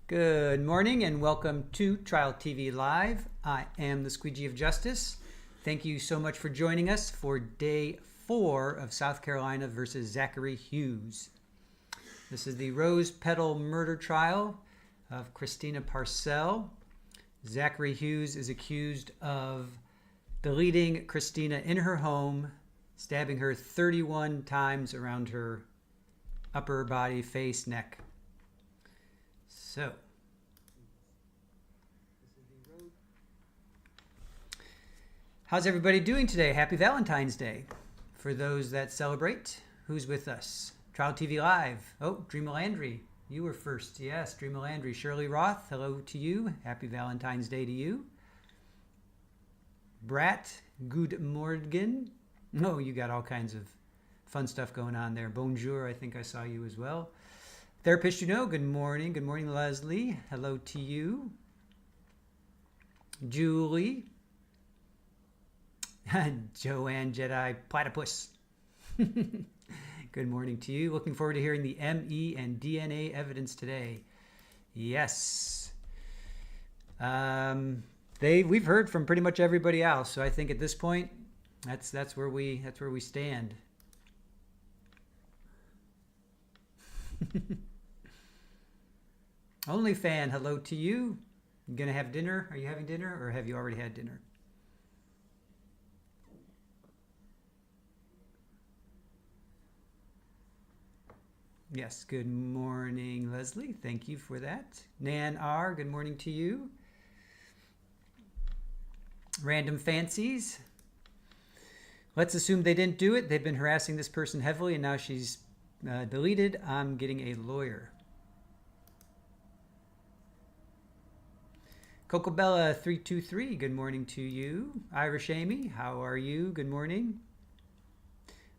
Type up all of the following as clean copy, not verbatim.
Good morning and welcome to Trial TV Live. I am the Squeegee of Justice. Thank you so much for joining us for day 4 of South Carolina versus Zachary Hughes. This is the Rose Petal murder trial of Christina Parcell. Zachary Hughes is accused of deleting Christina in her home, stabbing her 31 times around her upper body, face, neck. So, how's everybody doing today? Happy Valentine's Day. For those that celebrate, who's with us? Trial TV Live. Oh, Dream Landry, you were first. Yes, Dream Landry. Shirley Roth, hello to you. Happy Valentine's Day to you. Brat, good morgen. Oh, you got all kinds of fun stuff going on there. Bonjour, I think I saw you as well. Therapist, you know, good morning. Good morning, Leslie. Hello to you. Julie. Joanne Jedi Platypus. Good morning to you. Looking forward to hearing the ME and DNA evidence today. Yes. We've heard from pretty much everybody else, so I think at this point, that's where we stand. Only fan, hello to you. You gonna have dinner? Are you having dinner, or have you already had dinner? Yes, good morning, Leslie. Thank you for that. Nan R, good morning to you. Random Fancies. Let's assume they didn't do it. They've been harassing this person heavily, and now she's deleted. I'm getting a lawyer. Cocobella 323, good morning to you. Irish Amy, how are you? Good morning.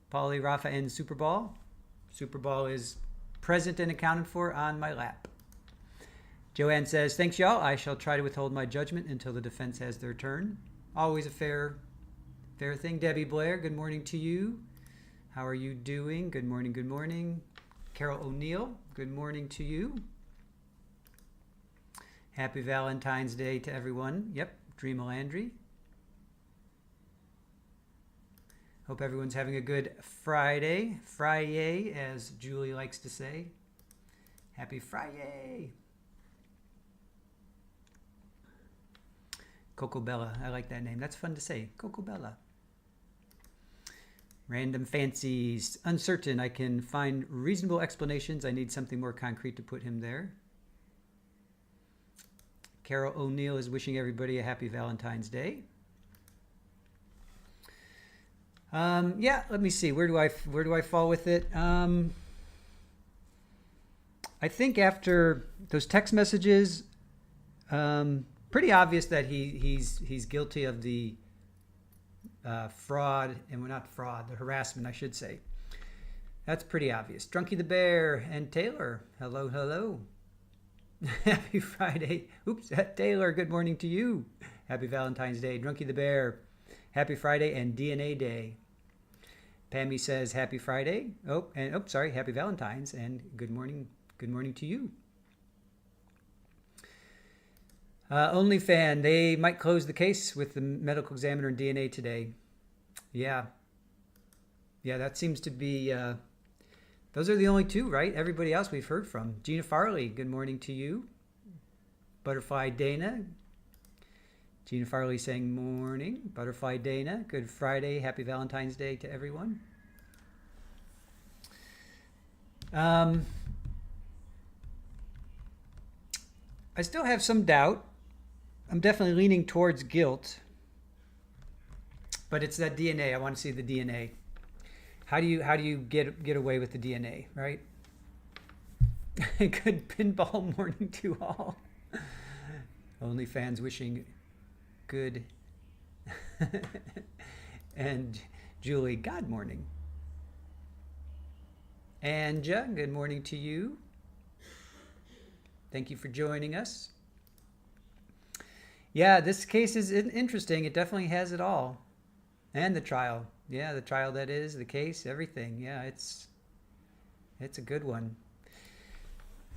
Polly, Rafa, and Superball. Superball is present and accounted for on my lap. Joanne says, thanks y'all. I shall try to withhold my judgment until the defense has their turn. Always a fair thing. Debbie Blair, good morning to you. How are you doing? Good morning, good morning. Carol O'Neill, good morning to you. Happy Valentine's Day to everyone. Yep, Dream Landry. Hope everyone's having a good Friday. Friday, as Julie likes to say. Happy Friday. Cocobella, I like that name. That's fun to say. Cocobella. Random Fancies. Uncertain. I can find reasonable explanations. I need something more concrete to put him there. Carol O'Neill is wishing everybody a happy Valentine's Day. Yeah, let me see. Where do I fall with it? I think after those text messages, pretty obvious that he's guilty of the fraud, and we're not fraud, the harassment, I should say. That's pretty obvious. Drunky the Bear and Taylor. Hello, hello. Happy Friday. Oops, Taylor, good morning to you. Happy Valentine's Day. Drunky the Bear. Happy Friday and DNA Day. Pammy says happy Friday. Sorry, happy Valentine's and good morning. Good morning to you. OnlyFan, they might close the case with the medical examiner and DNA today. Yeah, that seems to be... those are the only two, right? Everybody else we've heard from. Gina Farley, good morning to you. Butterfly Dana. Gina Farley saying morning. Butterfly Dana, good Friday. Happy Valentine's Day to everyone. I still have some doubt. I'm definitely leaning towards guilt. But it's that DNA. I want to see the DNA. How do you get away with the DNA, right? Good pinball morning to all. Only fans wishing good. And Julie, God morning. Anja, good morning to you. Thank you for joining us. Yeah, this case is interesting. It definitely has it all. And the trial. Yeah, the trial that is, the case, everything. Yeah, it's a good one.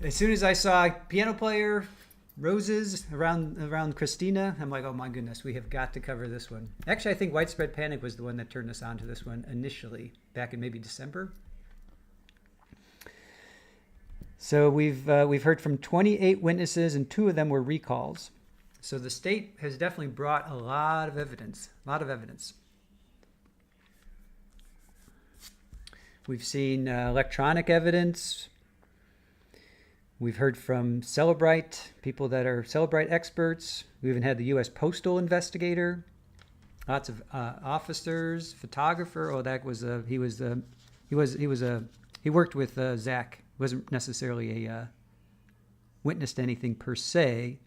As soon as I saw piano player, roses around Christina, I'm like, oh my goodness, we have got to cover this one. Actually, I think Widespread Panic was the one that turned us on to this one initially, back in maybe December. So we've heard from 28 witnesses, and 2 of them were recalls. So the state has definitely brought a lot of evidence. We've seen electronic evidence. We've heard from Celebrite, people that are Celebrite experts. We even had the U.S. Postal investigator, lots of officers, photographer. Oh, that was he worked with Zach. Wasn't necessarily a witness to anything per se.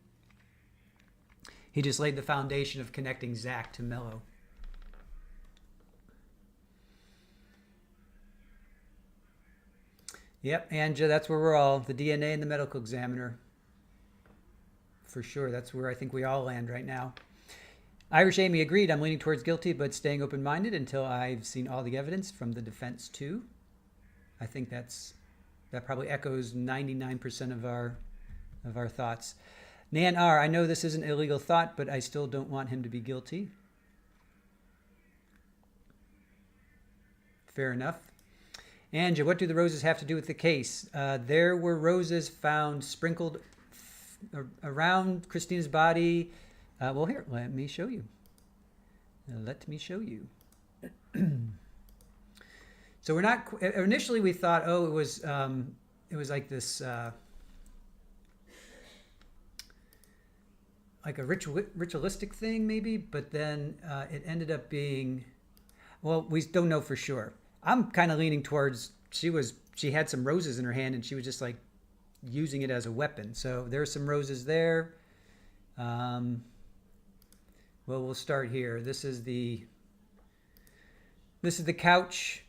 He just laid the foundation of connecting Zach to Mello. Yep, Anja, that's where we're all, the DNA and the medical examiner. For sure, that's where I think we all land right now. Irish Amy agreed, I'm leaning towards guilty, but staying open-minded until I've seen all the evidence from the defense too. I think that probably echoes 99% of our thoughts. Nan R., I know this is an illegal thought, but I still don't want him to be guilty. Fair enough. Anja, what do the roses have to do with the case? There were roses found sprinkled around Christina's body. Well, here, let me show you. So we're not, initially we thought, oh, it was like this, like a ritualistic thing maybe, but then it ended up being, well, we don't know for sure. I'm kind of leaning towards she had some roses in her hand and she was just like using it as a weapon. So there's some roses there. Well, we'll start here. This is the couch.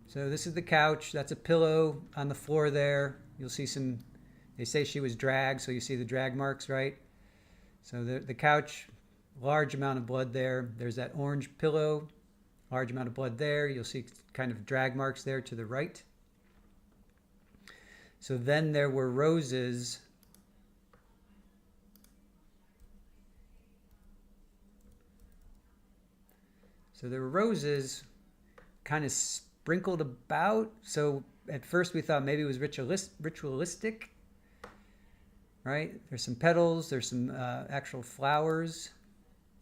So this is the couch. That's a pillow on the floor there. You'll see they say she was dragged, so you see the drag marks, right? So the couch, large amount of blood there. There's that orange pillow, large amount of blood there. You'll see kind of drag marks there to the right. So then there were roses. So there were roses kind of sprinkled about. So at first we thought maybe it was ritualistic, right? There's some petals, there's some actual flowers.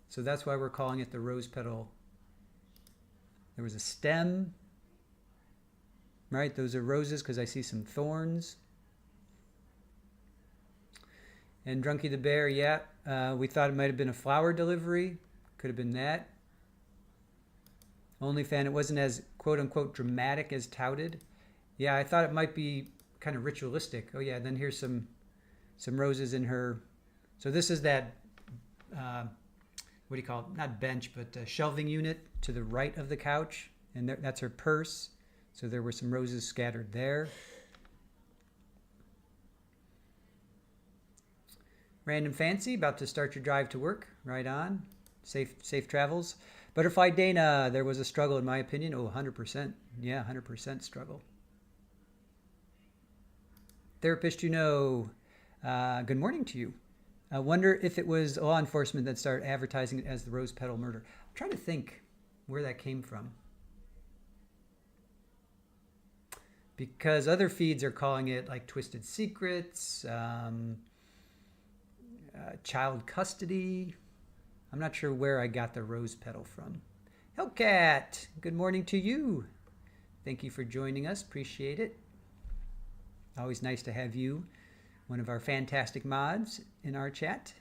So that's why we're calling it the rose petal. There was a stem, right? Those are roses because I see some thorns. And Drunky the Bear, yeah, we thought it might have been a flower delivery. Could have been that. OnlyFan, it wasn't as quote-unquote dramatic as touted. Yeah, I thought it might be kind of ritualistic. Oh yeah, then here's some roses in her. So this is that, what do you call it? Not bench, but shelving unit to the right of the couch. And that's her purse. So there were some roses scattered there. Random Fancy, about to start your drive to work. Right on. Safe travels. Butterfly Dana, there was a struggle in my opinion. Oh, 100%. Yeah, 100% struggle. Therapist, good morning to you. I wonder if it was law enforcement that started advertising it as the Rose Petal murder. I'm trying to think where that came from. Because other feeds are calling it like Twisted Secrets, child custody. I'm not sure where I got the rose petal from. Hellcat, good morning to you. Thank you for joining us. Appreciate it. Always nice to have you, one of our fantastic mods, in our chat.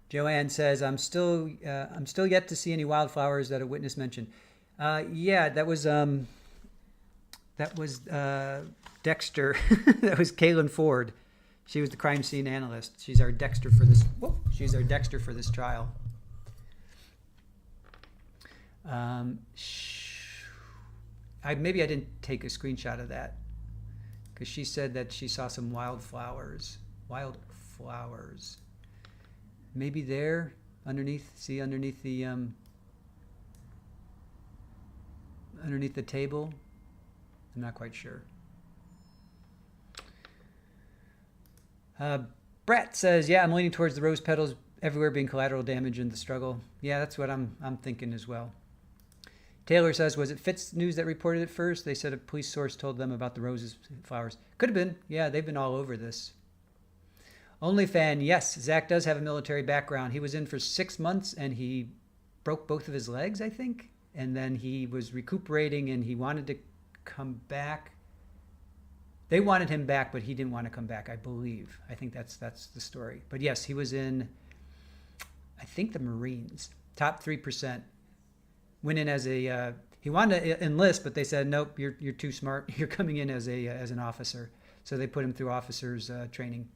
Joanne says, I'm still yet to see any wildflowers that a witness mentioned. Yeah, that was Dexter. That was Kaylin Ford. She was the crime scene analyst. She's our Dexter for this. Whoa, she's our Dexter for this trial. Maybe I didn't take a screenshot of that because she said that she saw some wildflowers. Wildflowers. Maybe there, underneath. See underneath the. underneath the table. I'm not quite sure. Brett says, yeah, I'm leaning towards the rose petals everywhere being collateral damage in the struggle. Yeah, that's what I'm thinking as well. Taylor says, was it Fitz News that reported it first? They said a police source told them about the roses flowers. Could have been. Yeah, they've been all over this. OnlyFan, yes, Zach does have a military background. He was in for 6 months and he broke both of his legs, I think. And then he was recuperating and he wanted to come back. They wanted him back, but he didn't want to come back, I believe. I think that's the story. But yes, he was in, I think, the Marines. Top 3%. Went in as a, he wanted to enlist, but they said, nope, you're too smart. You're coming in as an officer. So they put him through officers training.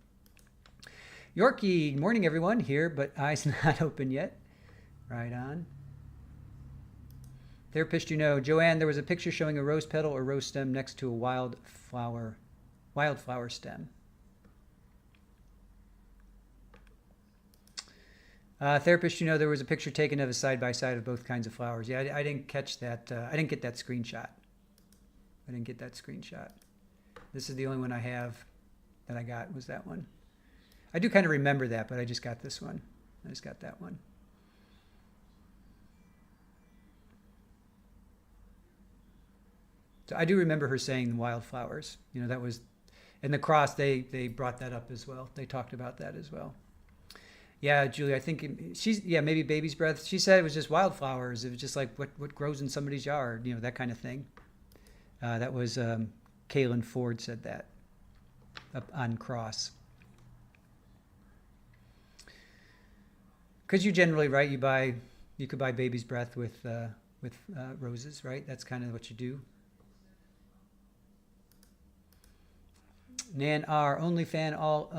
Yorkie, morning everyone, here, but eyes not open yet. Right on. Therapist, you know, Joanne, there was a picture showing a rose petal or rose stem next to a wildflower stem. Therapist, you know, there was a picture taken of a side-by-side of both kinds of flowers. Yeah, I didn't catch that. I didn't get that screenshot. This is the only one I have that I got was that one. I do kind of remember that, but I just got this one. I just got that one. So I do remember her saying the wildflowers. You know, that was, in the cross, they brought that up as well. They talked about that as well. Yeah, Julie, I think maybe baby's breath. She said it was just wildflowers. It was just like what grows in somebody's yard, you know, that kind of thing. That was Kaylin Ford said that up on cross. Because you generally, right, you could buy baby's breath with roses, right? That's kind of what you do. Nan R, OnlyFan, all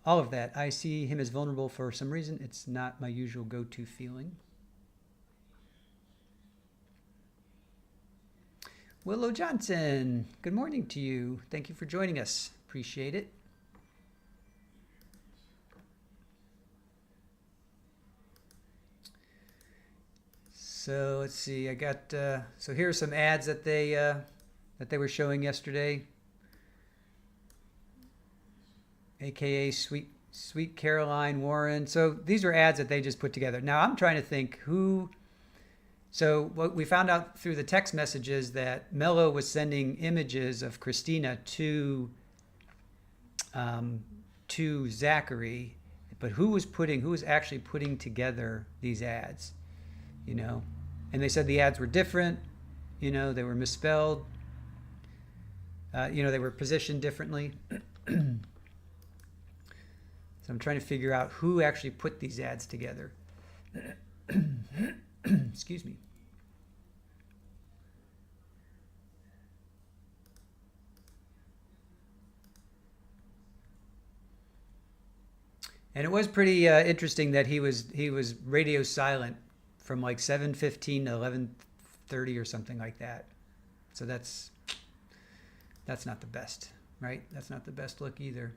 of that. I see him as vulnerable for some reason. It's not my usual go-to feeling. Willow Johnson, good morning to you. Thank you for joining us. Appreciate it. So let's see. I got so here are some ads that they were showing yesterday. AKA Sweet Caroline Warren. So these were ads that they just put together. Now I'm trying to think who. So what we found out through the text messages that Mello was sending images of Christina to Zachary, but who was actually putting together these ads, you know? And they said the ads were different, you know, they were misspelled, you know, they were positioned differently. So I'm trying to figure out who actually put these ads together. Excuse me. And it was pretty interesting that he was radio silent from like 7:15 to 11:30 or something like that. So that's not the best, right? That's not the best look either.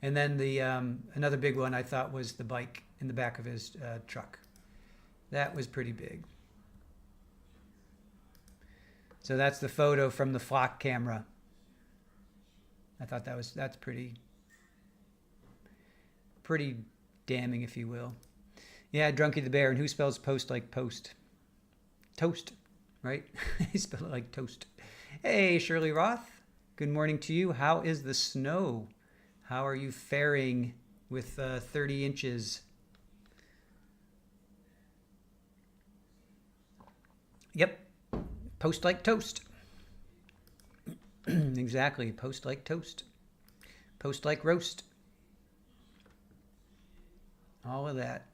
And then the another big one I thought was the bike in the back of his truck. That was pretty big. So that's the photo from the flock camera. I thought that's pretty damning, if you will. Yeah, Drunky the Bear, and who spells post like post? Toast, right? He spelled it like toast. Hey, Shirley Roth. Good morning to you. How is the snow? How are you faring with 30 inches? Yep. Post like toast. Exactly. Post like toast. Post like roast. All of that.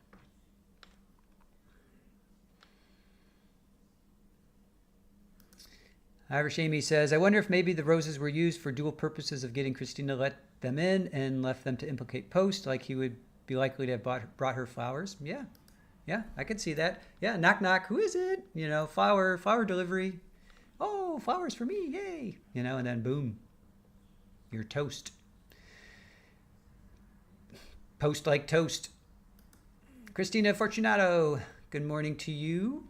Irish Amy says, I wonder if maybe the roses were used for dual purposes of getting Christina to let them in and left them to implicate Post, like he would be likely to have brought her flowers. Yeah, I could see that. Yeah, knock, knock, who is it? You know, flower delivery. Oh, flowers for me, yay. You know, and then boom, you're toast. Post like toast. Christina Fortunato, good morning to you.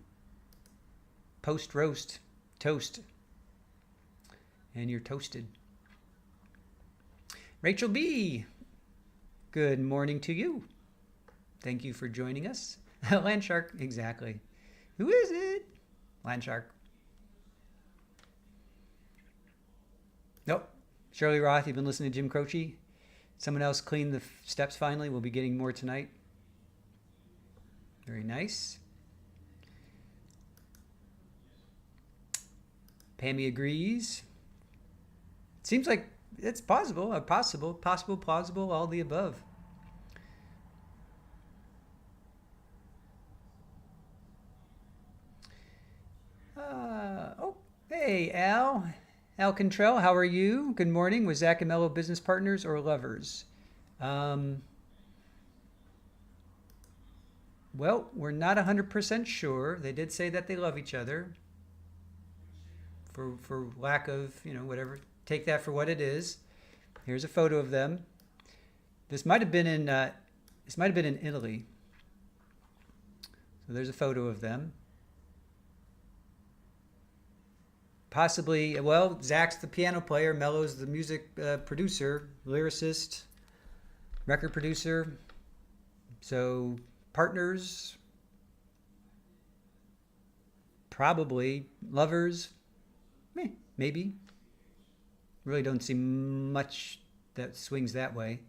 Post-roast toast. And you're toasted. Rachel B, good morning to you. Thank you for joining us. Land Shark, exactly. Who is it? Land Shark. Nope. Shirley Roth, you've been listening to Jim Croce. Someone else cleaned the steps finally. We'll be getting more tonight. Very nice. Pammy agrees. Seems like it's possible, plausible, all the above. Oh, hey, Al. Al Cantrell, how are you? Good morning. Was Zach and Mello business partners or lovers? Well, we're not 100% sure. They did say that they love each other. For lack of, whatever. Take that for what it is. Here's a photo of them. This might have been in Italy. So there's a photo of them. Possibly, well, Zach's the piano player, Mello's the music producer, lyricist, record producer. So partners, probably lovers, maybe. Really don't see much that swings that way.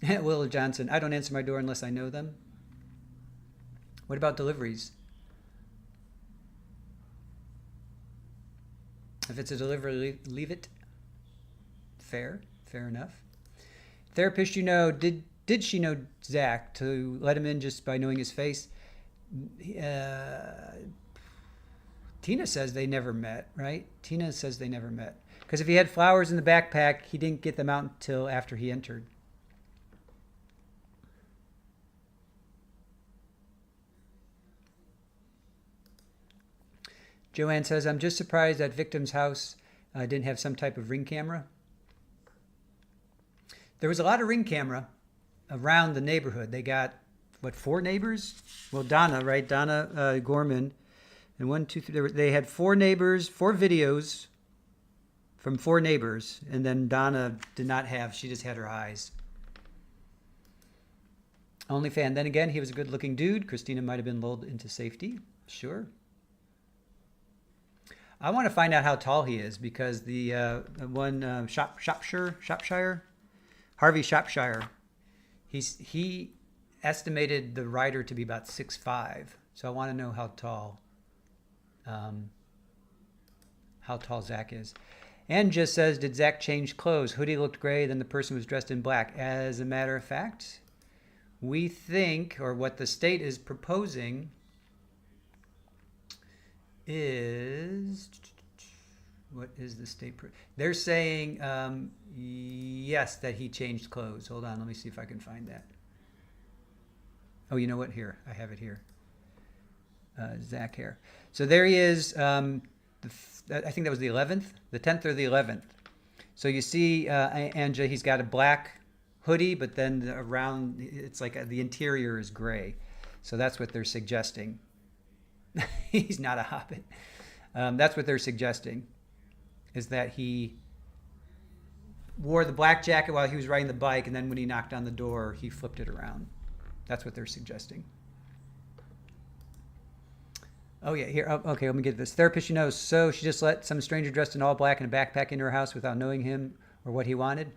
Willa Johnson, I don't answer my door unless I know them. What about deliveries? If it's a delivery, leave it. Fair enough. Therapist, did she know Zach to let him in just by knowing his face? Tina says they never met, right? Tina says they never met. Because if he had flowers in the backpack, he didn't get them out until after he entered. Joanne says, I'm just surprised that victim's house didn't have some type of ring camera. There was a lot of ring camera around the neighborhood. They got, 4 neighbors? Well, Donna, right? Donna Gorman. And 1, 2, 3, they had 4 neighbors, 4 videos from 4 neighbors. And then Donna did not have, she just had her eyes. OnlyFan. Then again, he was a good looking dude. Christina might have been lulled into safety. Sure. I want to find out how tall he is because the one Shropshire, Harvey Shropshire, he estimated the writer to be about 6'5". So I want to know how tall Zach is. And just says, did Zach change clothes? Hoodie looked gray, then the person was dressed in black. As a matter of fact, we think, or what the state is proposing is, what is the state? They're saying, yes, that he changed clothes. Hold on, let me see if I can find that. Oh, you know what? Here, I have it here. Zach here. So there he is. I think that was the 11th, the 10th or the 11th. So you see, Anja, he's got a black hoodie, but then around, it's like the interior is gray. So that's what they're suggesting. He's not a hobbit. That's what they're suggesting, is that he wore the black jacket while he was riding the bike, and then when he knocked on the door, he flipped it around. That's what they're suggesting. Oh, yeah, here. Oh, okay, let me get this. Therapist, so she just let some stranger dressed in all black in a backpack into her house without knowing him or what he wanted?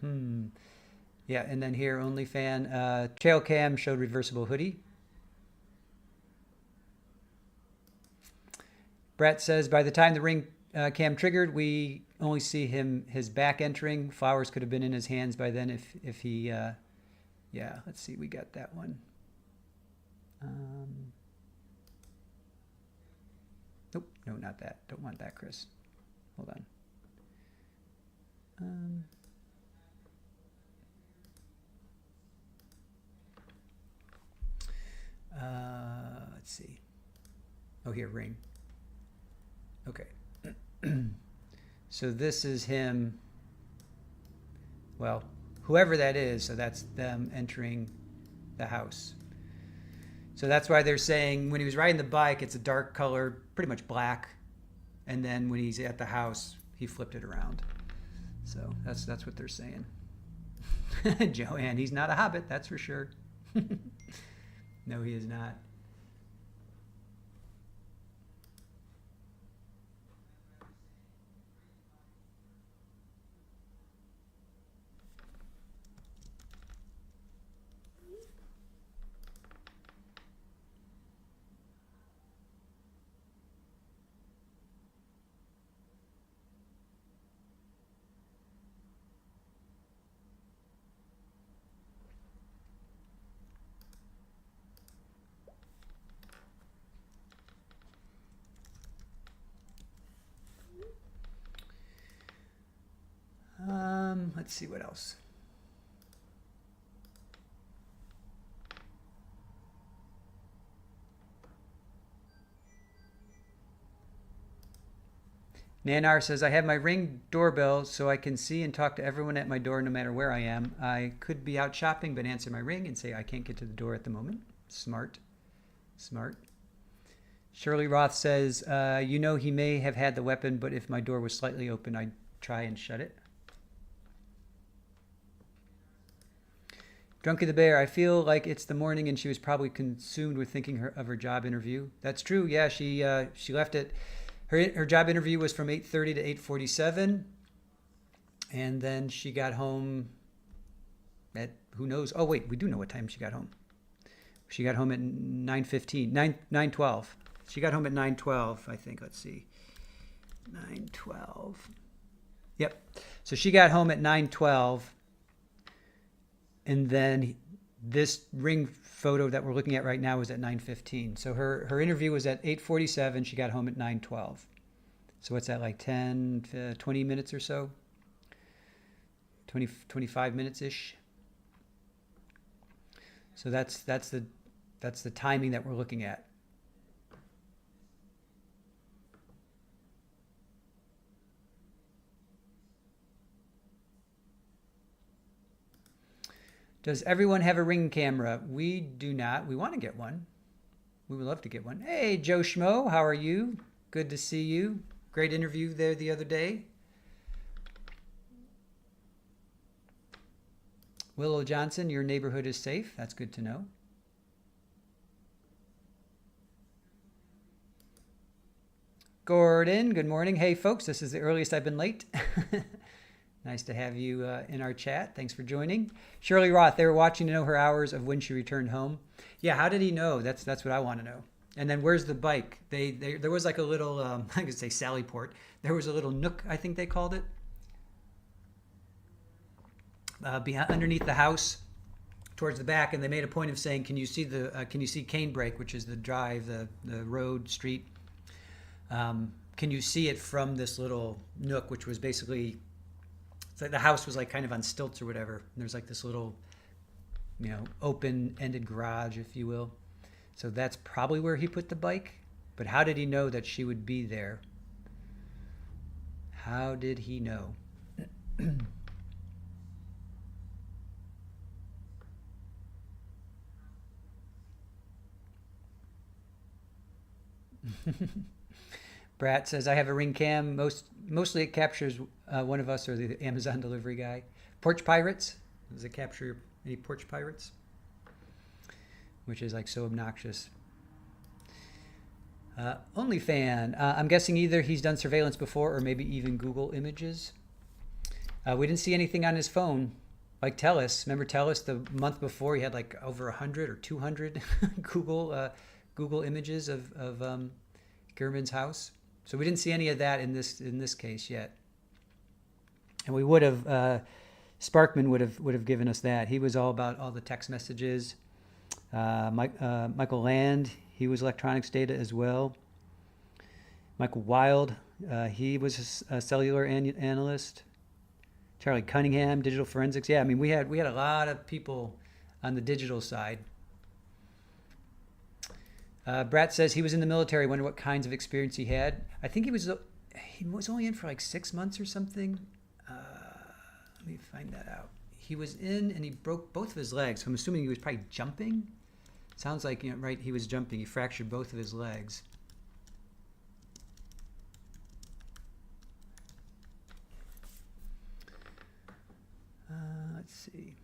Yeah, and then here, OnlyFan. Trail cam showed reversible hoodie. Brett says, by the time the ring cam triggered, we only see his back entering. Flowers could have been in his hands by then if he, yeah, let's see, we got that one. Nope, no, not that. Don't want that, Chris. Hold on. Let's see. Oh, here, ring. Okay. So this is him. Well, whoever that is. So that's them entering the house. So that's why they're saying when he was riding the bike, it's a dark color, pretty much black. And then when he's at the house, he flipped it around. So that's what they're saying. Joanne, he's not a hobbit, that's for sure. No, he is not. Let's see what else. Nanar says, I have my Ring doorbell so I can see and talk to everyone at my door no matter where I am. I could be out shopping but answer my Ring and say I can't get to the door at the moment. Smart. Smart. Shirley Roth says, you know he may have had the weapon, but if my door was slightly open, I'd try and shut it. Drunky the Bear, I feel like it's the morning and she was probably consumed with thinking of her job interview. That's true. Yeah, she left it. Her job interview was from 8:30 to 8:47, and then she got home at who knows? Oh wait, we do know what time she got home. She got home at 9:15, 9:12. She got home at 9:12, I think. Let's see, 9:12. Yep. So she got home at 9:12. And then this Ring photo that we're looking at right now is at 9:15. So her interview was at 8:47. She got home at 9:12. So what's that, like 10, 20 minutes or so? 20, 25 minutes-ish. So that's the timing that we're looking at. Does everyone have a Ring camera? We do not. We want to get one. We would love to get one. Hey, Joe Schmo, how are you? Good to see you. Great interview there the other day. Willow Johnson, your neighborhood is safe. That's good to know. Gordon, good morning. Hey, folks, this is the earliest I've been late. Nice to have you in our chat. Thanks for joining. Shirley Roth, they were watching to know her hours of when she returned home. Yeah, how did he know? That's what I want to know. And then where's the bike? There was like a little, I could say Sally Port. There was a little nook, I think they called it, underneath the house, towards the back. And they made a point of saying, can you see Canebrake, which is the drive, the road, street? Can you see it from this little nook, which was basically, it's like the house was like kind of on stilts or whatever. And there's like this little, open-ended garage, if you will. So that's probably where he put the bike. But how did he know that she would be there? How did he know? Brat says, I have a Ring cam. Mostly it captures one of us or the Amazon delivery guy. Porch Pirates. Does it capture any Porch Pirates? Which is like so obnoxious. OnlyFan. I'm guessing either he's done surveillance before or maybe even Google images. We didn't see anything on his phone. Like Telus. Remember Telus the month before? He had like over 100 or 200 Google images of German's house. So we didn't see any of that in this case yet. And we would have, Sparkman would have given us that. He was all about all the text messages. Michael Land, he was electronics data as well. Michael Wild, he was a cellular analyst. Charlie Cunningham, digital forensics. Yeah, I mean we had a lot of people on the digital side. Brat says he was in the military. Wonder what kinds of experience he had. I think he was only in for like 6 months or something. Let me find that out. he was in and he broke both of his legs. So I'm assuming he was probably jumping. Sounds like, right, he was jumping. He fractured both of his legs. Let's see.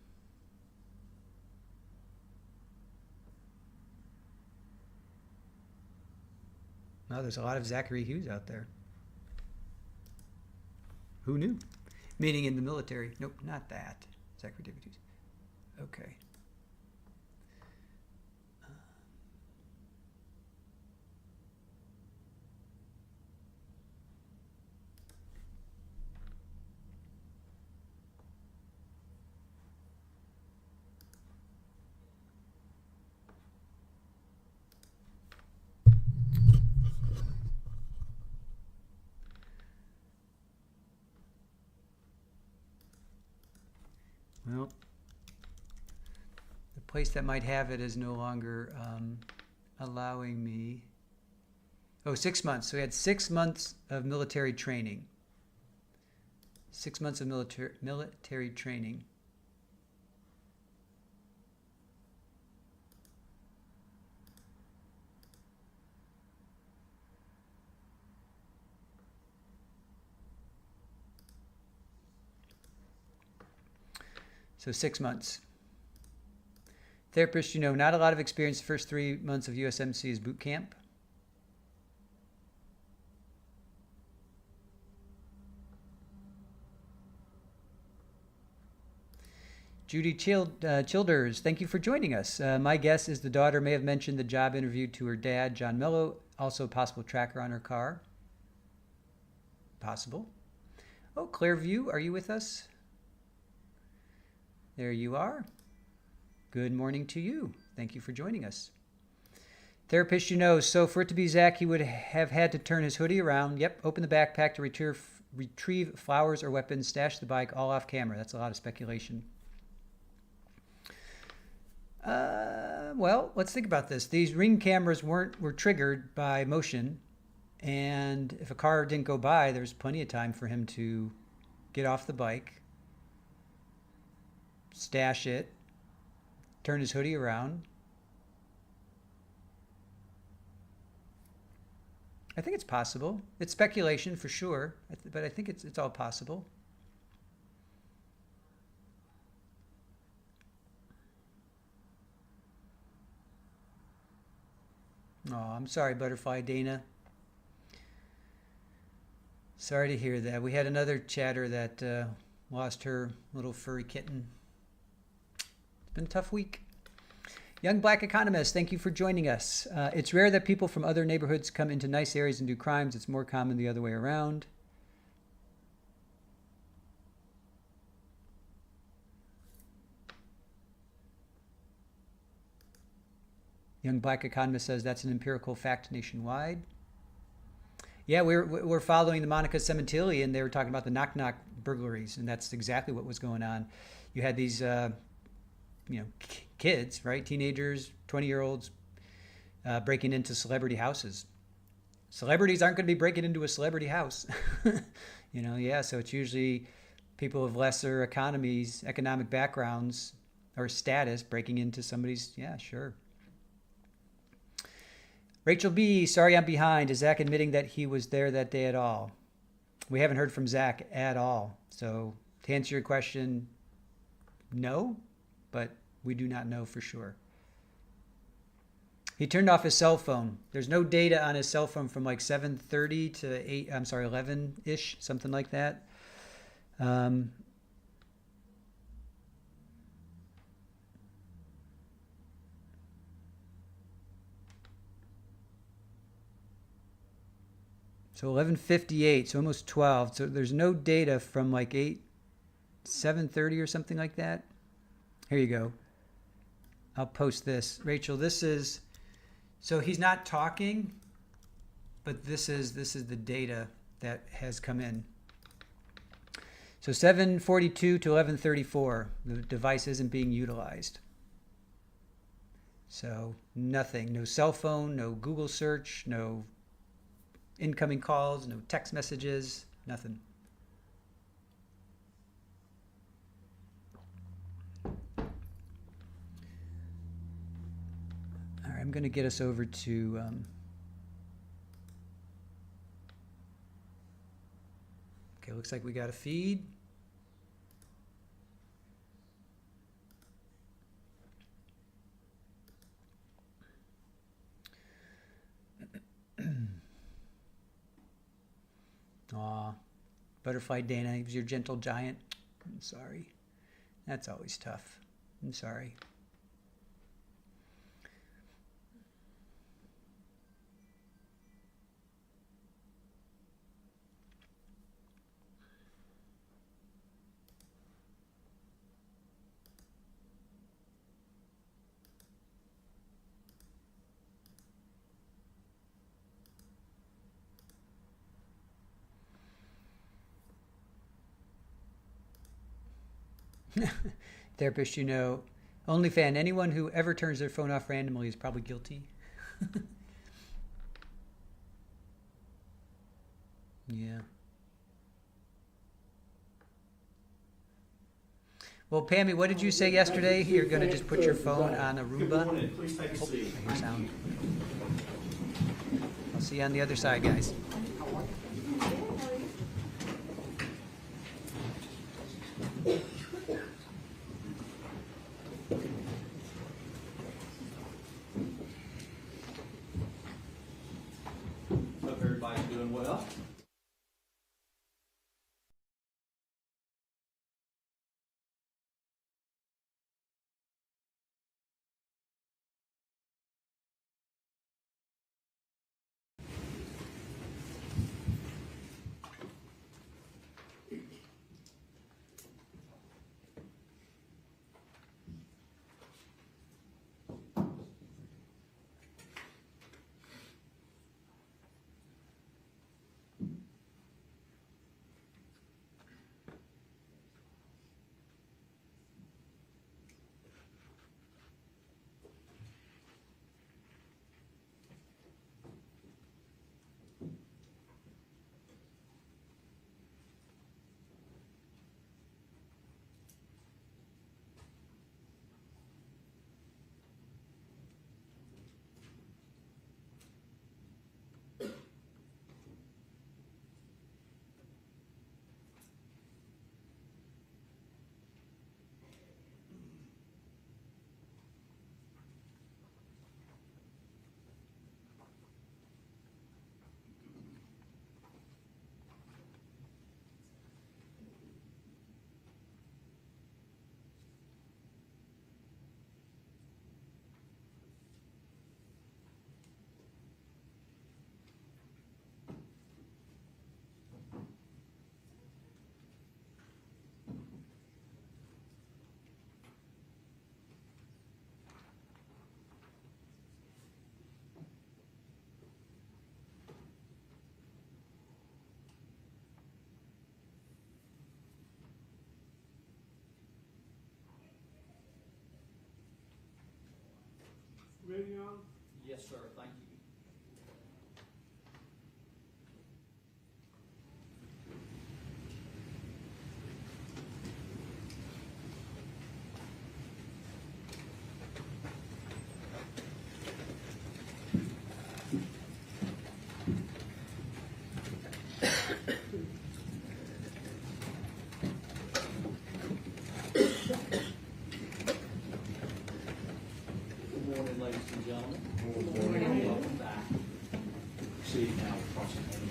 Well, there's a lot of Zachary Hughes out there. Who knew? Meaning in the military. Nope, not that. Zachary David Hughes. Okay. Well, the place that might have it is no longer allowing me. Oh, 6 months. So he had 6 months of military training. 6 months of military training. So 6 months. Therapist, not a lot of experience. The first 3 months of USMC is boot camp. Judy Childers, thank you for joining us. My guess is the daughter may have mentioned the job interview to her dad, John Mello, also a possible tracker on her car. Possible. Oh, Clairview, are you with us? There you are. Good morning to you. Thank you for joining us. Therapist, so for it to be Zach, he would have had to turn his hoodie around. Yep, open the backpack to retrieve flowers or weapons, stash the bike, all off camera. That's a lot of speculation. Well, let's think about this. These Ring cameras were triggered by motion, and if a car didn't go by, there's plenty of time for him to get off the bike, stash it, turn his hoodie around. I think it's possible. It's speculation for sure, but I think it's all possible. Oh, I'm sorry, Butterfly Dana. Sorry to hear that. We had another chatter that lost her little furry kitten. It's been a tough week. Young Black Economist, thank you for joining us. It's rare that people from other neighborhoods come into nice areas and do crimes. It's more common the other way around. Young Black Economist says that's an empirical fact nationwide. Yeah, we're following the Monica Cementilli, and they were talking about the knock-knock burglaries, and that's exactly what was going on. You had these, kids, right? Teenagers, 20-year-olds breaking into celebrity houses. Celebrities aren't going to be breaking into a celebrity house. So it's usually people of lesser economic backgrounds or status breaking into somebody's, sure. Rachel B., sorry I'm behind. Is Zach admitting that he was there that day at all? We haven't heard from Zach at all. So to answer your question, no, but we do not know for sure. He turned off his cell phone. There's no data on his cell phone from like 7:30 to 11-ish, something like that. So 11:58, so almost 12. So there's no data from like 7:30 or something like that. Here you go. I'll post this. Rachel, this is, so he's not talking, but this is the data that has come in. So 7:42 to 11:34, the device isn't being utilized. So nothing, no cell phone, no Google search, no incoming calls, no text messages, nothing. I'm going to get us over to okay, looks like we got a feed. Aw, Butterfly Dana, he was your gentle giant. I'm sorry. That's always tough. I'm sorry. Therapist, OnlyFan, anyone who ever turns their phone off randomly is probably guilty. Yeah. Well, Pammy, what did you say yesterday? You're going to just put your phone on Aruba? Good morning. Please take a seat. I hear sound. I'll see you on the other side, guys. Hope everybody's doing well. Ready on? Yes, sir. Thank you. Good morning, ladies and gentlemen. Good morning. Welcome back. See now, prosecutors.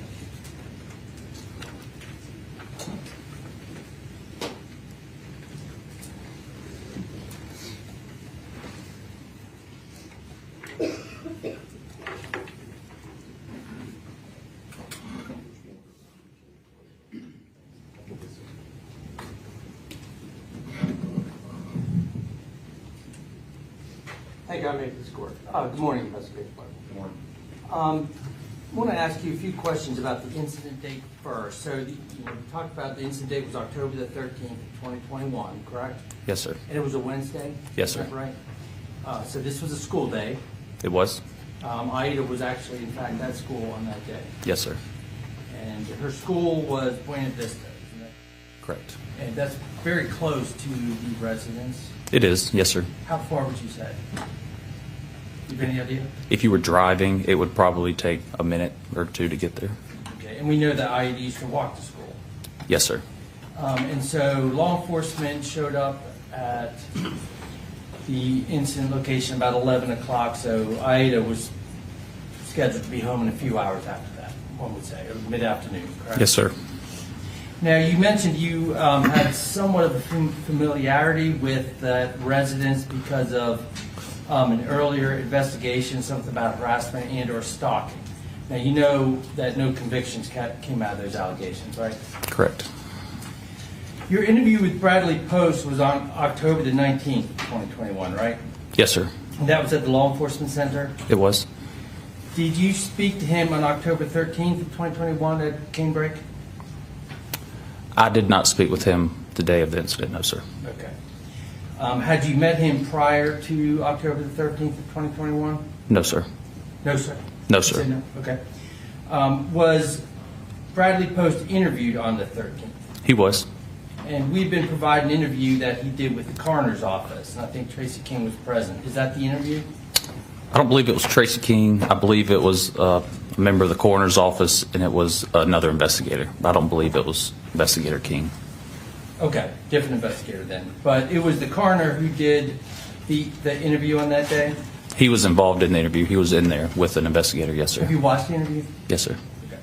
I gotta make this work. Good morning, Investigator. Good morning. I want to ask you a few questions about the incident date first. So you talked about the incident date was October the 13th, 2021, correct? Yes, sir. And it was a Wednesday? Yes, Is sir. that right? So this was a school day. It was? Aida was actually, in fact, at school on that day. Yes, sir. And her school was Buena Vista, isn't it? Correct. And that's very close to the residence. It is, yes, sir. How far would you say? You have any idea? If you were driving, it would probably take a minute or two to get there. Okay, and we know that IED used to walk to school. Yes, sir. And so law enforcement showed up at the incident location about 11 o'clock, so Aida was scheduled to be home in a few hours after that, one would say, or mid-afternoon, correct? Yes, sir. Now, you mentioned you had somewhat of a familiarity with that residence because of an earlier investigation, something about harassment and or stalking. Now, you know that no convictions came out of those allegations, right? Correct. Your interview with Bradley Post was on October the 19th, 2021, right? Yes, sir. And that was at the Law Enforcement Center. It was. Did you speak to him on October 13th of 2021 at Canebrake? I did not speak with him the day of the incident, no, sir. Okay. Had you met him prior to October the 13th of 2021? No, sir. No, sir. No, You sir. said no? Okay. Was Bradley Post interviewed on the 13th? He was. And we've been provided an interview that he did with the coroner's office, and I think Tracy King was present. Is that the interview? I don't believe it was Tracy King. I believe it was a member of the coroner's office, and it was another investigator. I don't believe it was Investigator King. Okay, different investigator then. But it was the coroner who did the interview on that day? He was involved in the interview. He was in there with an investigator, yes, sir. Have you watched the interview? Yes, sir. Okay.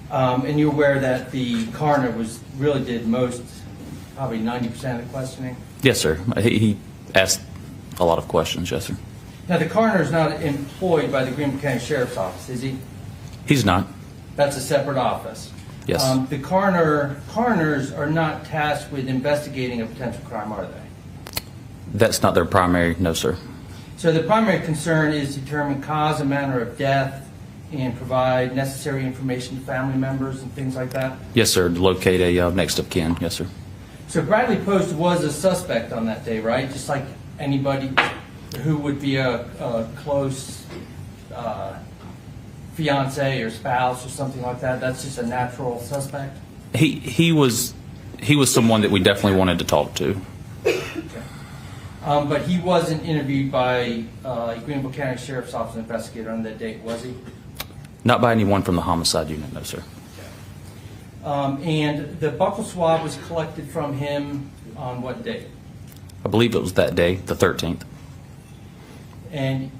And you're aware that the coroner really did most, probably 90% of the questioning? Yes, sir. He asked a lot of questions, yes, sir. Now, the coroner is not employed by the Greenville County Sheriff's Office, is he? He's not. That's a separate office. Yes. The coroners are not tasked with investigating a potential crime, are they? That's not their primary, no, sir. So the primary concern is determine cause and manner of death and provide necessary information to family members and things like that? Yes, sir. To locate a next of kin, yes, sir. So Bradley Post was a suspect on that day, right? Just like anybody who would be a close fiance or spouse or something like that. That's just a natural suspect. He was someone that we definitely wanted to talk to. Okay. But he wasn't interviewed by Greenville County Sheriff's Office investigator on that date, was he? Not by anyone from the homicide unit, no, sir. And the buccal swab was collected from him on what date? I believe it was that day, the 13th. And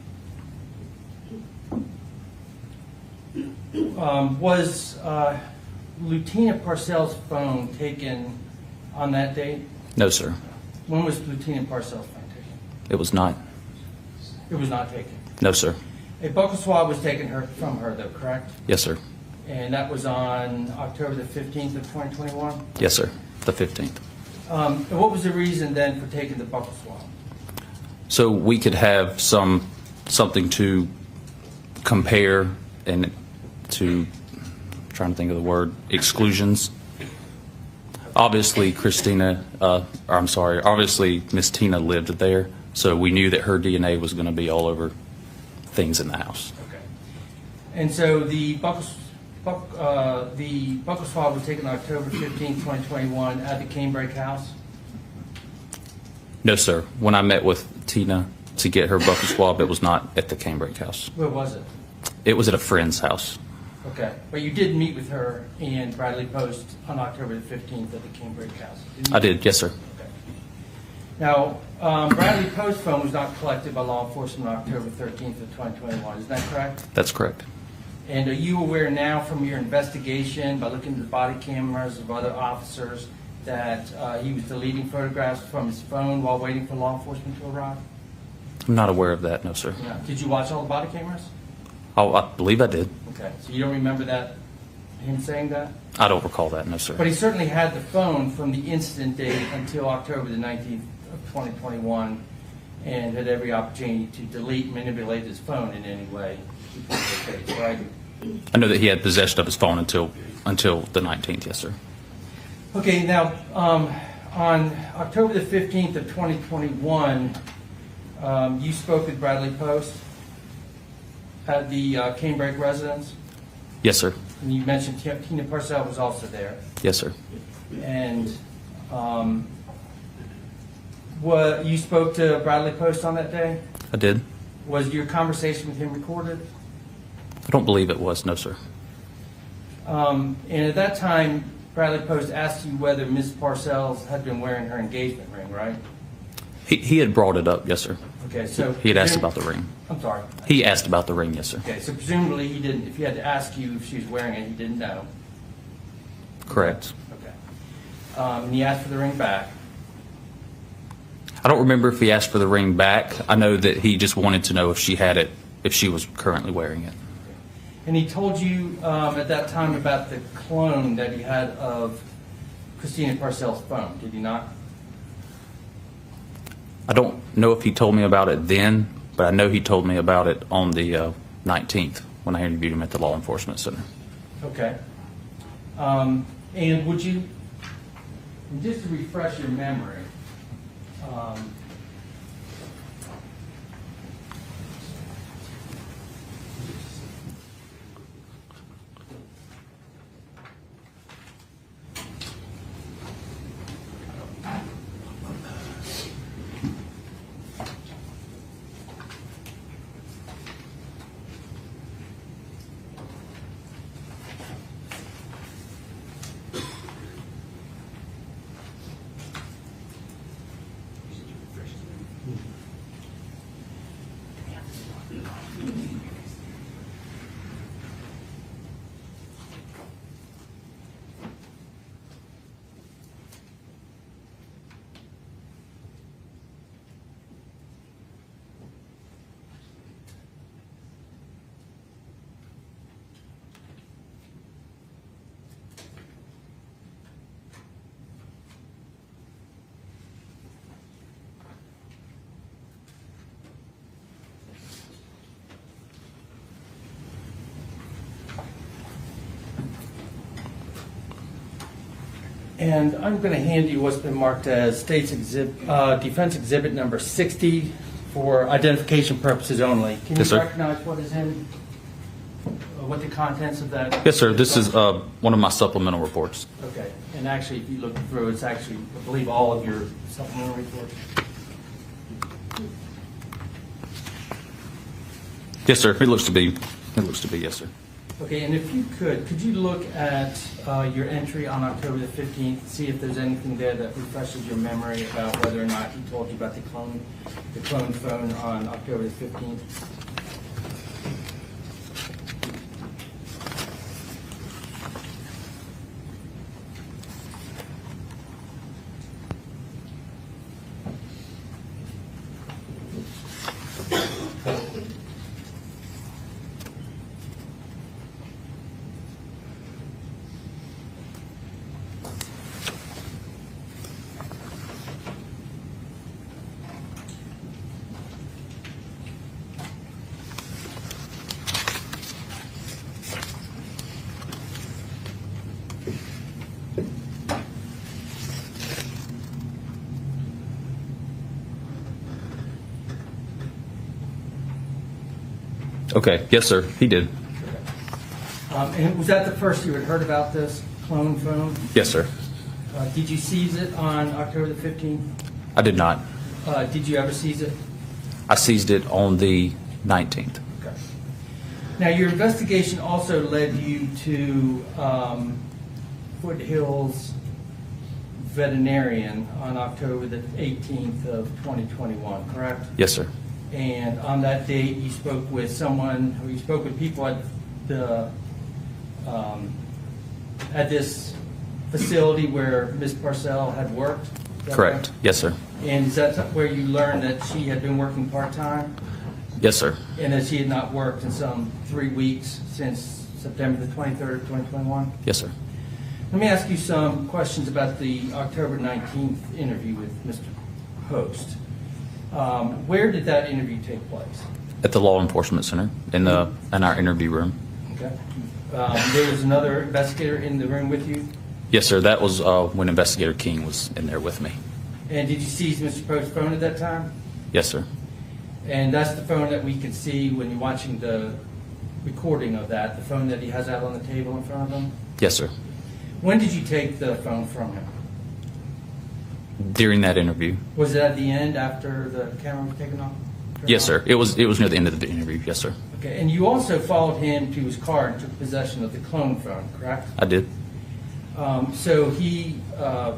was Lieutenant Parcell's phone taken on that date? No, sir. When was Lieutenant Parcell's phone taken? It was not. It was not taken. No, sir. A buccal swab was taken from her, though, correct? Yes, sir. And that was on October the 15th of 2021? Yes, sir. The 15th. And what was the reason then for taking the buccal swab? So we could have something to compare and to, trying to think of the word, exclusions. Obviously, obviously Miss Tina lived there, so we knew that her DNA was going to be all over things in the house. Okay. And so the buccal swab was taken October 15th, 2021 at the Canebrake house? No, sir. When I met with Tina to get her buccal swab, it was not at the Canebrake house. Where was it? It was at a friend's house. Okay, but you did meet with her and Bradley Post on October the 15th at the Canebrake house? Didn't you? I did, yes, sir. Okay. Now, Bradley Post's phone was not collected by law enforcement on October 13th of 2021, is that correct? That's correct. And are you aware now from your investigation, by looking at the body cameras of other officers, that he was deleting photographs from his phone while waiting for law enforcement to arrive? I'm not aware of that, no, sir. No. Did you watch all the body cameras? Oh, I believe I did. Okay, so you don't remember that, him saying that? I don't recall that, no, sir. But he certainly had the phone from the incident date until October the 19th of 2021 and had every opportunity to delete, manipulate his phone in any way. Right? I know that he had possession of his phone until the 19th, yes, sir. Okay, now, on October the 15th of 2021, you spoke with Bradley Post at the Canebrake residence, Yes, sir. and you mentioned Tina Parcell was also there. Yes, sir. And you spoke to Bradley Post on that day? I did. Was your conversation with him recorded? I don't believe it was, no, sir. And at that time, Bradley Post asked you whether Ms. Parcell had been wearing her engagement ring, right? He had brought it up, yes, sir. Okay, so He had asked about the ring. I'm sorry. He asked about the ring, yes, sir. Okay, so presumably he didn't. If he had to ask you if she was wearing it, he didn't know. Correct. Okay. And he asked for the ring back. I don't remember if he asked for the ring back. I know that he just wanted to know if she had it, if she was currently wearing it. And he told you at that time about the clone that he had of Christina Parcell's phone, did he not? I don't know if he told me about it then, but I know he told me about it on the 19th when I interviewed him at the Law Enforcement Center. Okay. And would you, just to refresh your memory, and I'm going to hand you what's been marked as Defense Exhibit number 60 for identification purposes only. Can you Yes, sir. recognize what is in, what the contents of that? Yes, sir. This is one of my supplemental reports. Okay, and actually, if you look through, it's actually, I believe, all of your supplemental reports. Yes, sir. It looks to be, yes, sir. Okay, and if you could you look at your entry on October the 15th, see if there's anything there that refreshes your memory about whether or not he told you about the clone phone on October the 15th? Okay. Yes, sir. He did. And was that the first you had heard about this clone phone? Yes, sir. Did you seize it on October the 15th? I did not. Did you ever seize it? I seized it on the 19th. Okay. Now, your investigation also led you to Foothills Veterinarian on October the 18th of 2021, correct? Yes, sir. And on that date, you spoke with someone, or you spoke with people at the at this facility where Ms. Parcell had worked? Is that Correct. right? Yes, sir. And is that where you learned that she had been working part-time? Yes, sir. And that she had not worked in some 3 weeks since September the 23rd, 2021? Yes, sir. Let me ask you some questions about the October 19th interview with Mr. Post. Where did that interview take place? At the Law Enforcement Center in our interview room. Okay. There was another investigator in the room with you? Yes, sir. That was when Investigator King was in there with me. And did you seize Mr. Post's phone at that time? Yes, sir. And that's the phone that we could see when you're watching the recording of that, the phone that he has out on the table in front of him? Yes, sir. When did you take the phone from him? During that interview. Was it at the end after the camera was taken off? Yes, sir. It was near the end of the interview. Yes, sir. Okay, and you also followed him to his car and took possession of the clone phone, correct? I did. So he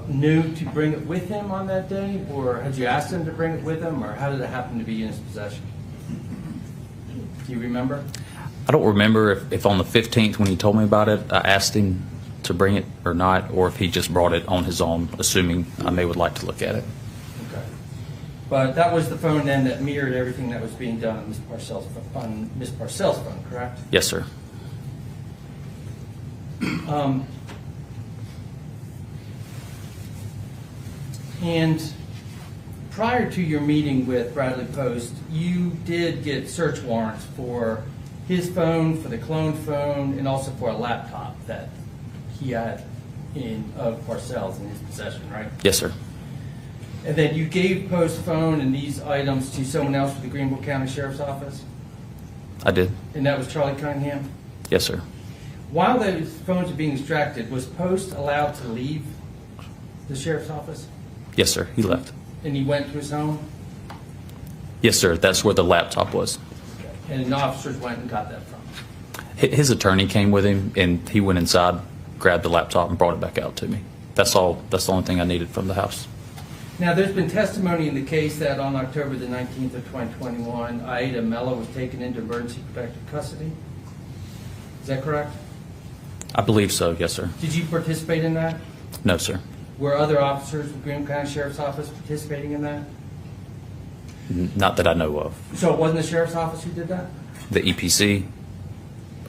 knew to bring it with him on that day, or had you asked him to bring it with him, or how did it happen to be in his possession? Do you remember? I don't remember if on the 15th when he told me about it, I asked him to bring it or not, or if he just brought it on his own, assuming I may would like to look at it. Okay. But that was the phone then that mirrored everything that was being done on Ms. Parcell's phone, correct? Yes, sir. And prior to your meeting with Bradley Post, you did get search warrants for his phone, for the cloned phone, and also for a laptop that he had of Parcell's in his possession, right? Yes, sir. And then you gave Post's phone and these items to someone else with the Greenville County Sheriff's Office? I did. And that was Charlie Cunningham? Yes, sir. While those phones were being extracted, was Post allowed to leave the Sheriff's Office? Yes, sir. He left. And he went to his home? Yes, sir. That's where the laptop was. And the officers went and got that from him? His attorney came with him, and he went inside, grabbed the laptop, and brought it back out to me. That's all. That's the only thing I needed from the house. Now, there's been testimony in the case that on October the 19th of 2021, Aida Mello was taken into emergency protective custody. Is that correct? I believe so. Yes, sir. Did you participate in that? No, sir. Were other officers with Greenville County Sheriff's Office participating in that? Not that I know of. So it wasn't the Sheriff's Office who did that? The EPC,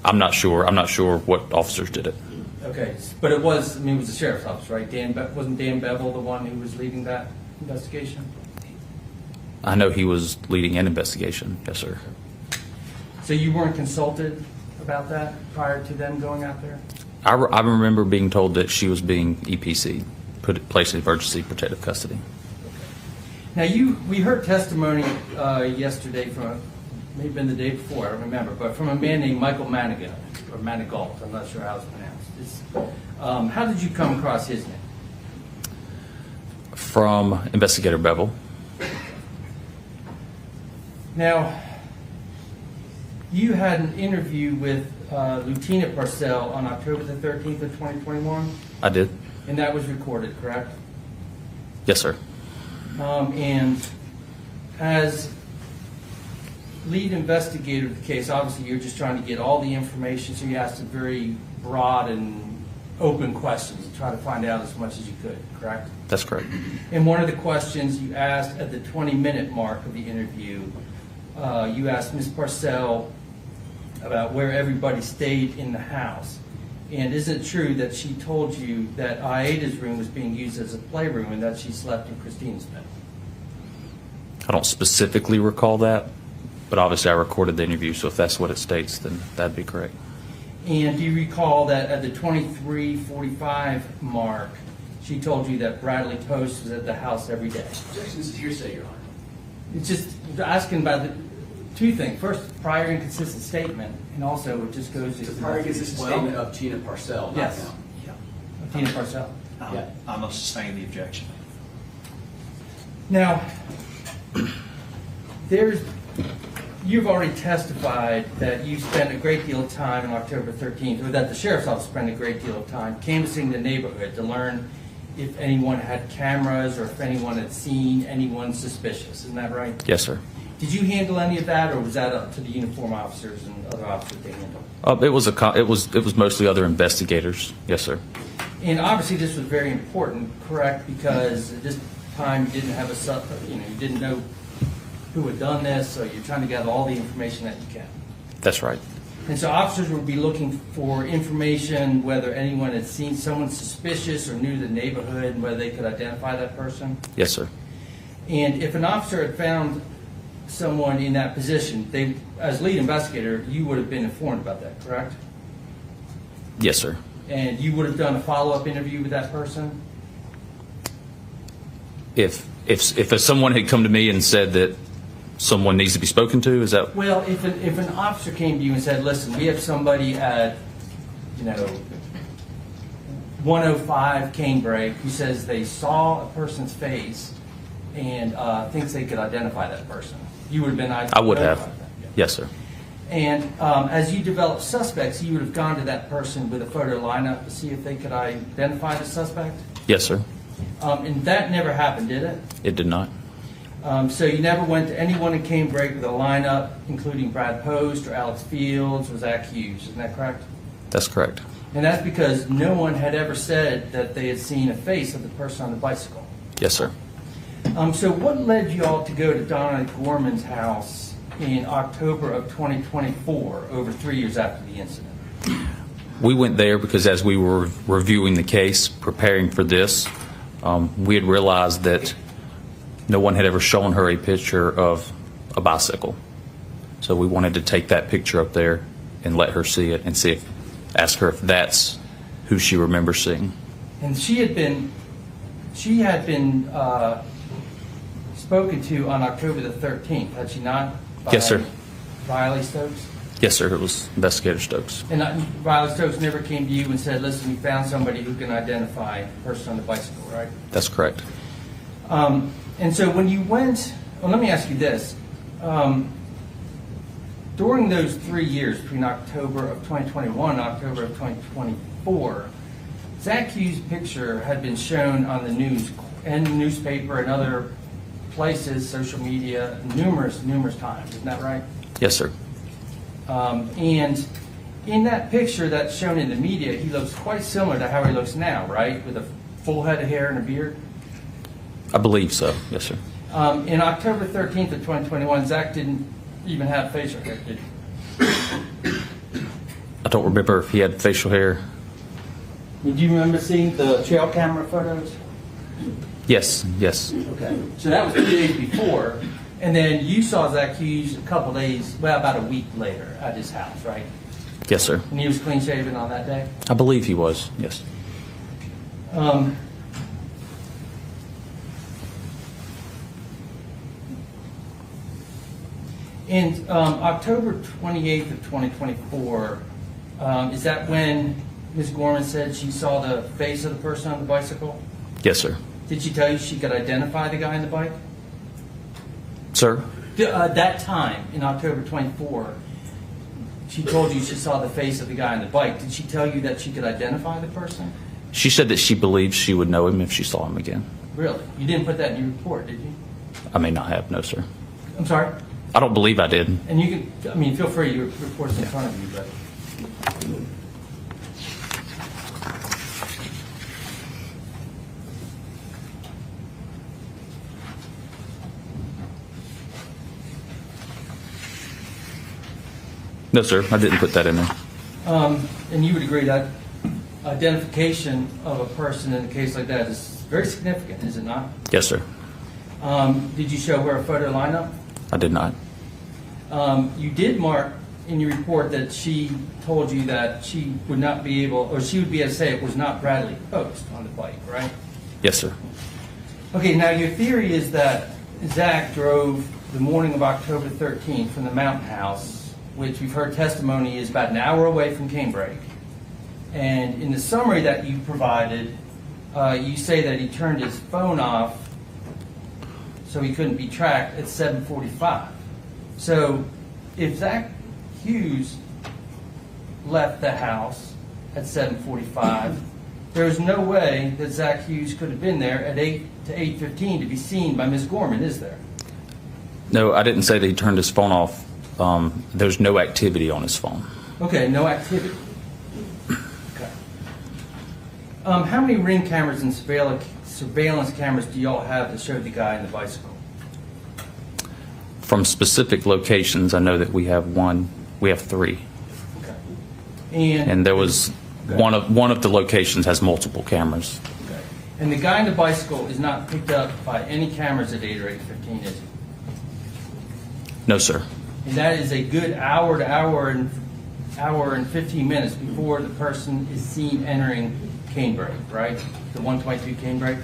I'm not sure. I'm not sure what officers did it. Okay, but it was, it was the Sheriff's Office, right? Wasn't Dan Bevel the one who was leading that investigation? I know he was leading an investigation. Yes, sir. So you weren't consulted about that prior to them going out there? I remember being told that she was being EPC, placed in emergency protective custody. Now, we heard testimony yesterday from, maybe been the day before, I don't remember, but from a man named Michael Manigault, or Manigault, I'm not sure how it's pronounced. How did you come across his name? From Investigator Bevel. Now, you had an interview with Lieutenant Parcell on October the 13th of 2021, I did. and that was recorded, correct? Yes, sir. And as lead investigator of the case, obviously you're just trying to get all the information, so you asked a very broad and open questions and try to find out as much as you could, correct? That's correct. And one of the questions you asked at the 20-minute mark of the interview, you asked Ms. Parcell about where everybody stayed in the house. And is it true that she told you that Aida's room was being used as a playroom and that she slept in Christina's bed? I don't specifically recall that, but obviously I recorded the interview, so if that's what it states, then that'd be correct. And do you recall that at the 23:45 mark, she told you that Bradley Post was at the house every day? Objection is hearsay, Your Honor. It's just asking about the two things. First, prior inconsistent statement, and also it just goes to... It's a prior consistent statement of Tina Parcell, not Yes. now. Tina Parcell. Yeah. I'm going to sustain the objection. Now, you've already testified that you spent a great deal of time on October 13th, or that the Sheriff's Office spent a great deal of time canvassing the neighborhood to learn if anyone had cameras or if anyone had seen anyone suspicious. Isn't that right? Yes, sir. Did you handle any of that, or was that up to the uniform officers and other officers to handle? It was mostly other investigators. Yes, sir. And obviously, this was very important, correct? Because at this time, you didn't have you didn't know who had done this, so you're trying to gather all the information that you can. That's right. And so officers would be looking for information, whether anyone had seen someone suspicious or knew the neighborhood, and whether they could identify that person. Yes, sir. And if an officer had found someone in that position, as lead investigator, you would have been informed about that, correct? Yes, sir. And you would have done a follow-up interview with that person? If someone had come to me and said that someone needs to be spoken to, is that? Well, if an officer came to you and said, listen, we have somebody at, 105 Canebrake who says they saw a person's face and thinks they could identify that person. You would have been I would have. notified then. Yes, sir. And as you developed suspects, you would have gone to that person with a photo lineup to see if they could identify the suspect? Yes, sir. And that never happened, did it? It did not. So you never went to anyone in Canebrake with a lineup, including Brad Post or Alex Fields or Zach Hughes, isn't that correct? That's correct. And that's because no one had ever said that they had seen a face of the person on the bicycle. Yes, sir. So what led you all to go to Donna Gorman's house in October of 2024, over 3 years after the incident? We went there because as we were reviewing the case, preparing for this, we had realized that no one had ever shown her a picture of a bicycle. So we wanted to take that picture up there and let her see it and ask her if that's who she remembers seeing. And she had been spoken to on October the 13th, had she not? Yes, sir. Riley Stokes? Yes, sir. It was Investigator Stokes. And Riley Stokes never came to you and said, listen, we found somebody who can identify the person on the bicycle, right? That's correct. And so when you went, well, let me ask you this. During those 3 years, between October of 2021 and October of 2024, Zach Hughes' picture had been shown on the news and the newspaper and other places, social media, numerous times. Isn't that right? Yes, sir. And in that picture that's shown in the media, he looks quite similar to how he looks now, right? With a full head of hair and a beard. I believe so. Yes, sir. In October 13th of 2021, Zach didn't even have facial hair, did he? I don't remember if he had facial hair. Do you remember seeing the trail camera photos? Yes, yes. Okay. So that was 2 days before. And then you saw Zach Hughes a couple days, well, about a week later at his house, right? Yes, sir. And he was clean shaven on that day? I believe he was. Yes. And October 28th of 2024, is that when Ms. Gorman said she saw the face of the person on the bicycle? Yes, sir. Did she tell you she could identify the guy on the bike? Sir? That time, in October 24, she told you she saw the face of the guy on the bike. Did she tell you that she could identify the person? She said that she believed she would know him if she saw him again. Really? You didn't put that in your report, did you? I may not have, no, sir. I'm sorry? I don't believe I did. And you can, I mean, feel free, your report's in front of you, but. No, sir. I didn't put that in there. And you would agree that identification of a person in a case like that is very significant, is it not? Yes, sir. Did you show her a photo lineup? I did not. You did mark in your report that she told you that she would not be able, or she would be able to say it was not Bradley Post on the bike, right? Yes, sir. Okay, now your theory is that Zach drove the morning of October 13th from the Mountain House, which we've heard testimony is about an hour away from Canebrake. And in the summary that you provided, you say that he turned his phone off so he couldn't be tracked at 7:45. So if Zach Hughes left the house at 7:45, there's no way that Zach Hughes could have been there at 8 to 8:15 to be seen by Ms. Gorman, is there? No, I didn't say that he turned his phone off. There's no activity on his phone. Okay, no activity. Okay. How many ring cameras and surveillance cameras do y'all have that show the guy in the bicycle? From specific locations, I know that we have one. We have three. Okay. And there was one of the locations has multiple cameras. Okay. And the guy in the bicycle is not picked up by any cameras at 8 or 8:15, is he? No, sir. And that is a good hour to hour and 15 minutes before the person is seen entering Canebrake, right? The 122 Canebrake?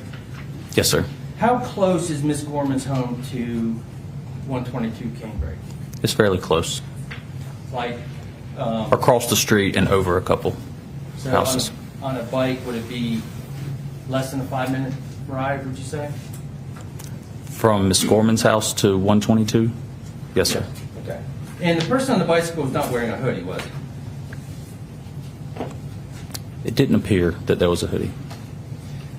Yes, sir. How close is Miss Gorman's home to 122 Canebrake? It's fairly close. Like Across the street and over a couple so houses. On a bike, would it be less than a 5-minute ride, would you say? From Miss Gorman's house to 122? Yes, sir. Okay. And the person on the bicycle was not wearing a hoodie, was he? It didn't appear that there was a hoodie.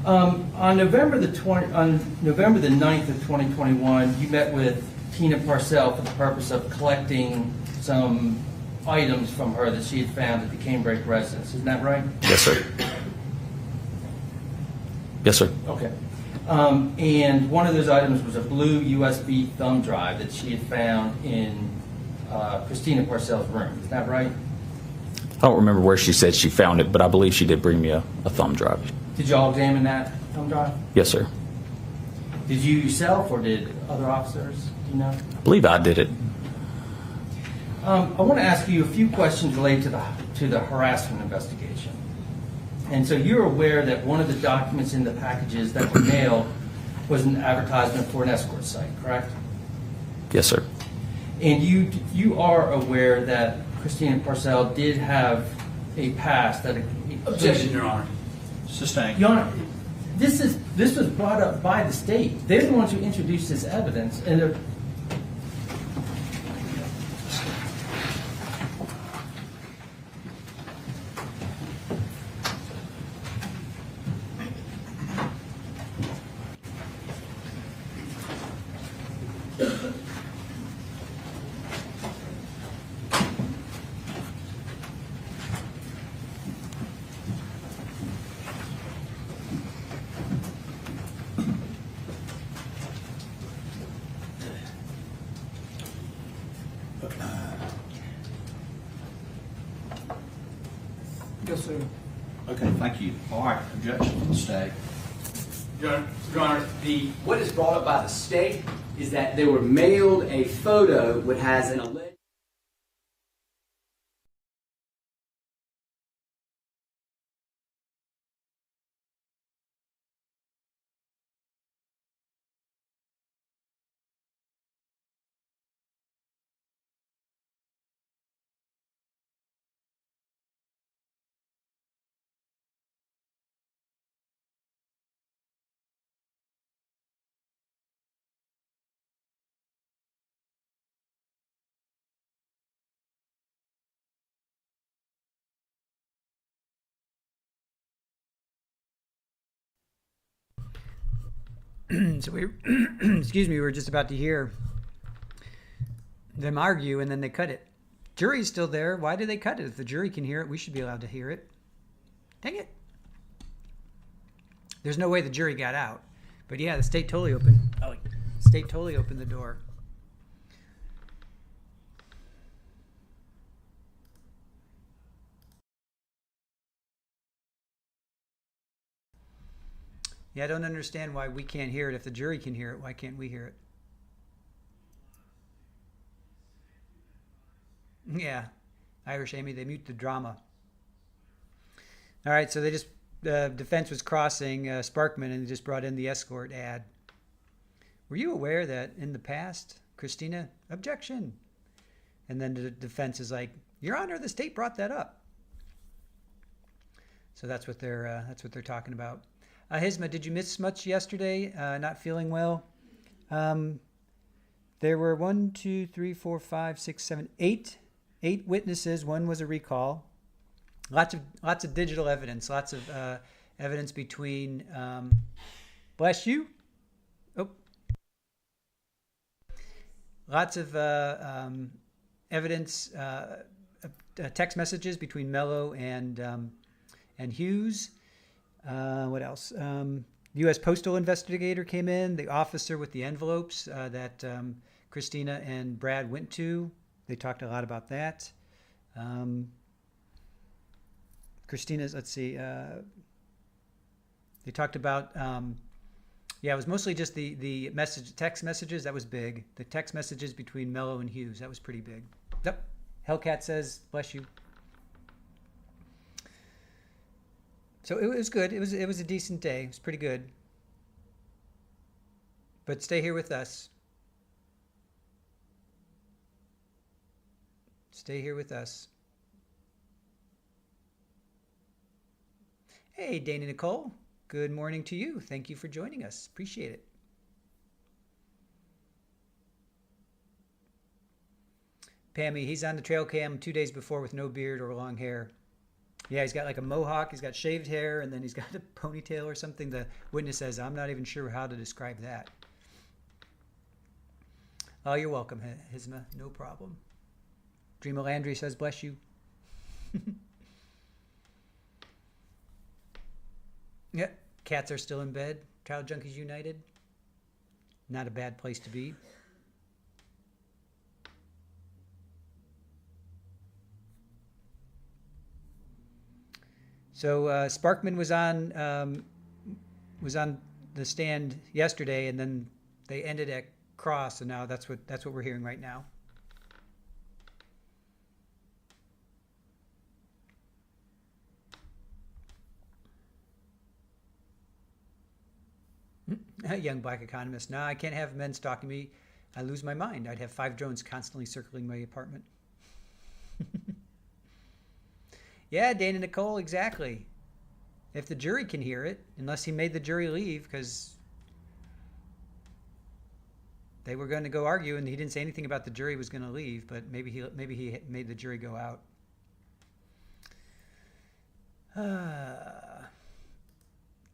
On November the 9th of 2021, you met with Tina Parcell for the purpose of collecting some items from her that she had found at the Canebrake residence. Isn't that right? Yes, sir. Yes, sir. Okay. And one of those items was a blue USB thumb drive that she had found in Christina Parcell's room. Is that right? I don't remember where she said she found it, but I believe she did bring me a thumb drive. Did you all examine that thumb drive? Yes, sir. Did you yourself or did other officers? Do you know? I believe I did it. I want to ask you a few questions related to the harassment investigation. And so you're aware that one of the documents in the packages that were mailed was an advertisement for an escort site, correct? Yes, sir. And you are aware that Christina Parcell did have a past that... Objection, Your Honor. Sustained. Your Honor, this was brought up by the state. They're the ones who introduced this evidence, and they're... Yes, sir. Okay, thank you. All right, objection from the state. Your Honor, what is brought up by the state is that they were mailed a photo which has an alleged... So we, excuse me, we were just about to hear them argue, and then they cut it. Jury's still there. Why do they cut it? If the jury can hear it, we should be allowed to hear it. Dang it. There's no way the jury got out. But yeah, the state totally opened. State totally opened the door. Yeah, I don't understand why we can't hear it. If the jury can hear it, why can't we hear it? Yeah, Irish Amy, they mute the drama. All right, so they just, defense was crossing Sparkman and they just brought in the escort ad. Were you aware that in the past, Christina, objection? And then the defense is like, Your Honor, the state brought that up. So that's what they're talking about. Hisma, did you miss much yesterday? Not feeling well? There were 8 witnesses. One was a recall. Lots of digital evidence. Lots of evidence between. Bless you. Oh. Lots of evidence. Text messages between Mello and Hughes. What else? U.S. Postal investigator came in. The officer with the envelopes that Christina and Brad went to. They talked a lot about that. Christina's, let's see. They talked about, it was mostly just the text messages. That was big. The text messages between Mello and Hughes. That was pretty big. Yep. Hellcat says, bless you. So it was good. It was a decent day. It was pretty good. But stay here with us. Stay here with us. Hey, Dana Nicole. Good morning to you. Thank you for joining us. Appreciate it. Pammy, he's on the trail cam 2 days before with no beard or long hair. Yeah, he's got like a mohawk, he's got shaved hair, and then he's got a ponytail or something. The witness says, I'm not even sure how to describe that. Oh, you're welcome, Hisma. No problem. Dreamer Landry says, bless you. Yep, cats are still in bed. Trial Junkies United. Not a bad place to be. So Sparkman was on the stand yesterday, and then they ended at cross, and now that's what we're hearing right now. Young black economist. No, I can't have men stalking me. I lose my mind. I'd have 5 drones constantly circling my apartment. Yeah, Dana Nicole, exactly. If the jury can hear it, unless he made the jury leave because they were going to go argue, and he didn't say anything about the jury was going to leave, but maybe he made the jury go out.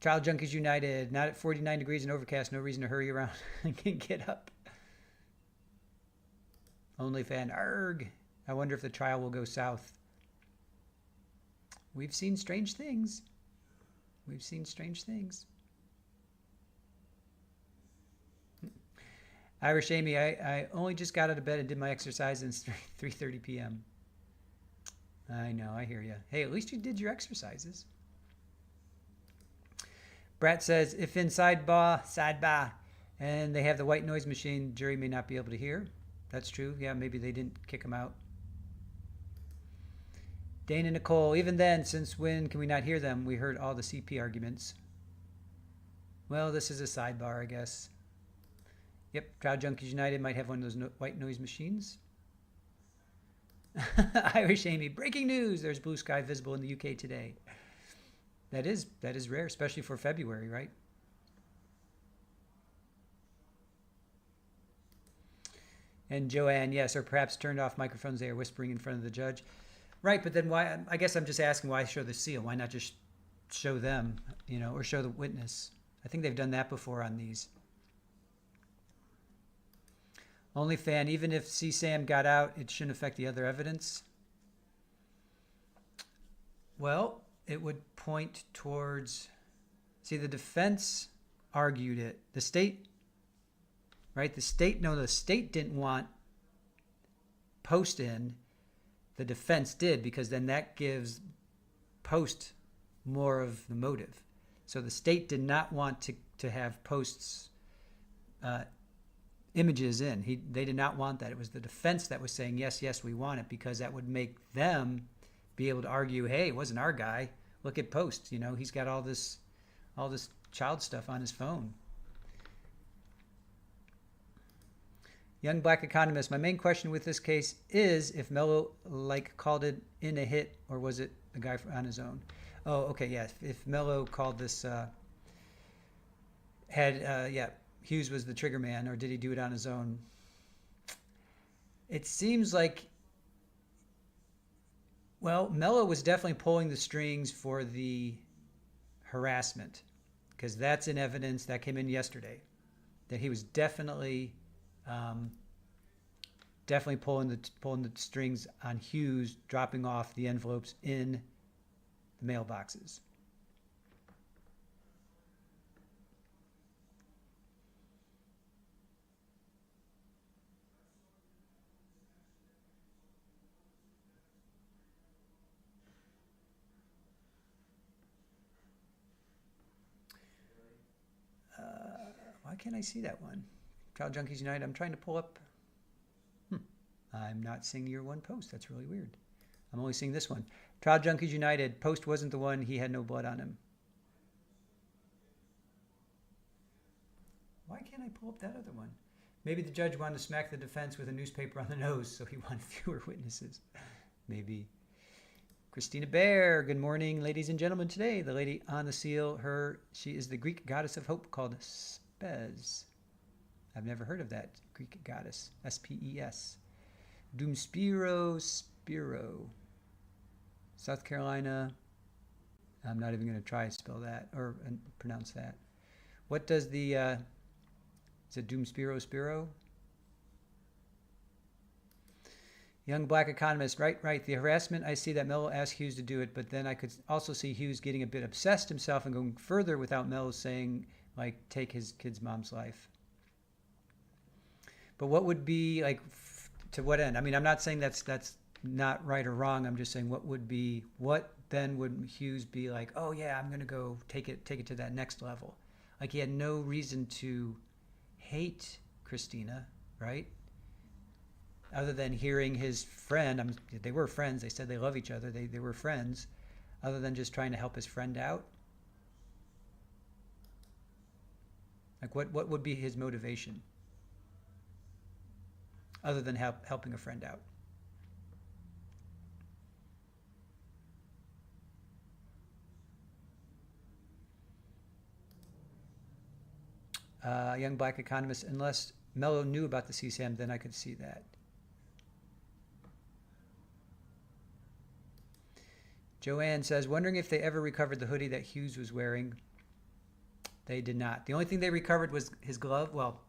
Child Junkies United, not at 49 degrees and overcast, no reason to hurry around and get up. Only fan, arg. I wonder if the trial will go south. We've seen strange things. We've seen strange things. Irish Amy, I only just got out of bed and did my exercise, and it's 3:30 p.m. I know, I hear you. Hey, at least you did your exercises. Brat says, if in sidebar, and they have the white noise machine, jury may not be able to hear. That's true. Yeah, maybe they didn't kick him out. Dana Nicole, even then, since when can we not hear them? We heard all the CP arguments. Well, this is a sidebar, I guess. Yep, Crowd Junkies United might have one of those white noise machines. Irish Amy, breaking news! There's blue sky visible in the UK today. That is rare, especially for February, right? And Joanne, yes, or perhaps turned off microphones. They are whispering in front of the judge. Right, but then why? I guess I'm just asking, why show the seal? Why not just show them, or show the witness? I think they've done that before on these. Only fan, even if CSAM got out, it shouldn't affect the other evidence. Well, it would point towards, see, the defense argued it. The state, right? The state didn't want Post in. The defense did, because then that gives Post more of the motive. So the state did not want to have Post's images in. They did not want that. It was the defense that was saying, yes, we want it, because that would make them be able to argue, hey, it wasn't our guy. Look at Post. He's got all this child stuff on his phone. Young black economist, my main question with this case is if Mello called it in a hit, or was it the guy on his own? Oh, okay, yeah. If Mello called this, Hughes was the trigger man, or did he do it on his own? It seems like, well, Mello was definitely pulling the strings for the harassment, because that's in evidence that came in yesterday, that he was definitely pulling the strings on Hughes, dropping off the envelopes in the mailboxes. Why can't I see that one? Child Junkies United, I'm trying to pull up. I'm not seeing your one post. That's really weird. I'm only seeing this one. Child Junkies United, Post wasn't the one. He had no blood on him. Why can't I pull up that other one? Maybe the judge wanted to smack the defense with a newspaper on the nose, so he wanted fewer witnesses. Maybe. Christina Bear, good morning, ladies and gentlemen. Today, the lady on the seal, she is the Greek goddess of hope called Spes. I've never heard of that Greek goddess, S-P-E-S. Spiro, South Carolina. I'm not even going to try to spell that or pronounce that. What does the, is it Spiro? Young black economist, right. The harassment, I see that Mello asked Hughes to do it, but then I could also see Hughes getting a bit obsessed himself and going further without Mello saying, like, take his kid's mom's life. But what would be, like, to what end? I mean, I'm not saying that's not right or wrong. I'm just saying what then would Hughes be like, oh yeah, I'm going to go take it to that next level. Like, he had no reason to hate Christina, right? Other than hearing his friend, they were friends. They said they love each other. They were friends. Other than just trying to help his friend out. Like, what would be his motivation? Other than helping a friend out. Young black economist, unless Mello knew about the CSAM, then I could see that. Joanne says, wondering if they ever recovered the hoodie that Hughes was wearing. They did not. The only thing they recovered was his glove. Well,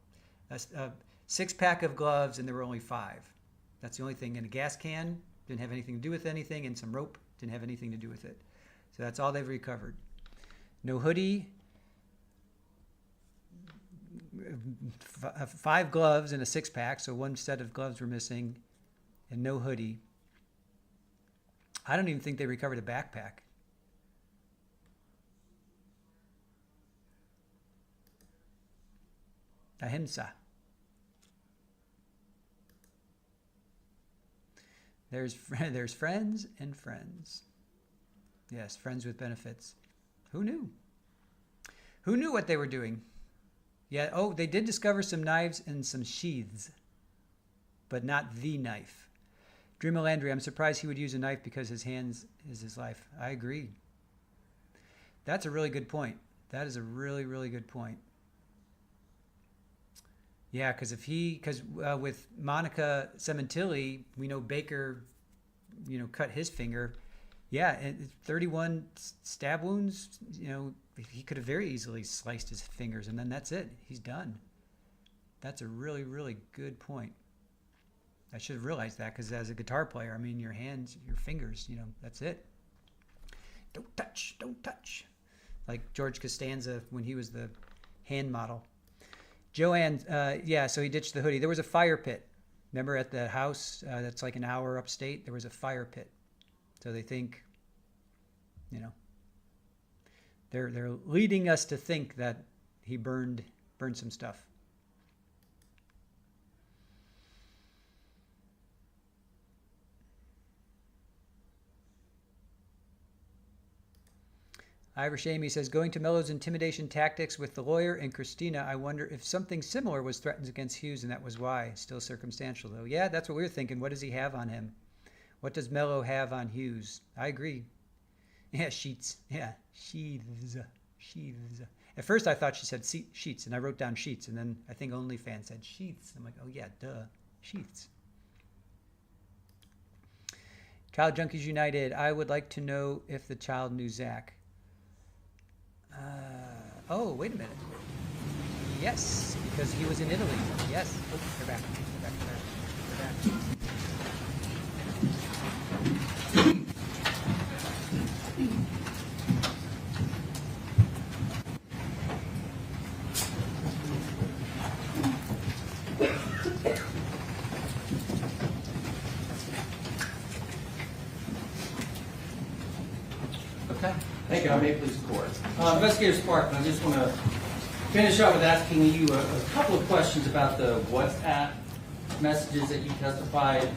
a 6-pack of gloves, and there were only 5. That's the only thing. And a gas can, didn't have anything to do with anything, and some rope, didn't have anything to do with it. So that's all they've recovered. No hoodie, 5 gloves in a 6-pack, so 1 set of gloves were missing, and no hoodie. I don't even think they recovered a backpack. Ahimsa. There's friends and friends. Yes, friends with benefits. Who knew? Who knew what they were doing? Yeah, oh, they did discover some knives and some sheaths, but not the knife. Dreamer Landry, I'm surprised he would use a knife because his hands is his life. I agree. That's a really good point. That is a really, really good point. Yeah, because with Monica Cementilli, we know Baker, cut his finger. Yeah, and 31 stab wounds, he could have very easily sliced his fingers, and then that's it. He's done. That's a really, really good point. I should have realized that, because as a guitar player, I mean, your hands, your fingers, that's it. Don't touch. Like George Costanza when he was the hand model. Joanne, so he ditched the hoodie. There was a fire pit. Remember at the house that's like an hour upstate? There was a fire pit. So they think, they're leading us to think that he burned some stuff. Irish Amy says, going to Mello's intimidation tactics with the lawyer and Christina, I wonder if something similar was threatened against Hughes, and that was why. Still circumstantial, though. Yeah, that's what we were thinking. What does he have on him? What does Mello have on Hughes? I agree. Yeah, sheets. Yeah, sheaths. At first, I thought she said sheets, and I wrote down sheets, and then I think OnlyFans said sheets. I'm like, oh, yeah, duh, sheets. Child Junkies United, I would like to know if the child knew Zach. Oh, wait a minute. Yes, because he was in Italy. Yes. Oh, they're back. Okay. Thank you. I may please the court. Investigator Sparkman, I just want to finish up with asking you a couple of questions about the WhatsApp messages that you testified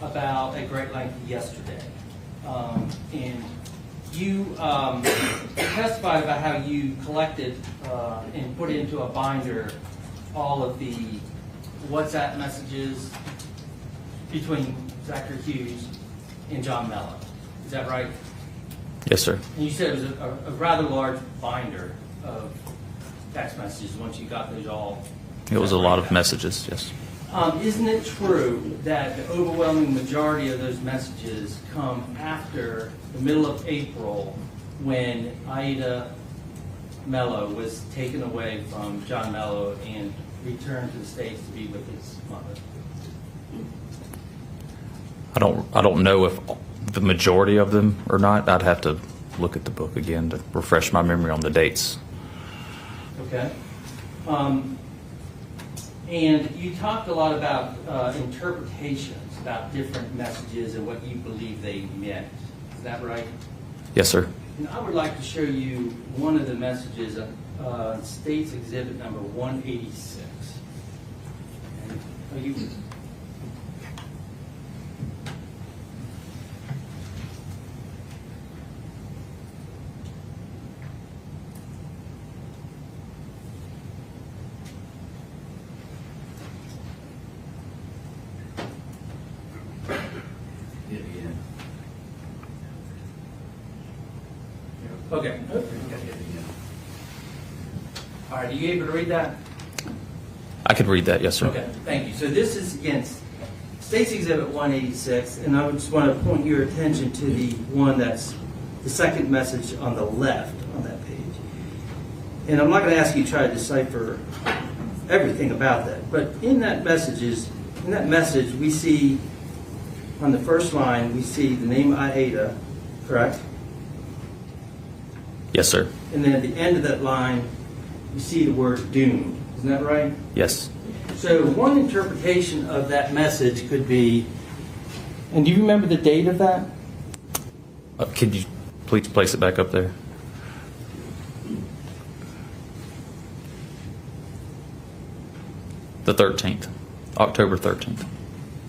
about at great length yesterday. And you testified about how you collected and put into a binder all of the WhatsApp messages between Zachary Hughes and John Mello. Is that right? Yes, sir. And you said it was a rather large binder of text messages once you got those all. It was a lot of messages, yes. Isn't it true that the overwhelming majority of those messages come after the middle of April when Aida Mello was taken away from John Mello and returned to the States to be with his mother? I don't know if the majority of them or not. I'd have to look at the book again to refresh my memory on the dates. Okay. And you talked a lot about interpretations, about different messages and what you believe they meant. Is that right? Yes, sir. And I would like to show you one of the messages, State's Exhibit number 186. And are you? Okay. All right, are you able to read that? I could read that, yes, sir. Okay, thank you. So this is, again, State's Exhibit 186, and I would just want to point your attention to the one that's the second message on the left on that page. And I'm not going to ask you to try to decipher everything about that, but in that message, we see, on the first line, we see the name Aida, correct? Yes, sir. And then at the end of that line, you see the word doomed. Isn't that right? Yes. So one interpretation of that message could be, and do you remember the date of that? Could you please place it back up there? The 13th, October 13th.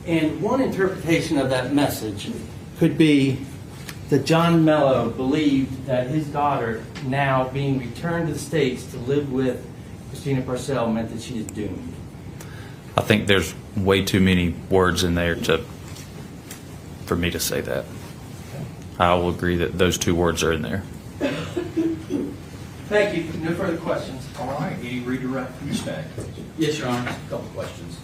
And one interpretation of that message could be that John Mello believed that his daughter, now being returned to the States to live with Christina Parcell, meant that she is doomed. I think there's way too many words in there for me to say that. I will agree that those two words are in there. Thank you. No further questions. All right, any redirect from the stand? Yes, Your Honor. A couple questions.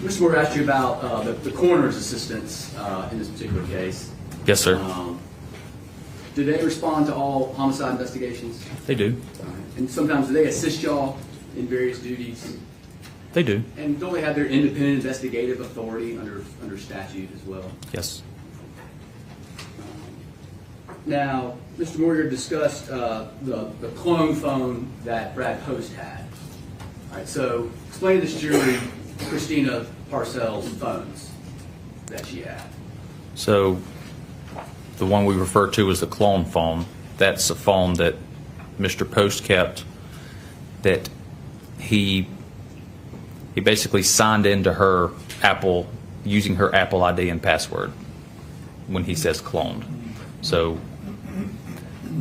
Mr. Moore asked you about the coroner's assistance in this particular case. Yes, sir. Do they respond to all homicide investigations? They do. And sometimes do they assist y'all in various duties? They do. And don't they have their independent investigative authority under statute as well? Yes. Now, Mr. Moore discussed the clone phone that Brad Post had. All right, so explain to this jury Christina Parcell's phones that she had. So the one we refer to as the clone phone, that's a phone that Mr. Post kept that he basically signed into her Apple, using her Apple ID and password when he says cloned. So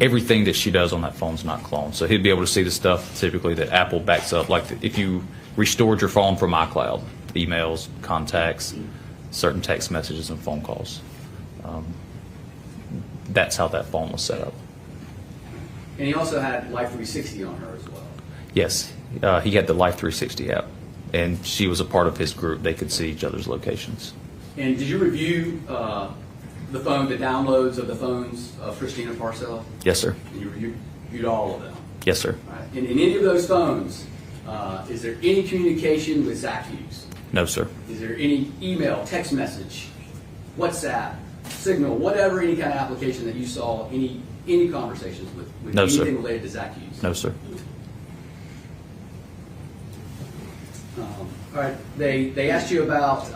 everything that she does on that phone is not cloned. So he'd be able to see the stuff typically that Apple backs up, like if you restored your phone from iCloud, emails, contacts, certain text messages and phone calls. That's how that phone was set up. And he also had Life 360 on her as well. Yes, he had the Life 360 app, and she was a part of his group. They could see each other's locations. And did you review the downloads of the phones of Christina Parcell? Yes, sir. And you reviewed all of them? Yes, sir. All right. In any of those phones, is there any communication with Zach Hughes? No, sir. Is there any email, text message, WhatsApp, Signal, whatever, any kind of application that you saw, any conversations with No, anything sir. related to Zach Hughes? No, sir. All right. They asked you about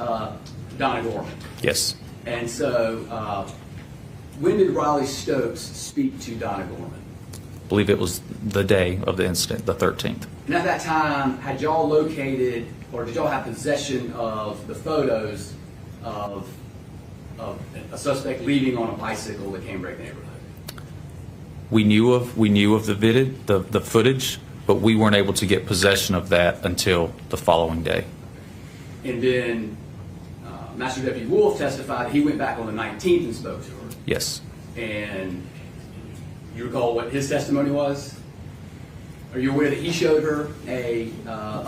Donna Gorman. Yes. And so when did Riley Stokes speak to Donna Gorman? I believe it was the day of the incident, the 13th. And at that time, had y'all located, or did y'all have possession of the photos of a suspect leaving on a bicycle in the Cambridge neighborhood? We knew of the footage, but we weren't able to get possession of that until the following day. And then Master Deputy Wolf testified that he went back on the 19th and spoke to her. Yes. And you recall what his testimony was? Are you aware that he showed her a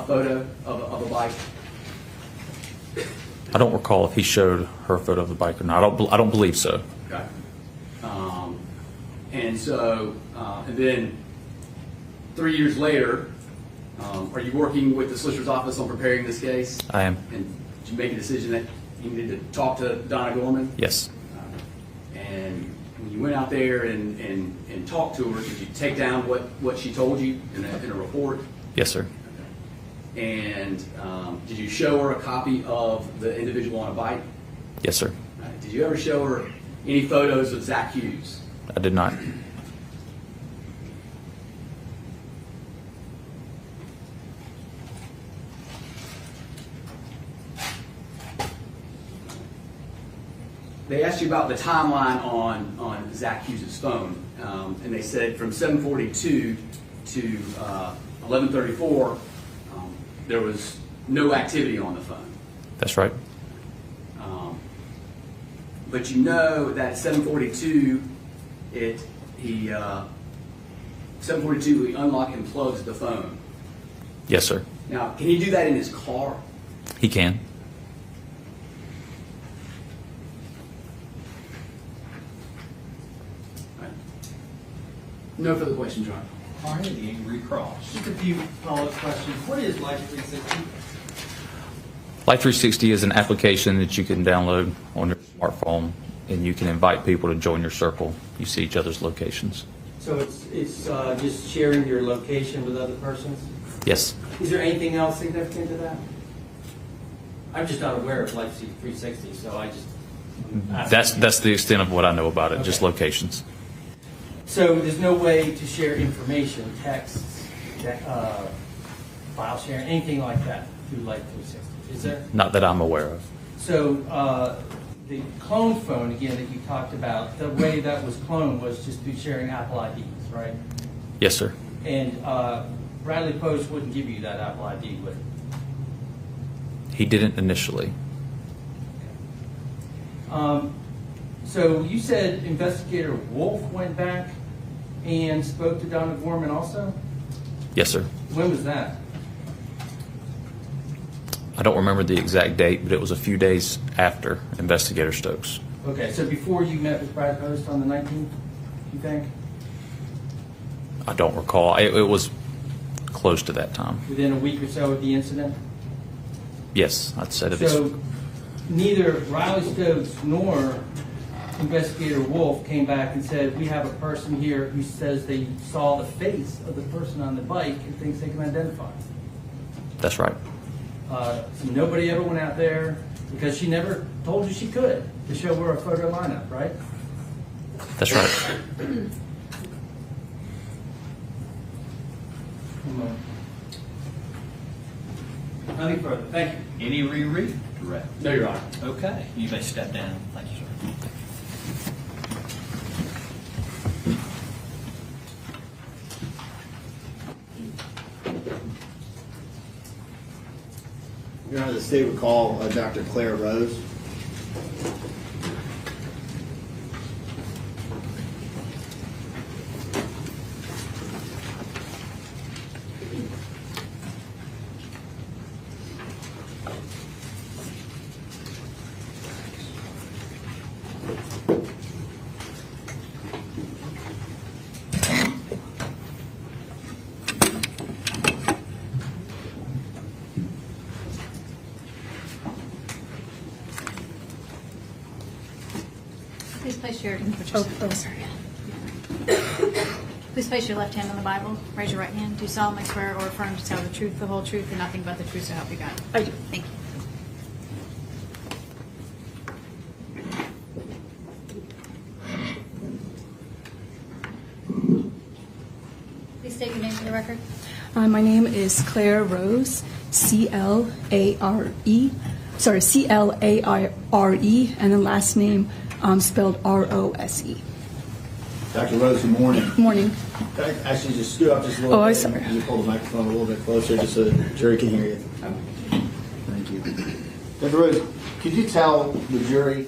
photo of a bike? I don't recall if he showed her a photo of the bike or not. I don't believe so. Okay. And so, and then 3 years later, are you working with the solicitor's office on preparing this case? I am. And did you make a decision that you needed to talk to Donna Gorman? Yes. And when you went out there and talked to her, did you take down what she told you in a report? Yes, sir. And did you show her a copy of the individual on a bike? Yes, sir. Did you ever show her any photos of Zach Hughes? I did not. They asked you about the timeline on Zach Hughes' phone, and they said from 7:42 to 11:34, there was no activity on the phone. That's right. But you know that at 7:42, he 7:42 he unlocks and plugs the phone. Yes, sir. Now, can he do that in his car? He can. No further questions, John. All right, the angry cross. Just a few follow-up questions. What is Life 360? Life 360 is an application that you can download on your smartphone, and you can invite people to join your circle. You see each other's locations. So it's just sharing your location with other persons? Yes. Is there anything else significant to that? I'm just not aware of Life 360, so I just... That's the extent of what I know about it, just Okay. locations. So there's no way to share information, texts, file sharing, anything like that through Life 360, is there? Not that I'm aware of. So the cloned phone, again, that you talked about, the way that was cloned was just through sharing Apple IDs, right? Yes, sir. And Bradley Post wouldn't give you that Apple ID, would it? He didn't initially. So you said Investigator Wolf went back and spoke to Donna Gorman also? Yes, sir. When was that? I don't remember the exact date, but it was a few days after Investigator Stokes. Okay, so before you met with Brad Post on the 19th, you think? I don't recall. It was close to that time. Within a week or so of the incident? Yes, I'd said it was. So neither Riley Stokes nor Investigator Wolf came back and said, we have a person here who says they saw the face of the person on the bike and thinks they can identify. That's right. So nobody ever went out there because she never told you she could to show her a photo lineup, right? That's right. Nothing further. Thank you. Any reread? Direct. No, Your Honor. Okay, you may step down. Thank you, sir. Your Honor, the state would call Dr. Claire Rose. Please place your, Please place your left hand on the Bible. Raise your right hand. Do solemnly swear or affirm to tell the truth, the whole truth, and nothing but the truth, so help you God. I do. Thank you. Please state your name for the record. My name is Claire Rose, C-L-A-R-E, C-L-A-R-E, and the last name spelled R-O-S-E. Dr. Rose, good morning. Morning. Can I actually just scoot up just a little Oh, bit? I'm sorry. Can you pull the microphone a little bit closer just so the jury can hear you? Thank you. Dr. Rose, could you tell the jury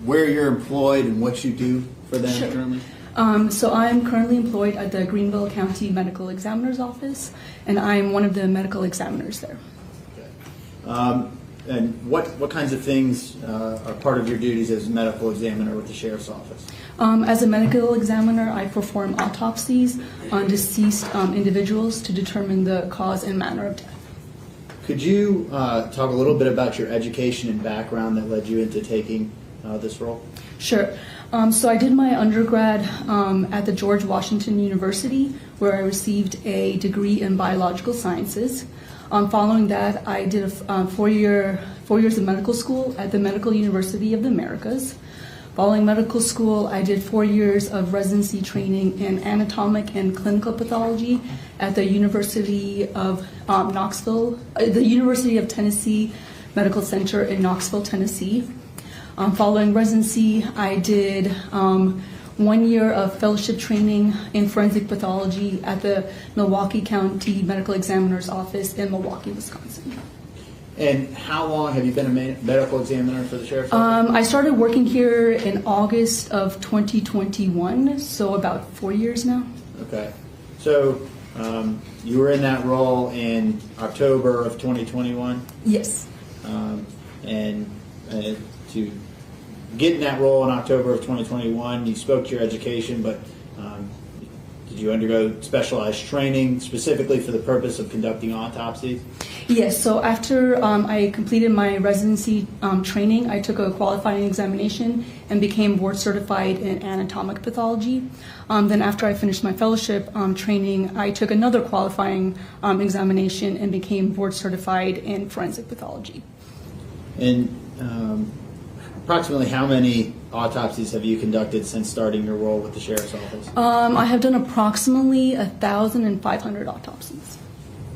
where you're employed and what you do for them Sure. currently? So I'm currently employed at the Greenville County Medical Examiner's Office, and I'm one of the medical examiners there. And what kinds of things are part of your duties as a medical examiner with the Sheriff's Office? As a medical examiner, I perform autopsies on deceased individuals to determine the cause and manner of death. Could you talk a little bit about your education and background that led you into taking this role? Sure. So I did my undergrad at the George Washington University, where I received a degree in biological sciences. Following that, I did a 4 years of medical school at the Medical University of the Americas. Following medical school, I did 4 years of residency training in anatomic and clinical pathology at the University of Knoxville, the University of Tennessee Medical Center in Knoxville, Tennessee. Following residency, I did 1 year of fellowship training in forensic pathology at the Milwaukee County Medical Examiner's Office in Milwaukee, Wisconsin. And how long have you been a medical examiner for the Sheriff's Office? I started working here in August of 2021, so about 4 years now. Okay. So you were in that role in October of 2021? Yes. And to get in that role in October of 2021, you spoke to your education, but did you undergo specialized training specifically for the purpose of conducting autopsies? Yes, so after I completed my residency training, I took a qualifying examination and became board certified in anatomic pathology. Then after I finished my fellowship training, I took another qualifying examination and became board certified in forensic pathology. And approximately how many autopsies have you conducted since starting your role with the Sheriff's Office? I have done approximately 1,500 autopsies.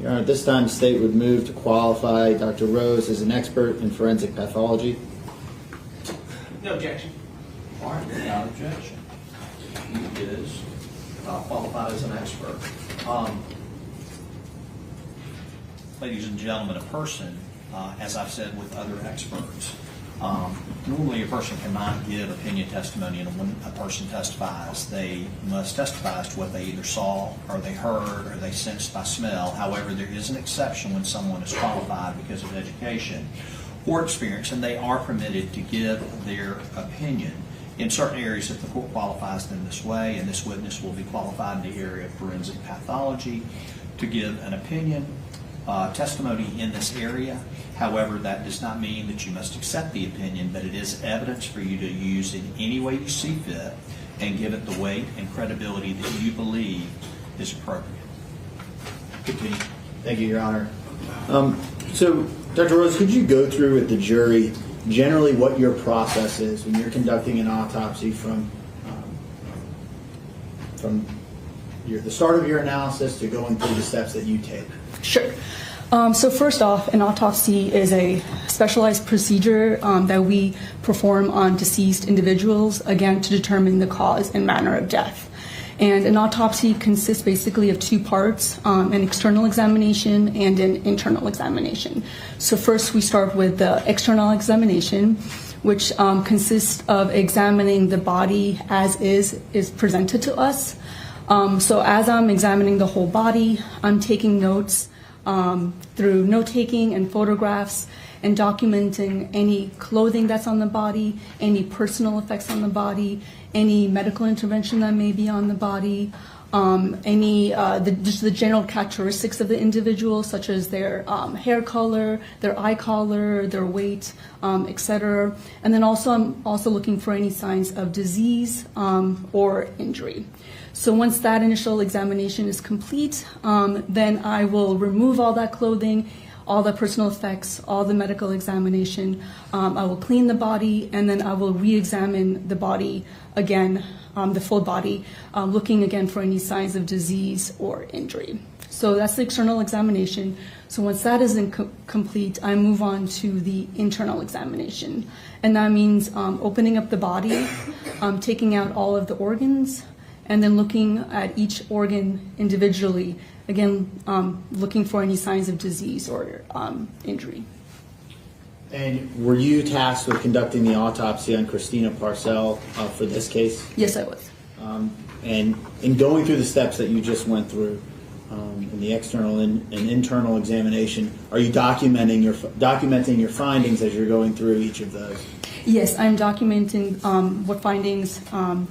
Your Honor, at this time, the state would move to qualify Dr. Rose as an expert in forensic pathology. No objection. All right, without objection. He is qualified as an expert. Ladies and gentlemen, a person, as I've said with other experts, normally a person cannot give opinion testimony, and when a person testifies, they must testify as to what they either saw or they heard or they sensed by smell. However, there is an exception when someone is qualified because of education or experience, and they are permitted to give their opinion in certain areas if the court qualifies them this way, and this witness will be qualified in the area of forensic pathology to give an opinion, testimony in this area. However, that does not mean that you must accept the opinion, but it is evidence for you to use in any way you see fit and give it the weight and credibility that you believe is appropriate. Continue. Thank you, Your Honor. So, Dr. Rose, could you go through with the jury generally what your process is when you're conducting an autopsy from the start of your analysis to going through the steps that you take? Sure. So first off, an autopsy is a specialized procedure that we perform on deceased individuals, again, to determine the cause and manner of death. And an autopsy consists basically of two parts, an external examination and an internal examination. So first we start with the external examination, which consists of examining the body as is presented to us. So as I'm examining the whole body, I'm taking notes through note-taking and photographs and documenting any clothing that's on the body, any personal effects on the body, any medical intervention that may be on the body, just the general characteristics of the individual, such as their hair color, their eye color, their weight, etc. And then also I'm also looking for any signs of disease or injury. So once that initial examination is complete, then I will remove all that clothing, all the personal effects, all the medical examination. I will clean the body, and then I will re-examine the body again, the full body, looking again for any signs of disease or injury. So that's the external examination. So once that is complete, I move on to the internal examination. And that means opening up the body, taking out all of the organs, and then looking at each organ individually, again, looking for any signs of disease or injury. And were you tasked with conducting the autopsy on Christina Parcell for this case? Yes, I was. And in going through the steps that you just went through, in the external and internal examination, are you documenting your findings as you're going through each of those? Yes, I'm documenting what findings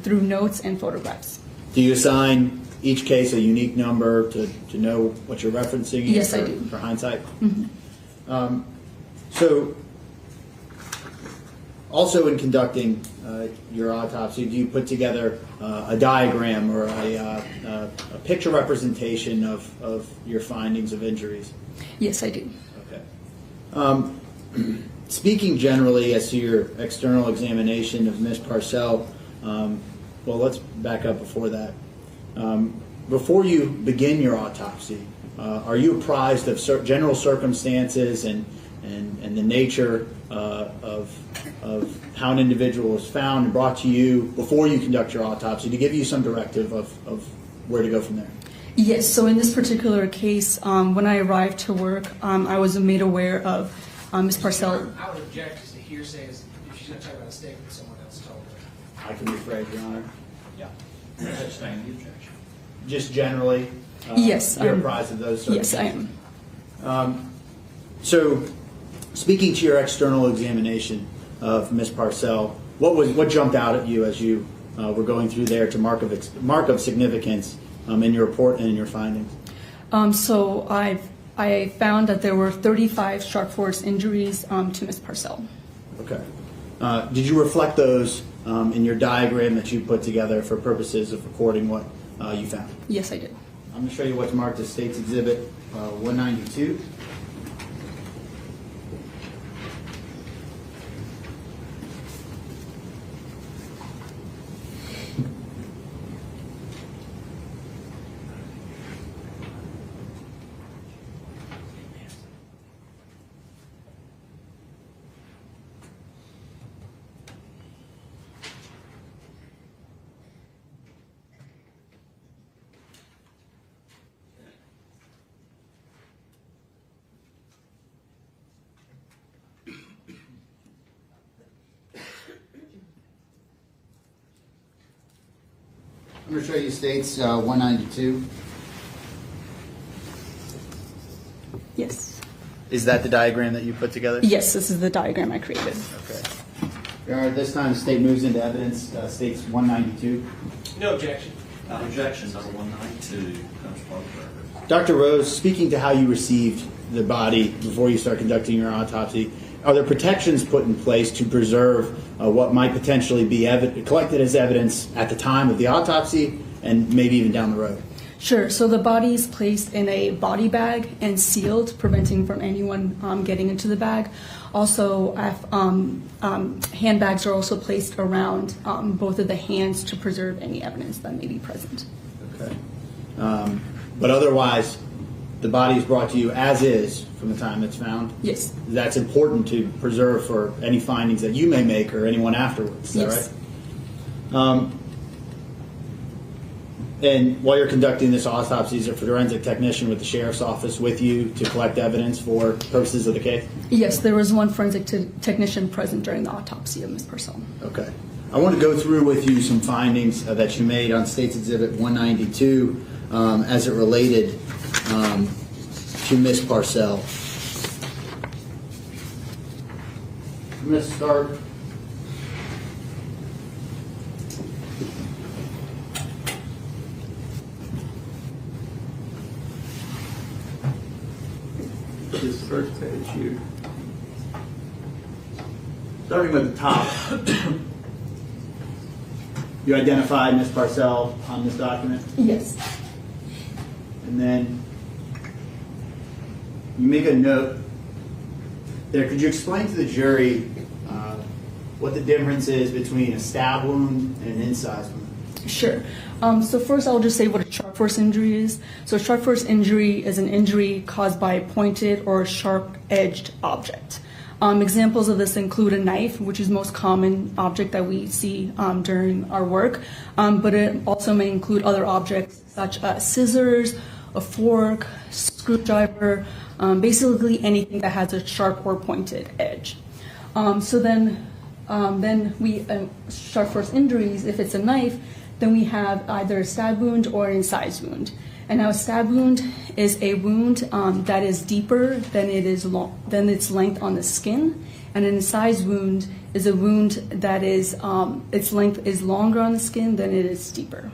through notes and photographs. Do you assign each case a unique number to know what you're referencing? Yes, I do. For hindsight? Mm-hmm. So, also in conducting your autopsy, do you put together a diagram or a picture representation of your findings of injuries? Yes, I do. Okay. Speaking generally as to your external examination of Ms. Parcell, well, let's back up before that. Before you begin your autopsy, are you apprised of general circumstances and the nature of how an individual was found and brought to you before you conduct your autopsy to give you some directive of where to go from there? Yes, so in this particular case, when I arrived to work, I was made aware of Ms. Parcell. I would object as to hearsay if she's going to talk about a statement someone else told her. I can rephrase, Your Honor. Yeah. Sustain the objection. Just generally, Yes, you're apprised of those circumstances? Yes, I am. So, speaking to your external examination of Ms. Parcell, what jumped out at you as you were going through there to mark of significance in your report and in your findings? So I found that there were 35 sharp force injuries to Ms. Parcell. Okay. Did you reflect those in your diagram that you put together for purposes of recording what you found? Yes, I did. I'm going to show you what's marked as State's Exhibit 192. I'm going to show you States 192. Yes. Is that the diagram that you put together? Yes, this is the diagram I created. Okay. Your Honor, this time the State moves into evidence. States 192. No objection. Objection number 192 comes from the record. Dr. Rose, speaking to how you received the body before you start conducting your autopsy, are there protections put in place to preserve what might potentially be collected as evidence at the time of the autopsy and maybe even down the road? Sure. So the body is placed in a body bag and sealed, preventing from anyone getting into the bag. Also, handbags are also placed around both of the hands to preserve any evidence that may be present. Okay. But otherwise, the body is brought to you as is from the time it's found? Yes. That's important to preserve for any findings that you may make or anyone afterwards. Is that Yes. right? And while you're conducting this autopsy, is there a forensic technician with the sheriff's office with you to collect evidence for purposes of the case? Yes, there was one forensic technician present during the autopsy of Ms. Parcell. Okay. I want to go through with you some findings that you made on State's Exhibit 192 as it related to Ms. Parcell. I'm going to start. This first page here. Starting with the top. You identified Ms. Parcell on this document? Yes. And then you make a note there. Could you explain to the jury what the difference is between a stab wound and an incised wound? Sure. So first I'll just say what a sharp force injury is. So a sharp force injury is an injury caused by a pointed or sharp-edged object. Examples of this include a knife, which is the most common object that we see during our work, but it also may include other objects such as scissors, a fork, screwdriver, basically anything that has a sharp or pointed edge. So then sharp force injuries, if it's a knife, Then we have either a stab wound or an incised wound. And now a stab wound is a wound that is deeper than than its length on the skin, and an incised wound is a wound that is its length is longer on the skin than it is deeper.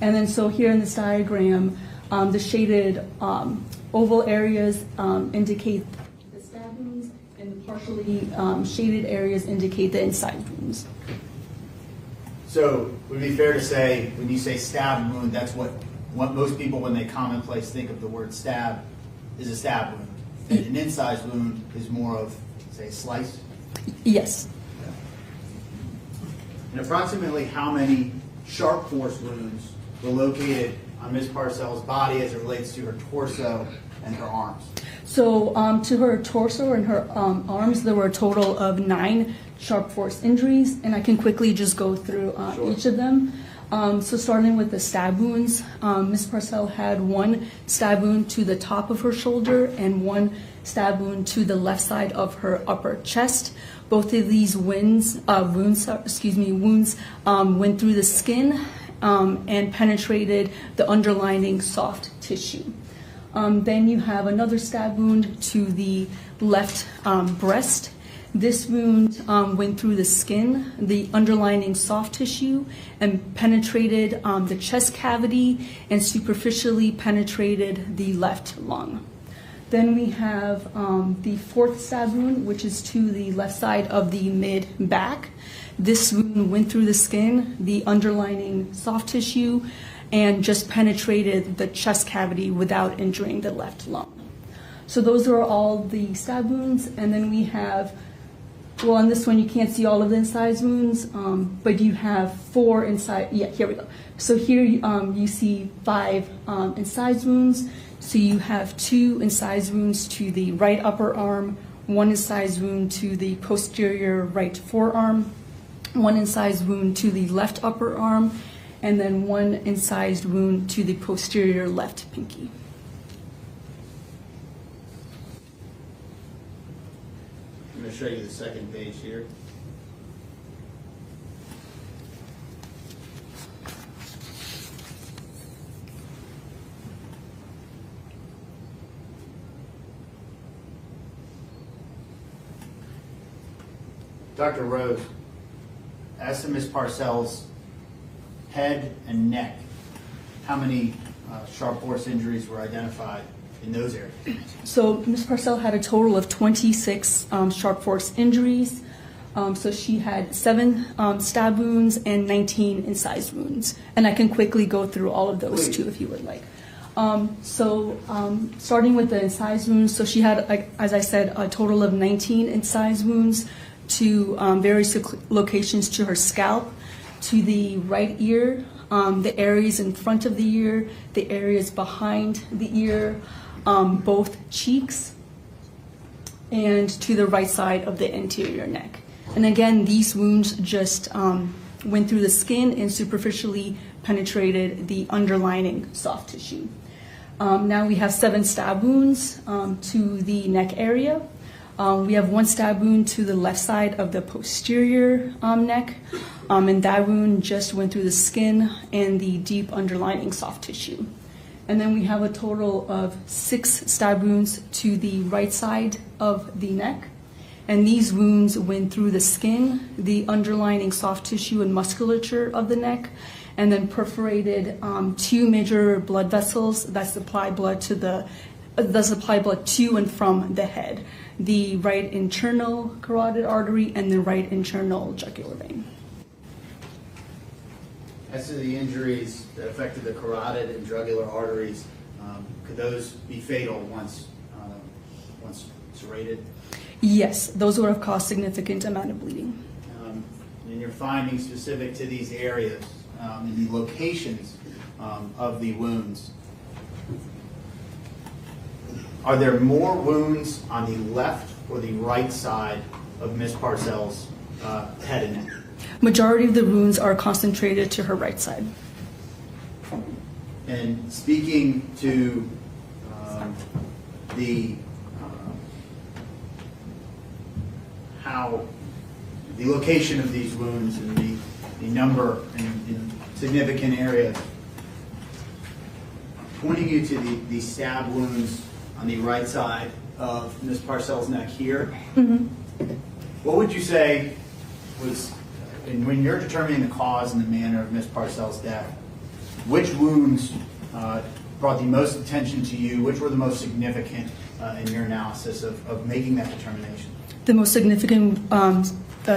And then so here in this diagram, the shaded oval areas indicate the stab wounds, and the partially shaded areas indicate the incised wounds. So would it be fair to say, when you say stab wound, that's what most people, when they commonplace think of the word stab, is a stab wound. And an incised wound is more of, say, a slice? Yes. And approximately how many sharp force wounds were located on Ms. Parcell's body as it relates to her torso and her arms? So to her torso and her arms, there were a total of 9 sharp force injuries, and I can quickly just go through each of them. So starting with the stab wounds, Ms. Parcell had 1 stab wound to the top of her shoulder and 1 stab wound to the left side of her upper chest. Both of these wounds went through the skin and penetrated the underlying soft tissue. Then you have another stab wound to the left breast. This wound went through the skin, the underlying soft tissue, and penetrated the chest cavity and superficially penetrated the left lung. Then we have the 4th stab wound, which is to the left side of the mid-back. This wound went through the skin, the underlying soft tissue, and just penetrated the chest cavity without injuring the left lung. So those are all the stab wounds, and then we have, well, on this one you can't see all of the incised wounds, but you have 4 inside. Yeah, here we go. So here you see 5 incised wounds. So you have 2 incised wounds to the right upper arm, 1 incised wound to the posterior right forearm, 1 incised wound to the left upper arm, and then 1 incised wound to the posterior left pinky. I'm going to show you the second page here. Dr. Rose, as to Ms. Parcell's head and neck, how many sharp force injuries were identified in those areas? So Ms. Parcell had a total of 26 sharp force injuries. So she had 7 stab wounds and 19 incised wounds. And I can quickly go through all of those too if you would like. Starting with the incised wounds, so she had, as I said, a total of 19 incised wounds to various locations to her scalp, to the right ear, the areas in front of the ear, the areas behind the ear, both cheeks, and to the right side of the anterior neck. And again, these wounds just went through the skin and superficially penetrated the underlying soft tissue. Now we have 7 stab wounds to the neck area. We have 1 stab wound to the left side of the posterior neck, and that wound just went through the skin and the deep underlying soft tissue. And then we have a total of 6 stab wounds to the right side of the neck, and these wounds went through the skin, the underlying soft tissue and musculature of the neck, and then perforated 2 major blood vessels that supply blood to and from the head, the right internal carotid artery and the right internal jugular vein. As to the injuries that affected the carotid and jugular arteries, could those be fatal once serrated? Yes, those would have caused significant amount of bleeding. In your findings specific to these areas and the locations of the wounds, are there more wounds on the left or the right side of Ms. Parcell's head and neck? Majority of the wounds are concentrated to her right side. And speaking to how the location of these wounds and the number in significant areas, pointing you to the stab wounds on the right side of Ms. Parcell's neck here. What would you say was, when you're determining the cause and the manner of Ms. Parcell's death, which wounds brought the most attention to you? Which were the most significant in your analysis of making that determination? The most significant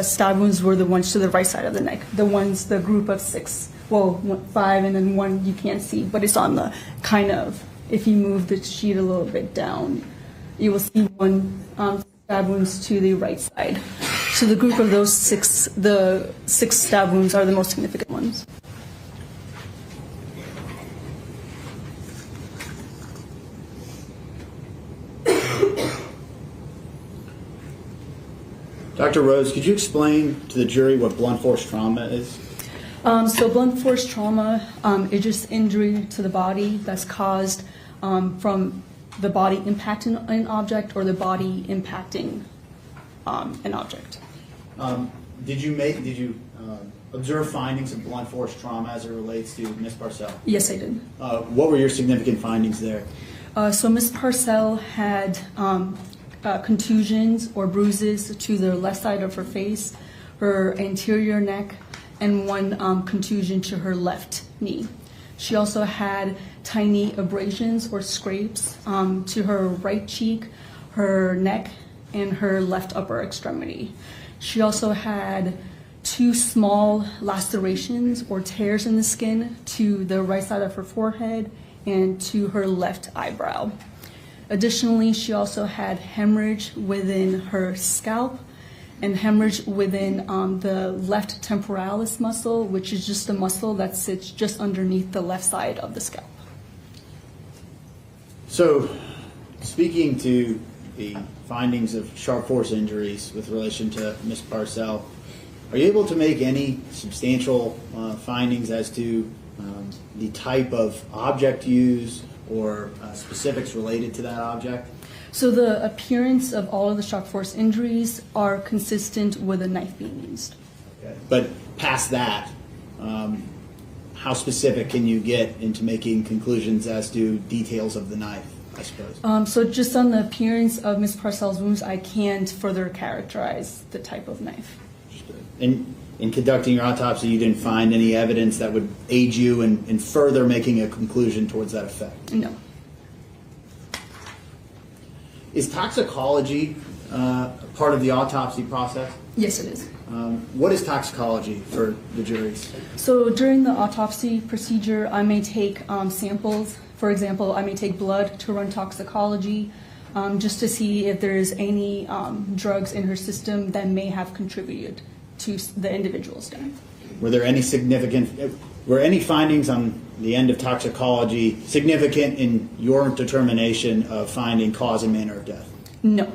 stab wounds were the ones to the right side of the neck. The group of 6, well, 5, and then 1 you can't see, but it's on the kind of, if you move the sheet a little bit down, you will see 1 stab wounds to the right side. So the group of those 6, the 6 stab wounds are the most significant ones. Dr. Rose, could you explain to the jury what blunt force trauma is? So blunt force trauma is just injury to the body that's caused from the body impacting an object or the body impacting an object. Did you observe findings of blunt force trauma as it relates to Ms. Parcell? Yes, I did. What were your significant findings there? So Ms. Parcell had contusions or bruises to the left side of her face, her anterior neck, and 1 contusion to her left knee. She also had tiny abrasions or scrapes to her right cheek, her neck, and her left upper extremity. She also had 2 small lacerations or tears in the skin to the right side of her forehead and to her left eyebrow. Additionally, she also had hemorrhage within her scalp and hemorrhage within the left temporalis muscle, which is just a muscle that sits just underneath the left side of the scalp. So, speaking to the findings of sharp force injuries with relation to Ms. Parcell, are you able to make any substantial findings as to the type of object used or specifics related to that object? So the appearance of all of the sharp force injuries are consistent with a knife being used. Okay. But past that, how specific can you get into making conclusions as to details of the knife, I suppose? So just on the appearance of Ms. Parcell's wounds, I can't further characterize the type of knife. And in conducting your autopsy, you didn't find any evidence that would aid you in further making a conclusion towards that effect? No. Is toxicology part of the autopsy process? Yes, it is. What is toxicology for the juries? So during the autopsy procedure, I may take samples. For example, I may take blood to run toxicology just to see if there's any drugs in her system that may have contributed to the individual's death. Were there any were any findings on the end of toxicology significant in your determination of finding cause and manner of death? No.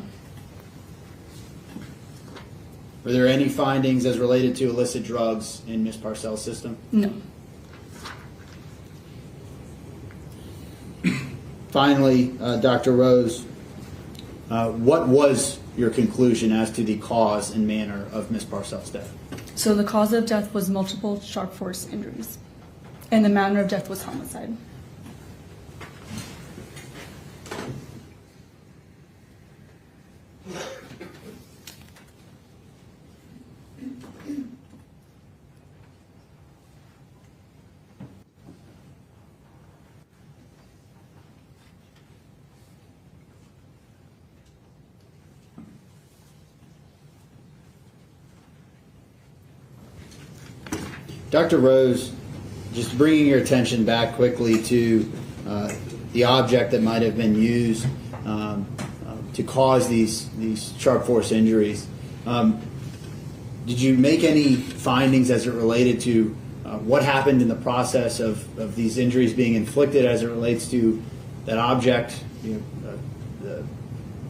Were there any findings as related to illicit drugs in Ms. Parcell's system? No. Finally, Dr. Rose, what was your conclusion as to the cause and manner of Ms. Parcell's death? So the cause of death was multiple sharp force injuries, and the manner of death was homicide. Dr. Rose, just bringing your attention back quickly to the object that might have been used to cause these sharp force injuries. Did you make any findings as it related to what happened in the process of these injuries being inflicted as it relates to that object, the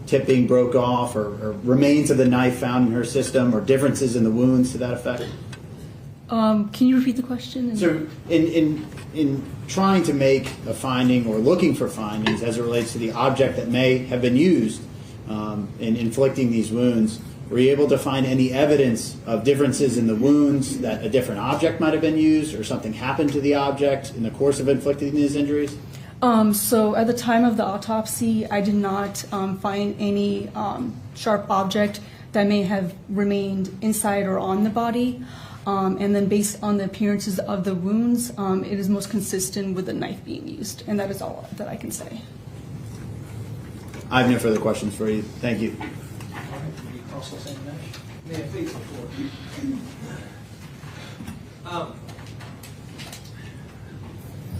tip being broke off, or remains of the knife found in her system, or differences in the wounds to that effect? Can you repeat the question? So in trying to make a finding or looking for findings as it relates to the object that may have been used in inflicting these wounds, Were you able to find any evidence of differences in the wounds, that a different object might have been used or something happened to the object in the course of inflicting these injuries? So at the time of the autopsy, I did not find any sharp object that may have remained inside or on the body. And then based on the appearances of the wounds, it is most consistent with the knife being used. And that is all that I can say. I have no further questions for you. Thank you. May I please report?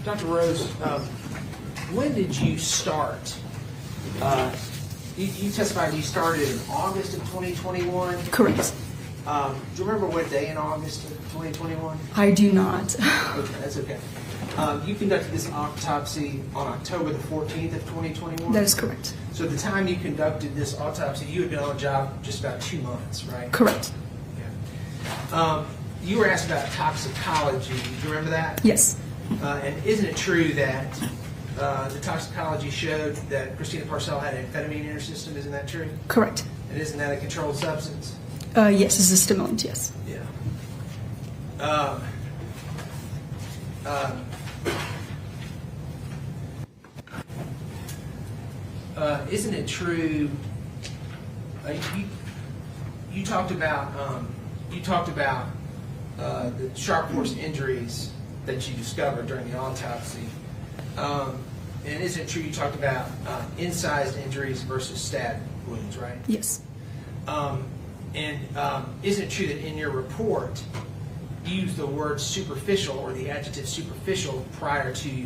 Dr. Rose, when did you start? You testified you started in August of 2021. Correct. Do you remember what day in August of 2021? I do not. Okay, that's okay. You conducted this autopsy on October the 14th of 2021? That is correct. So at the time you conducted this autopsy, you had been on the job just about 2 months, right? Correct. Okay. You were asked about toxicology. Do you remember that? Yes. And isn't it true that the toxicology showed that Christina Parcell had amphetamine in her system? Isn't that true? Correct. And isn't that a controlled substance? Yes, it's a stimulant, yes. Yeah. Isn't it true? You talked about the sharp force injuries that you discovered during the autopsy, and isn't it true you talked about incised injuries versus stab wounds, right? Yes. And isn't it true that in your report you used the word superficial or the adjective superficial prior to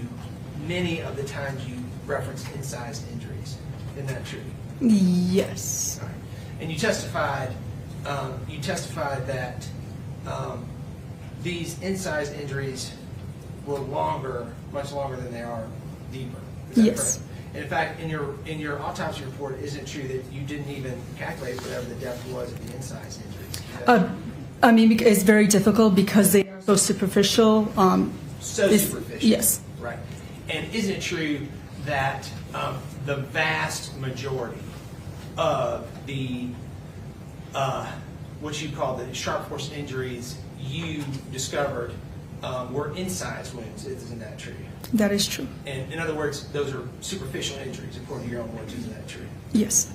many of the times you referenced incised injuries? Isn't that true? Yes. All right. And you testified that these incised injuries were longer, much longer than they are deeper. Is that Yes. correct? And in fact, in your autopsy report, isn't it true that you didn't even calculate whatever the depth was of the incised injuries? I mean, it's very difficult because they are so superficial. Superficial. Yes. Right. And isn't it true that the vast majority of the what you call the sharp force injuries you discovered were incised wounds? Isn't that true? That is true. And in other words, those are superficial injuries, according to your own words. Isn't that true? Yes.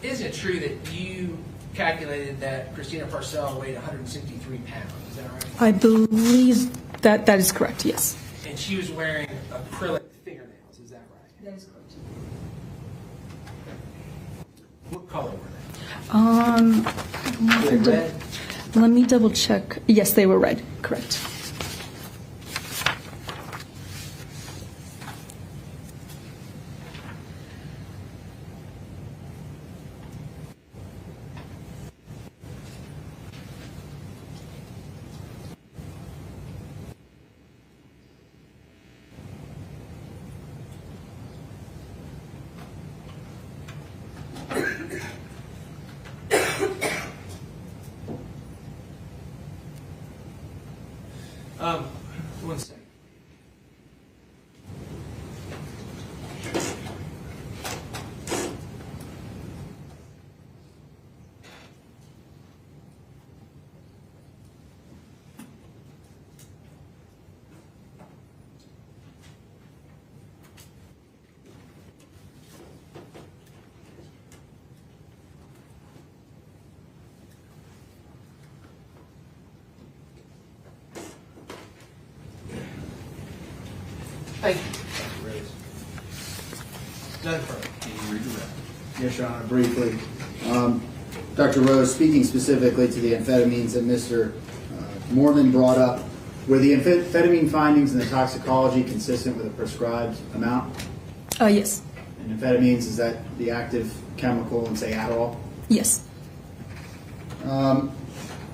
Isn't it true that you calculated that Christina Parcell weighed 163 pounds? Is that right? I believe that is correct, yes. And she was wearing acrylic fingernails. Is that right? That is correct. What color were they? Were they red? Let me double check. Yes, they were red. Correct. One second. Thank you, Dr. Rose. None further. Can you redirect? Yes, Your Honor, briefly. Dr. Rose, speaking specifically to the amphetamines that Mr. Moorman brought up, were the amphetamine findings in the toxicology consistent with a prescribed amount? Yes. And amphetamines, is that the active chemical in, say, Adderall? Yes. And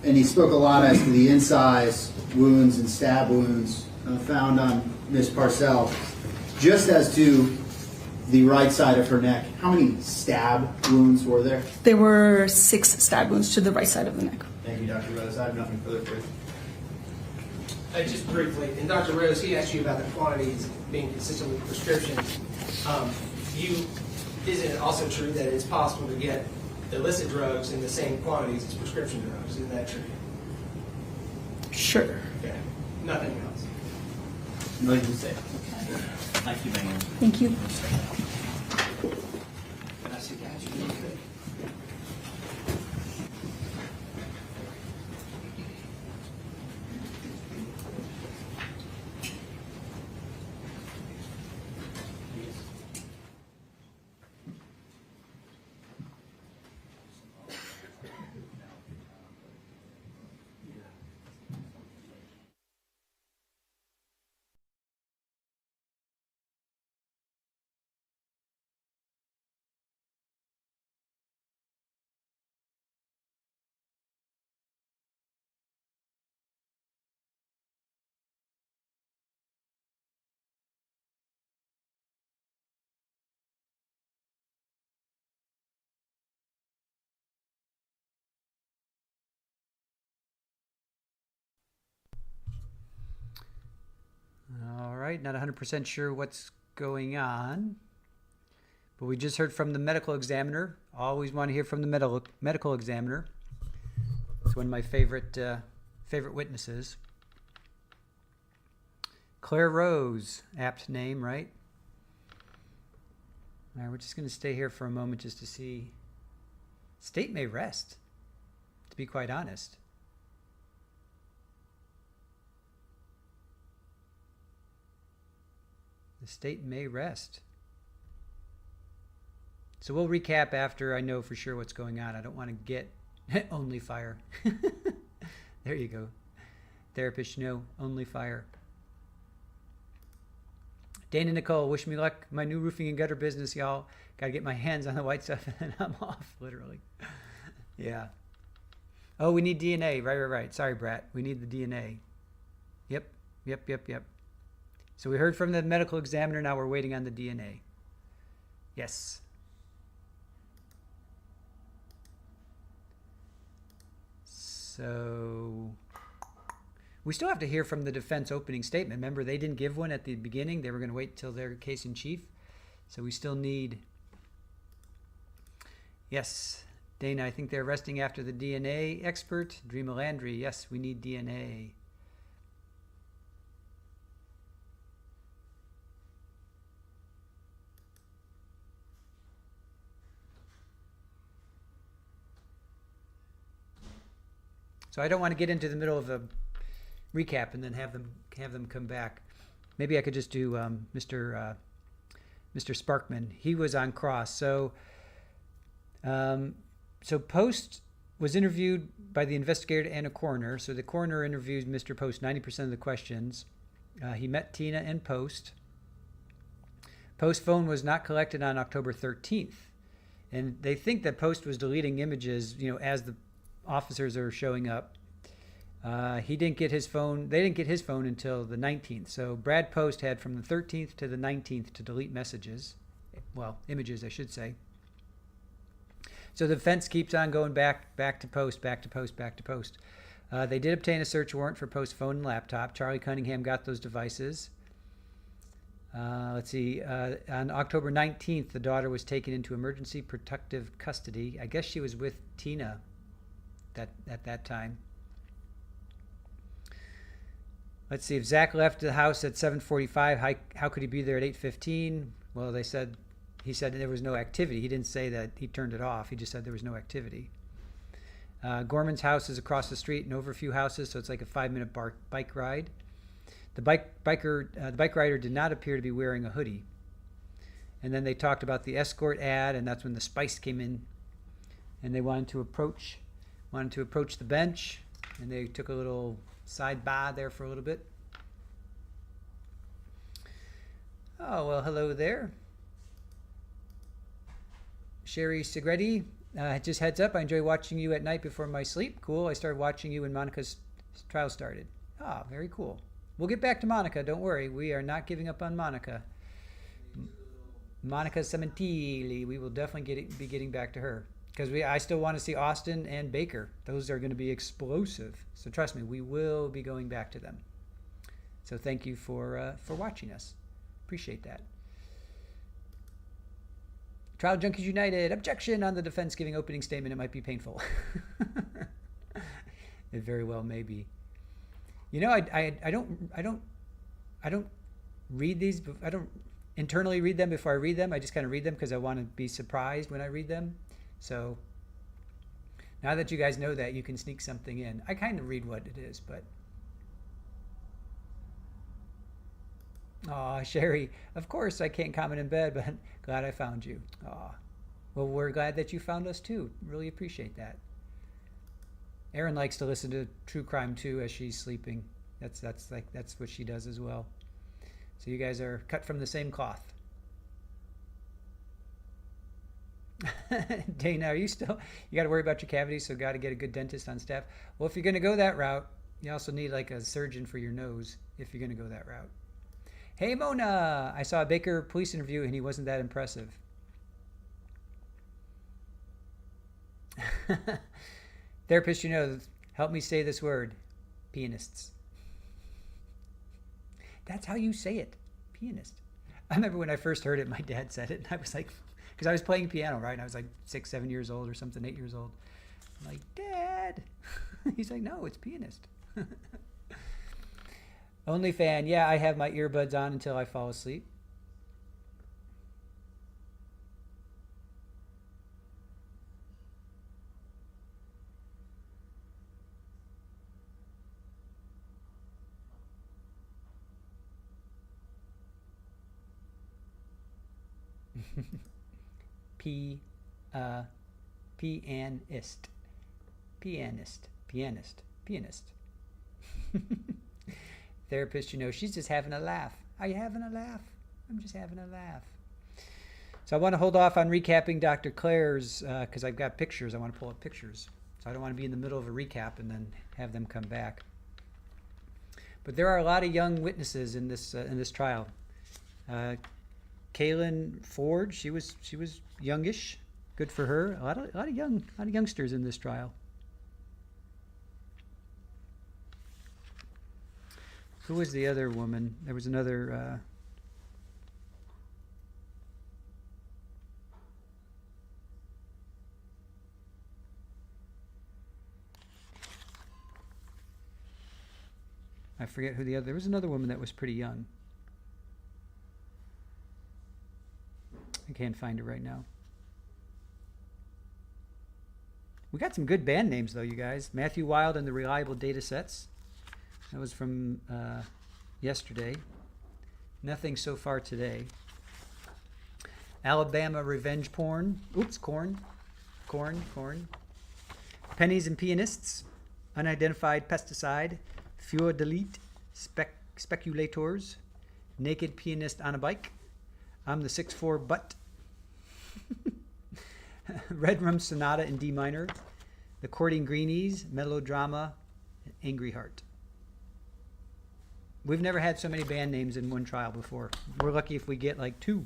he spoke a lot as to the incise wounds and stab wounds. found on Miss Parcell, just as to the right side of her neck, how many stab wounds were there? There were 6 stab wounds to the right side of the neck. Thank you, Dr. Rose. I have nothing further for you. Just briefly, and Dr. Rose, he asked you about the quantities being consistent with prescriptions. Isn't it also true that it's possible to get illicit drugs in the same quantities as prescription drugs? Isn't that true? Sure. Okay. Nothing else. Nothing to say. Thank you, ma'am. Thank you. Can I sit down? You look good. All right, not 100% sure what's going on, but we just heard from the medical examiner. Always want to hear from the medical examiner. It's one of my favorite witnesses. Claire Rose, apt name, right? All right, we're just going to stay here for a moment just to see. State may rest, to be quite honest. The state may rest. So we'll recap after I know for sure what's going on. I don't want to get only fire. There you go. Therapists know only fire. Dana Nicole, wish me luck. My new roofing and gutter business, y'all. Got to get my hands on the white stuff and then I'm off, literally. Yeah. Oh, we need DNA. Right. Sorry, Brat. We need the DNA. Yep. So we heard from the medical examiner. Now we're waiting on the DNA. Yes. So we still have to hear from the defense opening statement. Remember, they didn't give one at the beginning. They were going to wait till their case in chief. So we still need. Yes, Dana, I think they're resting after the DNA expert. Dreama Landry, yes, we need DNA. So I don't want to get into the middle of a recap and then have them come back. Maybe I could just do Mr. Sparkman. He was on cross. So Post was interviewed by the investigator and a coroner. So the coroner interviewed Mr. Post 90% of the questions. He met Tina and Post. Post's phone was not collected on October 13th, and they think that Post was deleting images, as the officers are showing up. He didn't get his phone. They didn't get his phone until the 19th. So Brad Post had from the 13th to the 19th to delete messages. Well, images, I should say. So the defense keeps on going back to Post. They did obtain a search warrant for Post's phone and laptop. Charlie Cunningham got those devices. Let's see. On October 19th, the daughter was taken into emergency protective custody. I guess she was with Tina at that time. Let's see. If Zach left the house at 7:45, how could he be there at 8:15? Well, he said there was no activity. He didn't say that he turned it off. He just said there was no activity. Gorman's house is across the street and over a few houses, so it's like a 5-minute bike ride. The bike rider did not appear to be wearing a hoodie. And then they talked about the escort ad, and that's when the Spice came in, and they wanted to approach the bench, and they took a little side bar there for a little bit. Oh, well, hello there. Sherry Segretti, just heads up, I enjoy watching you at night before my sleep. Cool. I started watching you when Monica's trial started. Ah, very cool. We'll get back to Monica. Don't worry. We are not giving up on Monica. Monica Cementili. We will definitely be getting back to her. Because I still want to see Austin and Baker. Those are going to be explosive. So trust me, we will be going back to them. So thank you for watching us. Appreciate that. Trial Junkies United. Objection on the defense giving opening statement. It might be painful. It very well may be. You know, I don't read these. I don't internally read them before I read them. I just kind of read them because I want to be surprised when I read them. So now that you guys know that, you can sneak something in. I kind of read what it is, but. Aw, Sherry, of course I can't comment in bed, but glad I found you. Aw. Well, we're glad that you found us too. Really appreciate that. Erin likes to listen to true crime too as she's sleeping. That's what she does as well. So you guys are cut from the same cloth. Dana, you got to worry about your cavities, so got to get a good dentist on staff. Well, if you're going to go that route, you also need like a surgeon for your nose if you're going to go that route. Hey, Mona, I saw a Baker police interview and he wasn't that impressive. Therapist, help me say this word. Pianists. That's how you say it. Pianist. I remember when I first heard it, my dad said it, and I was like, because I was playing piano, right? And I was like 6, 7 years old or something, 8 years old. I'm like, Dad. He's like, no, it's pianist. Only fan. Yeah, I have my earbuds on until I fall asleep. Pianist. Therapist, she's just having a laugh. Are you having a laugh? I'm just having a laugh. So I want to hold off on recapping Dr. Claire's because I've got pictures. I want to pull up pictures. So I don't want to be in the middle of a recap and then have them come back. But there are a lot of young witnesses in this trial. Kaylin Ford, she was youngish. Good for her. A lot of youngsters in this trial. Who was the other woman? There was another. I forget who the other. There was another woman that was pretty young. I can't find her right now. We got some good band names though, you guys. Matthew Wild and the Reliable Data Sets. That was from yesterday. Nothing so far today. Alabama Revenge Porn. Oops, Corn. Pennies and Pianists. Unidentified Pesticide. Fure Delete. Speculators. Naked Pianist on a Bike. I'm the 6/4 Butt. Red Rum Sonata in D minor. The Courting Greenies. Melodrama. Angry Heart. We've never had so many band names in one trial before. We're lucky if we get like 2.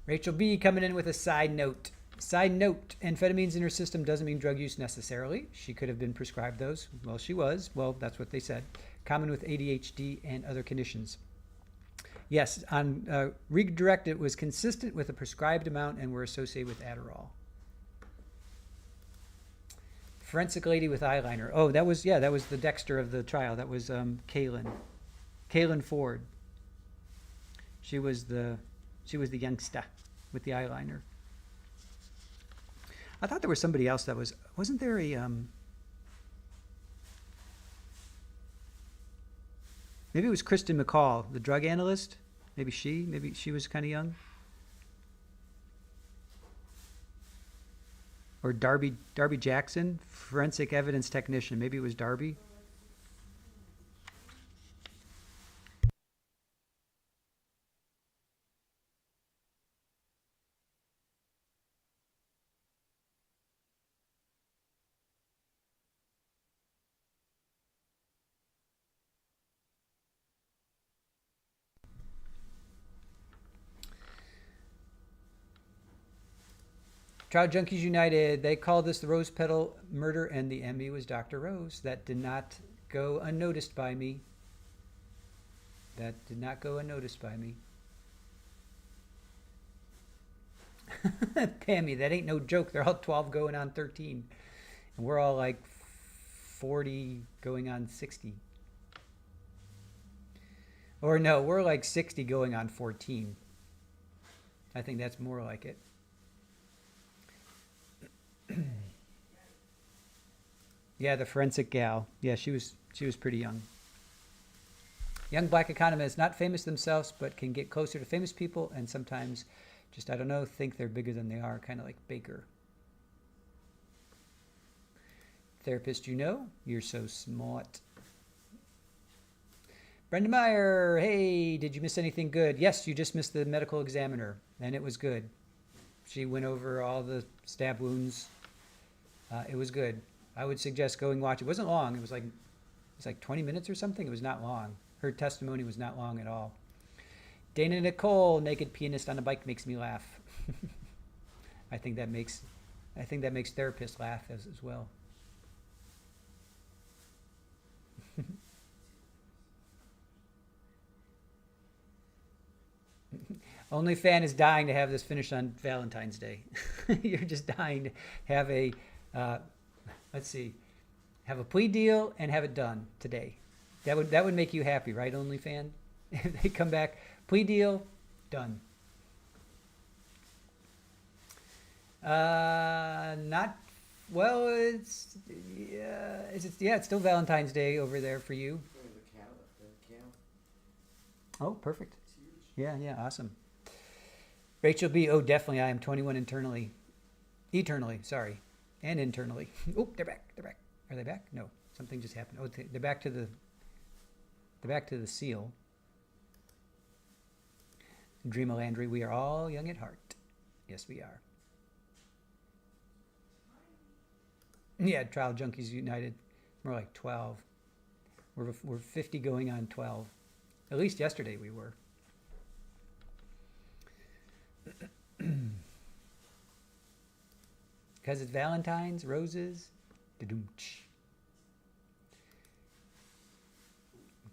Rachel B. coming in with a side note. Side note, amphetamines in her system doesn't mean drug use necessarily. She could have been prescribed those. Well, she was. Well, that's what they said. Common with ADHD and other conditions. Yes, on redirect, it was consistent with a prescribed amount and were associated with Adderall. Forensic lady with eyeliner. Oh, that was the Dexter of the trial. That was Kaylin Ford. She was the youngster with the eyeliner. I thought there was somebody else that wasn't there a maybe it was Kristen McCall, the drug analyst. Maybe she was kind of young. Or Darby Jackson, forensic evidence technician. Maybe it was Darby. Trial Junkies United, they called this the Rose Petal murder, and the Emmy was Dr. Rose. That did not go unnoticed by me. That did not go unnoticed by me. Pammy, that ain't no joke. They're all 12 going on 13. And we're all like 40 going on 60. Or no, we're like 60 going on 14. I think that's more like it. Yeah, the forensic gal. Yeah, she was pretty young. Young black economists, not famous themselves, but can get closer to famous people and sometimes just, I don't know, think they're bigger than they are, kind of like Baker. Therapist, you know, you're so smart. Brenda Meyer, hey, did you miss anything good? Yes, you just missed the medical examiner, and it was good. She went over all the stab wounds. It was good. I would suggest going watch. It wasn't long. It was like 20 minutes or something. It was not long. Her testimony was not long at all. Dana Nicole, naked pianist on a bike, makes me laugh. I think that makes therapists laugh as well. Only fan is dying to have this finished on Valentine's Day. You're just dying to have a, have a plea deal and have it done today. That would make you happy, right, OnlyFan? If they come back, plea deal, done. Not well. It's still Valentine's Day over there for you. Oh, perfect. Yeah, awesome. Rachel B. Oh, definitely. I am 21 eternally, sorry, and internally. Oh, they're back. Are they back? No, something just happened. Oh, they're back to the seal. Dreama Landry, we are all young at heart. Yes, we are. Yeah, Trial Junkies United. More like 12. We're 50 going on 12. At least yesterday we were. Because it's Valentine's, roses. Da-doom-ch.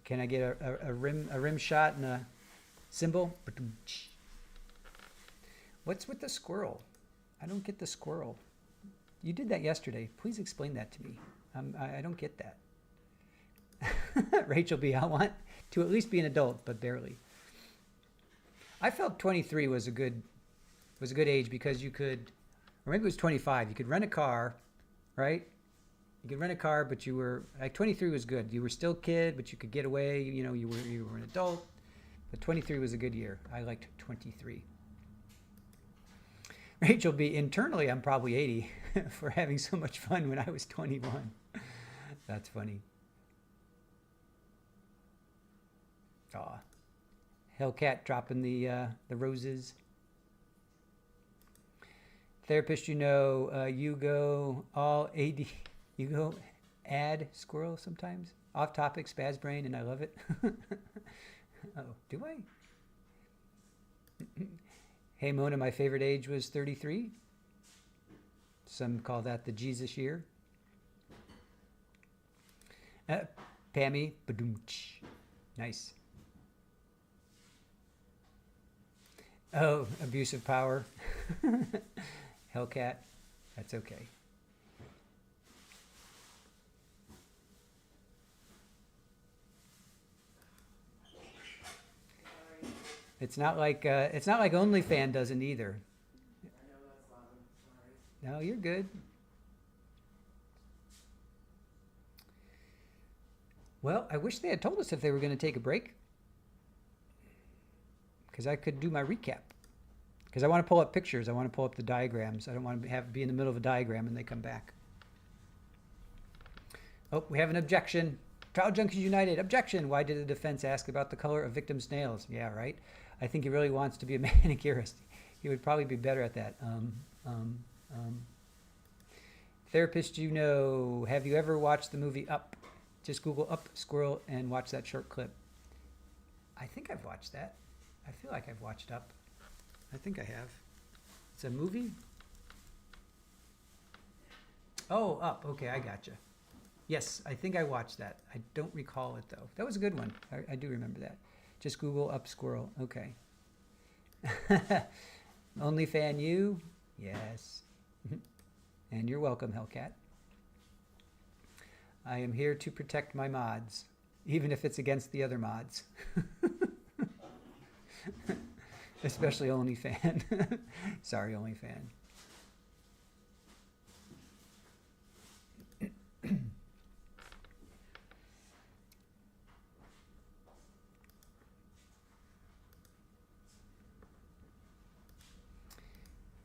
Can I get a rim shot and a cymbal? Ba-doom-ch. What's with the squirrel? I don't get the squirrel. You did that yesterday. Please explain that to me. I don't get that. Rachel B. I want to at least be an adult, but barely. I felt 23 was a good age because you could, or maybe it was 25. You could rent a car, right? You could rent a car, but you were like 23 was good. You were still a kid, but you could get away. You know, you were an adult. But 23 was a good year. I liked 23. Rachel B. Internally, I'm probably 80 for having so much fun when I was 21. That's funny. Aw. Hellcat dropping the roses. Therapist, you know, you go all AD, you go add squirrel sometimes. Off topic, spaz brain, and I love it. Oh, do I? Hey Mona, my favorite age was 33. Some call that the Jesus year. Pammy, badoom-ch. Nice. Oh, abuse of power. Hellcat, that's okay. It's not like OnlyFan doesn't either. I know that's loud. Sorry. No, you're good. Well, I wish they had told us if they were going to take a break, because I could do my recap. Because I want to pull up pictures. I want to pull up the diagrams. I don't want to be in the middle of a diagram and they come back. Oh, we have an objection. Trial Junkies United, objection. Why did the defense ask about the color of victims' nails? Yeah, right. I think he really wants to be a manicurist. He would probably be better at that. Therapist, you know, have you ever watched the movie Up? Just Google Up Squirrel and watch that short clip. I think I've watched that. I feel like I've watched Up. I think I have. It's a movie? Oh, up. Okay, I gotcha. Yes, I think I watched that. I don't recall it though. That was a good one. I do remember that. Just Google up squirrel. Okay. Only fan you? Yes. And you're welcome, Hellcat. I am here to protect my mods, even if it's against the other mods. Especially OnlyFan. Sorry, OnlyFan.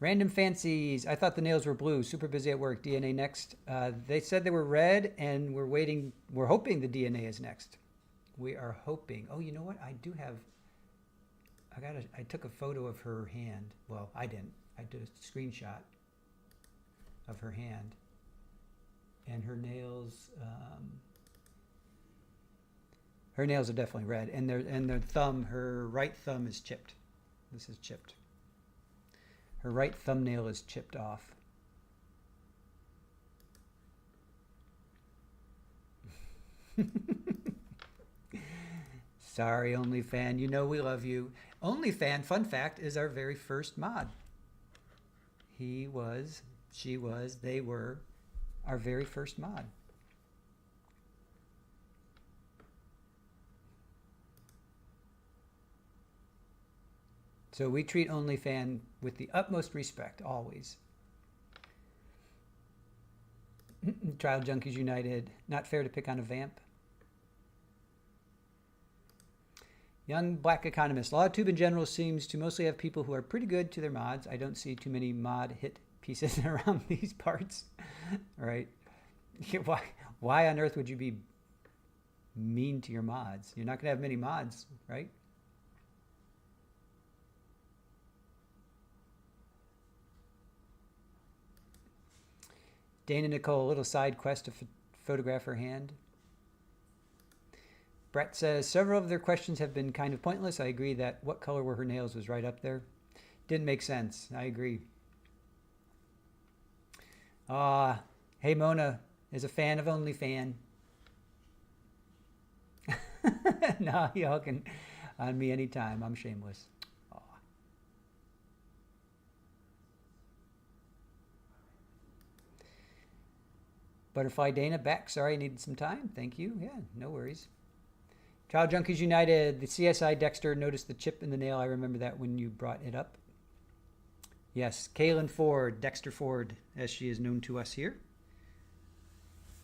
Random fancies. I thought the nails were blue. Super busy at work. DNA next. They said they were red, and we're waiting. We're hoping the DNA is next. We are hoping. Oh, you know what? I do have. I took a photo of her hand. Well, I didn't. I did a screenshot of her hand, and her nails. Her nails are definitely red, and their thumb. Her right thumb is chipped. This is chipped. Her right thumbnail is chipped off. Sorry, OnlyFan. You know we love you. OnlyFan, fun fact, is our very first mod. He was, she was, they were our very first mod. So we treat OnlyFan with the utmost respect, always. Trial Junkies United. Not fair to pick on a vamp. Young Black Economist. LawTube in general seems to mostly have people who are pretty good to their mods. I don't see too many mod hit pieces around these parts. Right? Why on earth would you be mean to your mods? You're not going to have many mods, right? Dana Nicole, a little side quest to photograph her hand. Brett says, several of their questions have been kind of pointless. I agree that what color were her nails was right up there. Didn't make sense. I agree. Hey Mona is a fan of OnlyFan. No, y'all can on me anytime. I'm shameless. Butterfly Dana back. Sorry, I needed some time. Thank you. Yeah, no worries. Trial Junkies United. The CSI Dexter noticed the chip in the nail. I remember that when you brought it up. Yes, Kaylin Ford, Dexter Ford, as she is known to us here.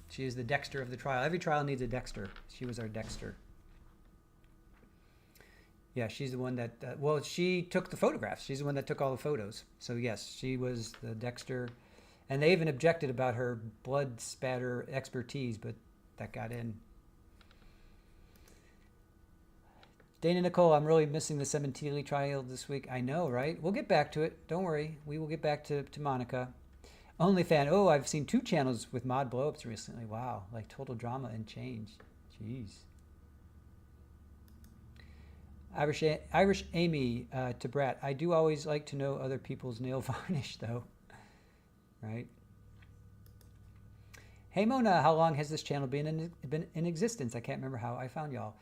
She is the Dexter of the trial. Every trial needs a Dexter. She was our Dexter. Yeah, she's the one that, well, she took the photographs. She's the one that took all the photos. So yes, she was the Dexter. And they even objected about her blood spatter expertise, but that got in. Dana Nicole, I'm really missing the Cementili trial this week. I know, right? We'll get back to it. Don't worry. We will get back to Monica. OnlyFan. Oh, I've seen 2 channels with mod blowups recently. Wow. Like Total Drama and Change. Jeez. Irish Amy to Brat. I do always like to know other people's nail varnish, though. Right? Hey Mona, how long has this channel been in existence? I can't remember how I found y'all.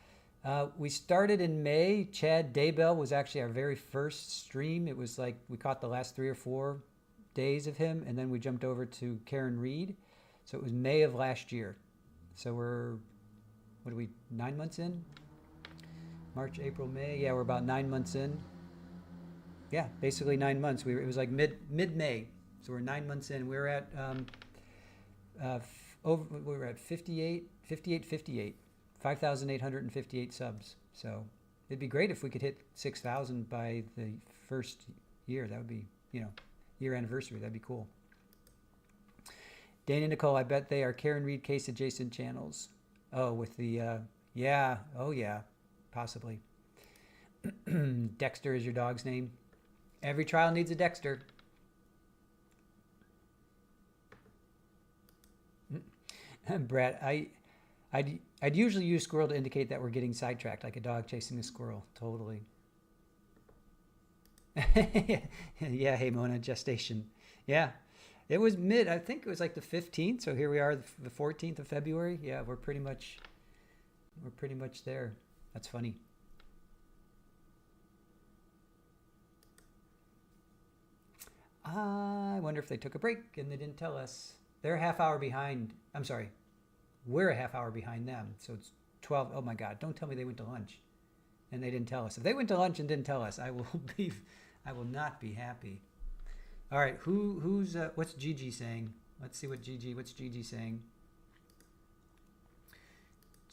We started in May. Chad Daybell was actually our very first stream. It was like we caught the last 3 or 4 days of him, and then we jumped over to Karen Reed. So it was May of last year. So we're, 9 months in? March, April, May. Yeah, we're about 9 months in. Yeah, basically 9 months. It was like mid-May. So we're 9 months in. We're at we were at 58, 5,858 subs. So it'd be great if we could hit 6,000 by the first year. That would be, year anniversary. That'd be cool. Dana Nicole, I bet they are Karen Reed case adjacent channels. Oh, with the yeah, oh yeah, possibly. Dexter is your dog's name. Every trial needs a Dexter. Brett, I'd usually use squirrel to indicate that we're getting sidetracked, like a dog chasing a squirrel. Totally. Yeah, hey Mona, gestation. Yeah. It was I think it was like the 15th. So here we are, the 14th of February. Yeah, we're pretty much there. That's funny. I wonder if they took a break and they didn't tell us. They're a half hour behind. I'm sorry. We're a half hour behind them. So it's 12. Oh my God. Don't tell me they went to lunch and they didn't tell us. If they went to lunch and didn't tell us, I will not be happy. All right. What's Gigi saying? Let's see what's Gigi saying?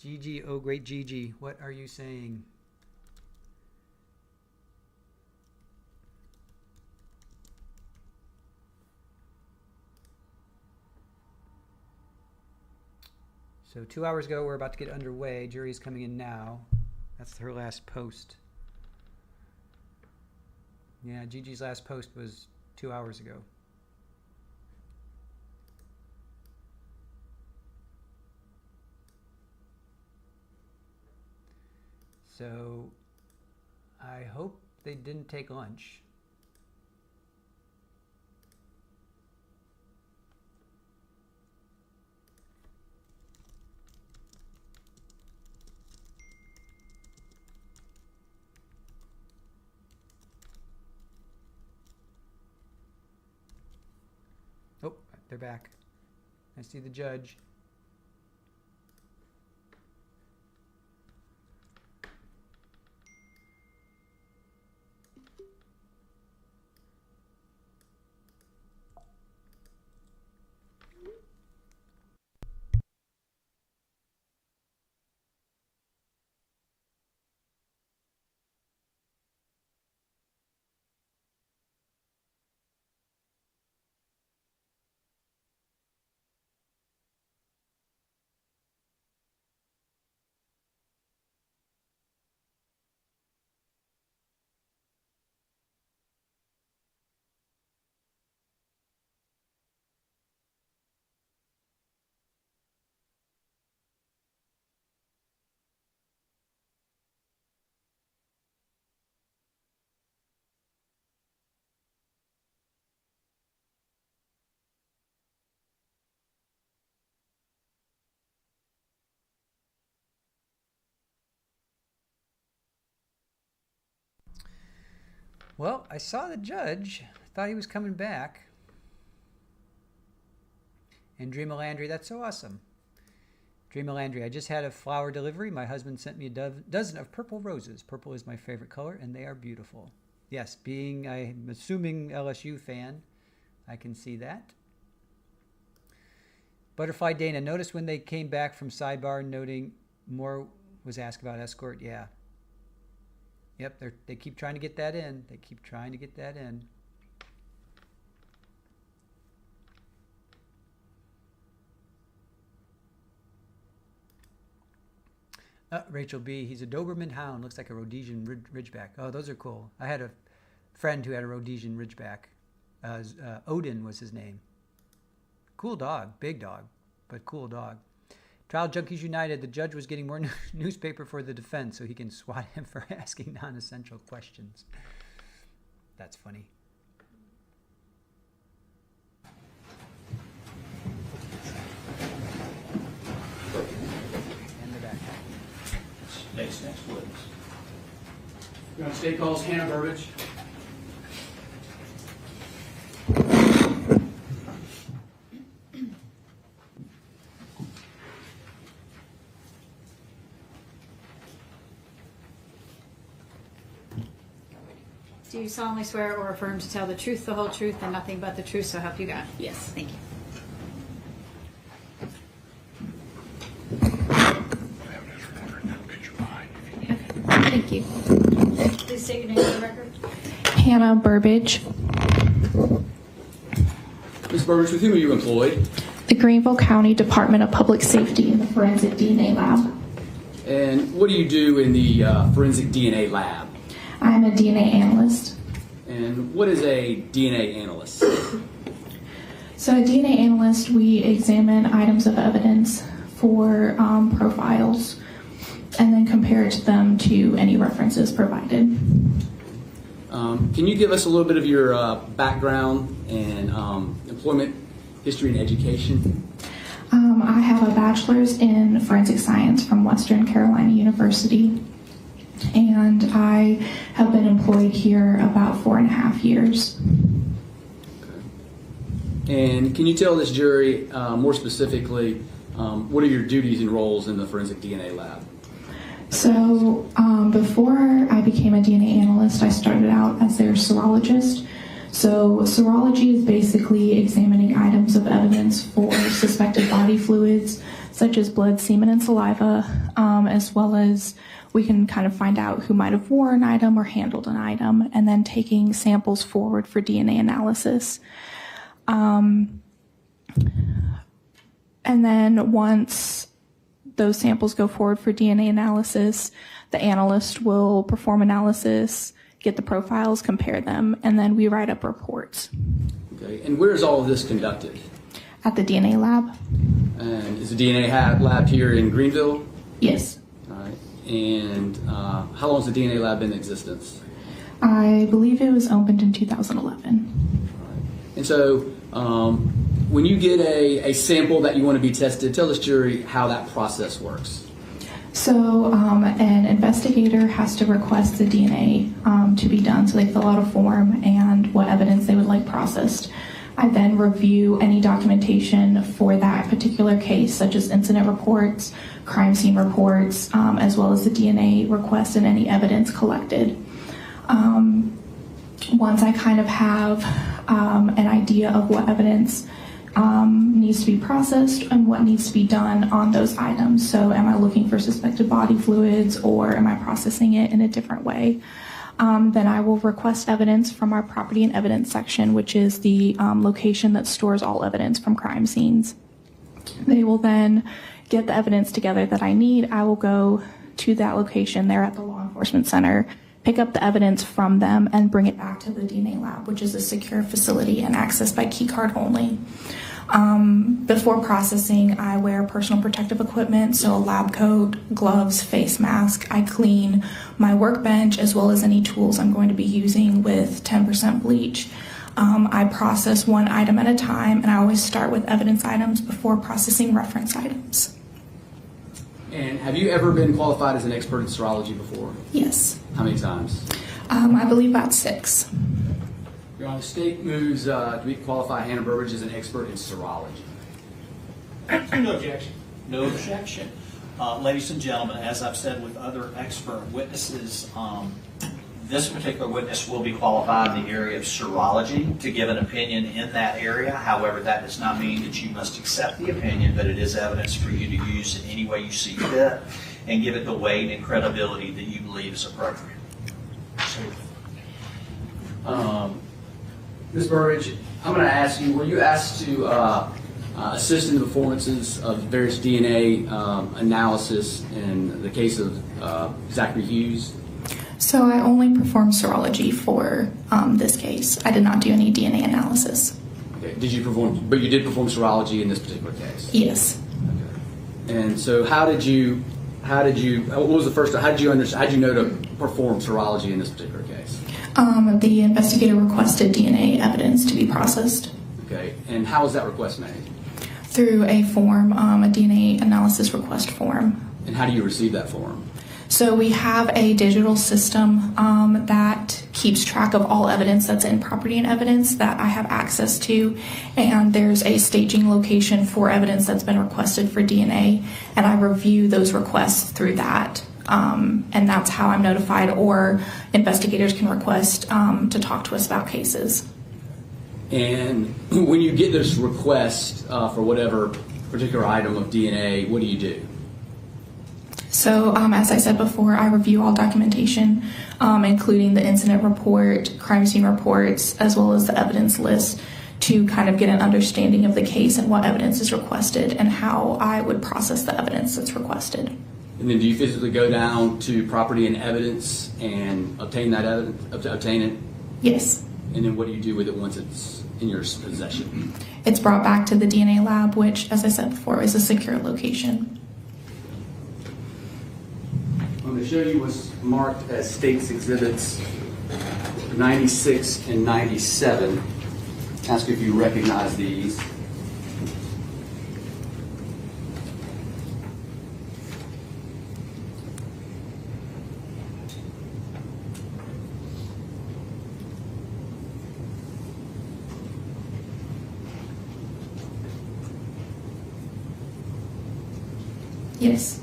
Gigi, oh great Gigi. What are you saying? So 2 hours ago, we're about to get underway. Jury's coming in now. That's her last post. Yeah, Gigi's last post was 2 hours ago. So I hope they didn't take lunch. Oh, they're back. I see the judge. Well, I saw the judge. Thought he was coming back. And Dreama Landry, that's so awesome. Dreama Landry, I just had a flower delivery. My husband sent me a dozen of purple roses. Purple is my favorite color, and they are beautiful. Yes, I'm assuming LSU fan, I can see that. Butterfly Dana, notice when they came back from sidebar noting more was asked about escort. Yeah. Yep, they keep trying to get that in. They keep trying to get that in. Rachel B., he's a Doberman Hound. Looks like a Rhodesian Ridgeback. Oh, those are cool. I had a friend who had a Rhodesian Ridgeback. Odin was his name. Cool dog. Big dog, but cool dog. Trial Junkies United, the judge was getting more newspaper for the defense so he can swat him for asking non-essential questions. That's funny. And they're back. Next witness. We're going to state calls Hannah Burbidge. Do you solemnly swear or affirm to tell the truth, the whole truth, and nothing but the truth, so help you God? Yes. Thank you. Thank you. Please state your name for the record. Hannah Burbidge, Ms. Burbidge, with whom are you employed? the Greenville County Department of Public Safety in the Forensic DNA Lab. And what do you do in the forensic DNA lab? I'm a DNA analyst. And what is a DNA analyst? So a DNA analyst, we examine items of evidence for profiles and then compare them to any references provided. Can you give us a little bit of your background and employment history and education? I have a bachelor's in forensic science from Western Carolina University, and I have been employed here about 4.5 years. Okay. And can you tell this jury more specifically what are your duties and roles in the forensic DNA lab? So before I became a DNA analyst, I started out as their serologist. So serology is basically examining items of evidence for suspected body fluids, such as blood, semen, and saliva, as well as we can kind of find out who might have worn an item or handled an item, and then taking samples forward for DNA analysis. And then once those samples go forward for DNA analysis, the analyst will perform analysis, get the profiles, compare them, and then we write up reports. Okay, and where is all of this conducted? At the DNA lab. And is the DNA lab here in Greenville? Yes. All right. And how long has the DNA lab been in existence? I believe it was opened in 2011. All right. And so when you get a sample that you want to be tested, tell this jury how that process works. So an investigator has to request the DNA to be done, so they fill out a form and what evidence they would like processed. I then review any documentation for that particular case, such as incident reports, crime scene reports, as well as the DNA request and any evidence collected. Once I kind of have an idea of what evidence needs to be processed and what needs to be done on those items. So am I looking for suspected body fluids, or am I processing it in a different way? Then I will request evidence from our property and evidence section, which is the location that stores all evidence from crime scenes. They will then get the evidence together that I need. I will go to that location there at the law enforcement center, pick up the evidence from them, and bring it back to the DNA lab, which is a secure facility and accessed by key card only. Before processing, I wear personal protective equipment, so a lab coat, gloves, face mask. I clean my workbench as well as any tools I'm going to be using with 10% bleach. I process one item at a time, and I always start with evidence items before processing reference items. And have you ever been qualified as an expert in serology before? Yes. How many times? I believe about 6. Your Honor, the state moves to qualify Hannah Burbridge as an expert in serology. No objection. No objection. Ladies and gentlemen, as I've said with other expert witnesses, this particular witness will be qualified in the area of serology to give an opinion in that area. However, that does not mean that you must accept the opinion, but it is evidence for you to use in any way you see fit and give it the weight and credibility that you believe is appropriate. Ms. Burbridge, I'm going to ask you, were you asked to assist in the performances of various DNA analysis in the case of Zachary Hughes? So I only performed serology for this case. I did not do any DNA analysis. Okay. Did you perform, but you did perform serology in this particular case? Yes. Okay. And so how did you, what was the first, how did you know to perform serology in this particular case? The investigator requested DNA evidence to be processed. Okay. And how was that request made? Through a form, a DNA analysis request form. And how do you receive that form? So we have a digital system that keeps track of all evidence that's in property and evidence that I have access to, and there's a staging location for evidence that's been requested for DNA, and I review those requests through that, and that's how I'm notified, or investigators can request to talk to us about cases. And when you get this request for whatever particular item of DNA, what do you do? So as I said before, I review all documentation, including the incident report, crime scene reports, as well as the evidence list, to kind of get an understanding of the case and what evidence is requested and how I would process the evidence that's requested. And then do you physically go down to property and evidence and obtain that evidence, obtain it? Yes. And then what do you do with it once it's in your possession? It's brought back to the DNA lab, which, as I said before, is a secure location. I'm going to show you what's marked as state's exhibits 96 and 97. Ask if you recognize these. Yes.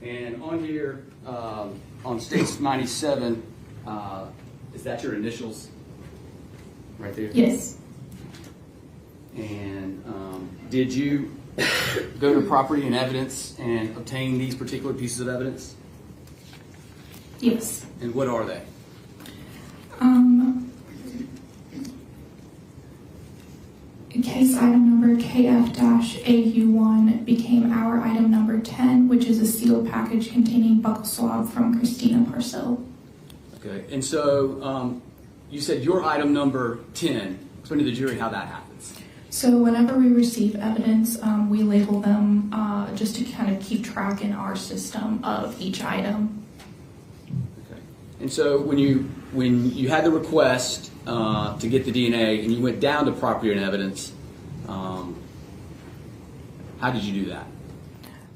And on here, on States 97, is that your initials right there? Yes. And did you go to property and evidence and obtain these particular pieces of evidence? Yes. And what are they? Case item number KF-AU1 became our item number 10, which is a sealed package containing buccal swab from Christina Parcell. Okay, and so you said your item number 10. Explain to the jury how that happens. So whenever we receive evidence, we label them just to kind of keep track in our system of each item. Okay. And so when you had the request to get the DNA and you went down to property and evidence, how did you do that?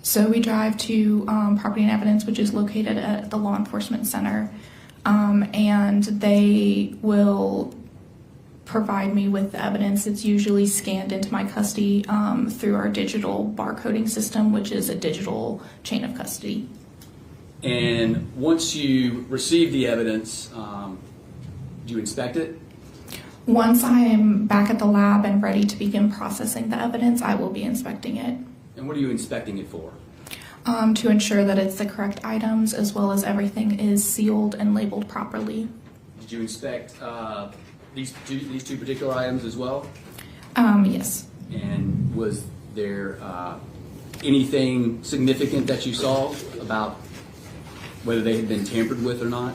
So we drive to property and evidence, which is located at the law enforcement center, and they will provide me with the evidence. It's usually scanned into my custody through our digital barcoding system, which is a digital chain of custody. And once you receive the evidence, do you inspect it? Once I am back at the lab and ready to begin processing the evidence, I will be inspecting it. And what are you inspecting it for? To ensure that it's the correct items as well as everything is sealed and labeled properly. Did you inspect these two particular items as well? Yes. And was there anything significant that you saw about whether they had been tampered with or not?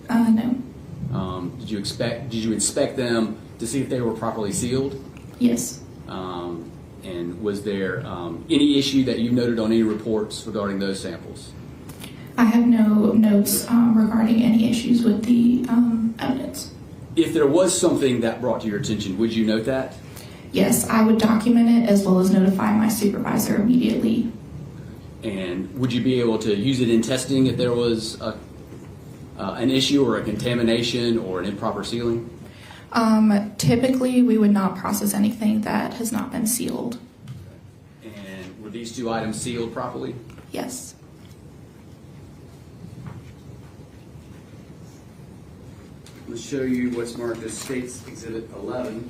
No. Did you inspect them to see if they were properly sealed? Yes. And was there any issue that you noted on any reports regarding those samples? I have no notes regarding any issues with the evidence. If there was something that brought to your attention, would you note that? Yes, I would document it as well as notify my supervisor immediately. And would you be able to use it in testing if there was an issue or a contamination or an improper sealing? Typically, we would not process anything that has not been sealed. And were these two items sealed properly? Yes. Let's show you what's marked as States Exhibit 11.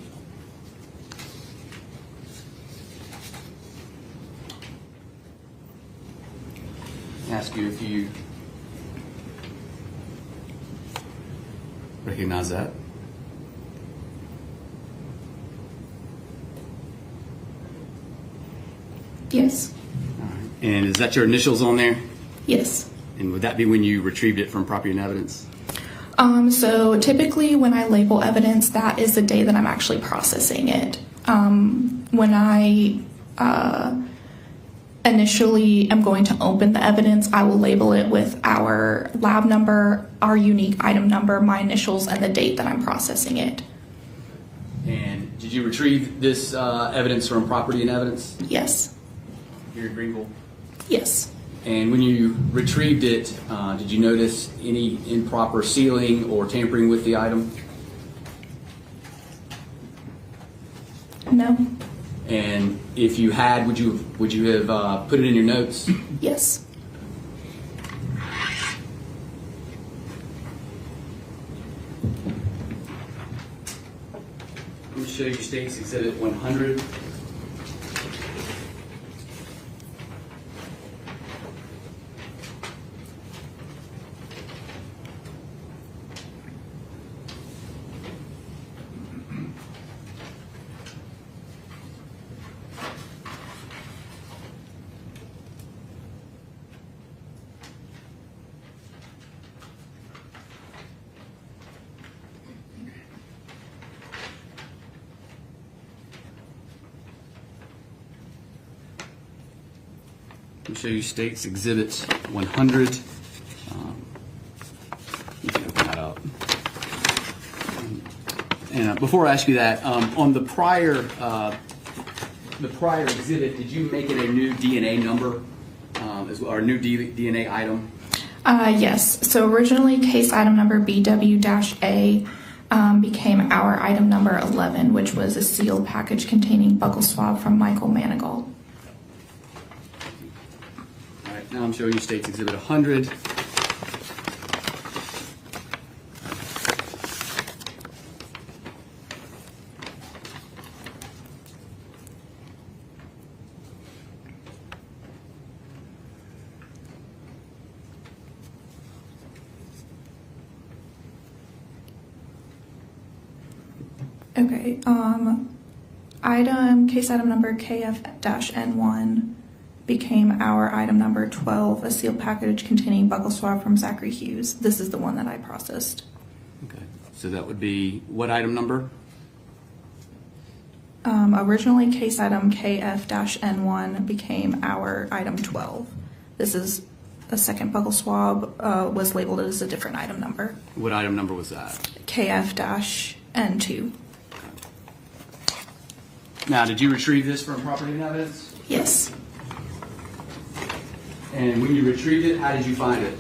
Ask you if you recognize that. Yes. All right. And is that your initials on there? Yes. And would that be when you retrieved it from property and evidence? So typically when I label evidence, that is the day that I'm actually processing it. When I initially am going to open the evidence, I will label it with our lab number, our unique item number, my initials, and the date that I'm processing it. And did you retrieve this evidence from property and evidence? Yes. Here in Greenville? Yes. And when you retrieved it, did you notice any improper sealing or tampering with the item? No. And if you had, would you have put it in your notes? Yes. Let me show you States Exhibit 100. Let me show you State's Exhibit 100. You can open that up. And before I ask you that, on the prior exhibit, did you make it a new DNA number, or a new DNA item? Yes. So originally, case item number BW-A became our item number 11, which was a sealed package containing buccal swab from Michael Manigault. All right, now I'm showing you State's Exhibit 100. Okay. Case item number KF-N1 became our item number 12, a sealed package containing buccal swab from Zachary Hughes. This is the one that I processed. Okay, so that would be what item number? Originally, case item KF-N1 became our item 12. This is the second buccal swab was labeled as a different item number. What item number was that? KF-N2. Now, did you retrieve this from property and evidence? Yes. And when you retrieved it, how did you find it?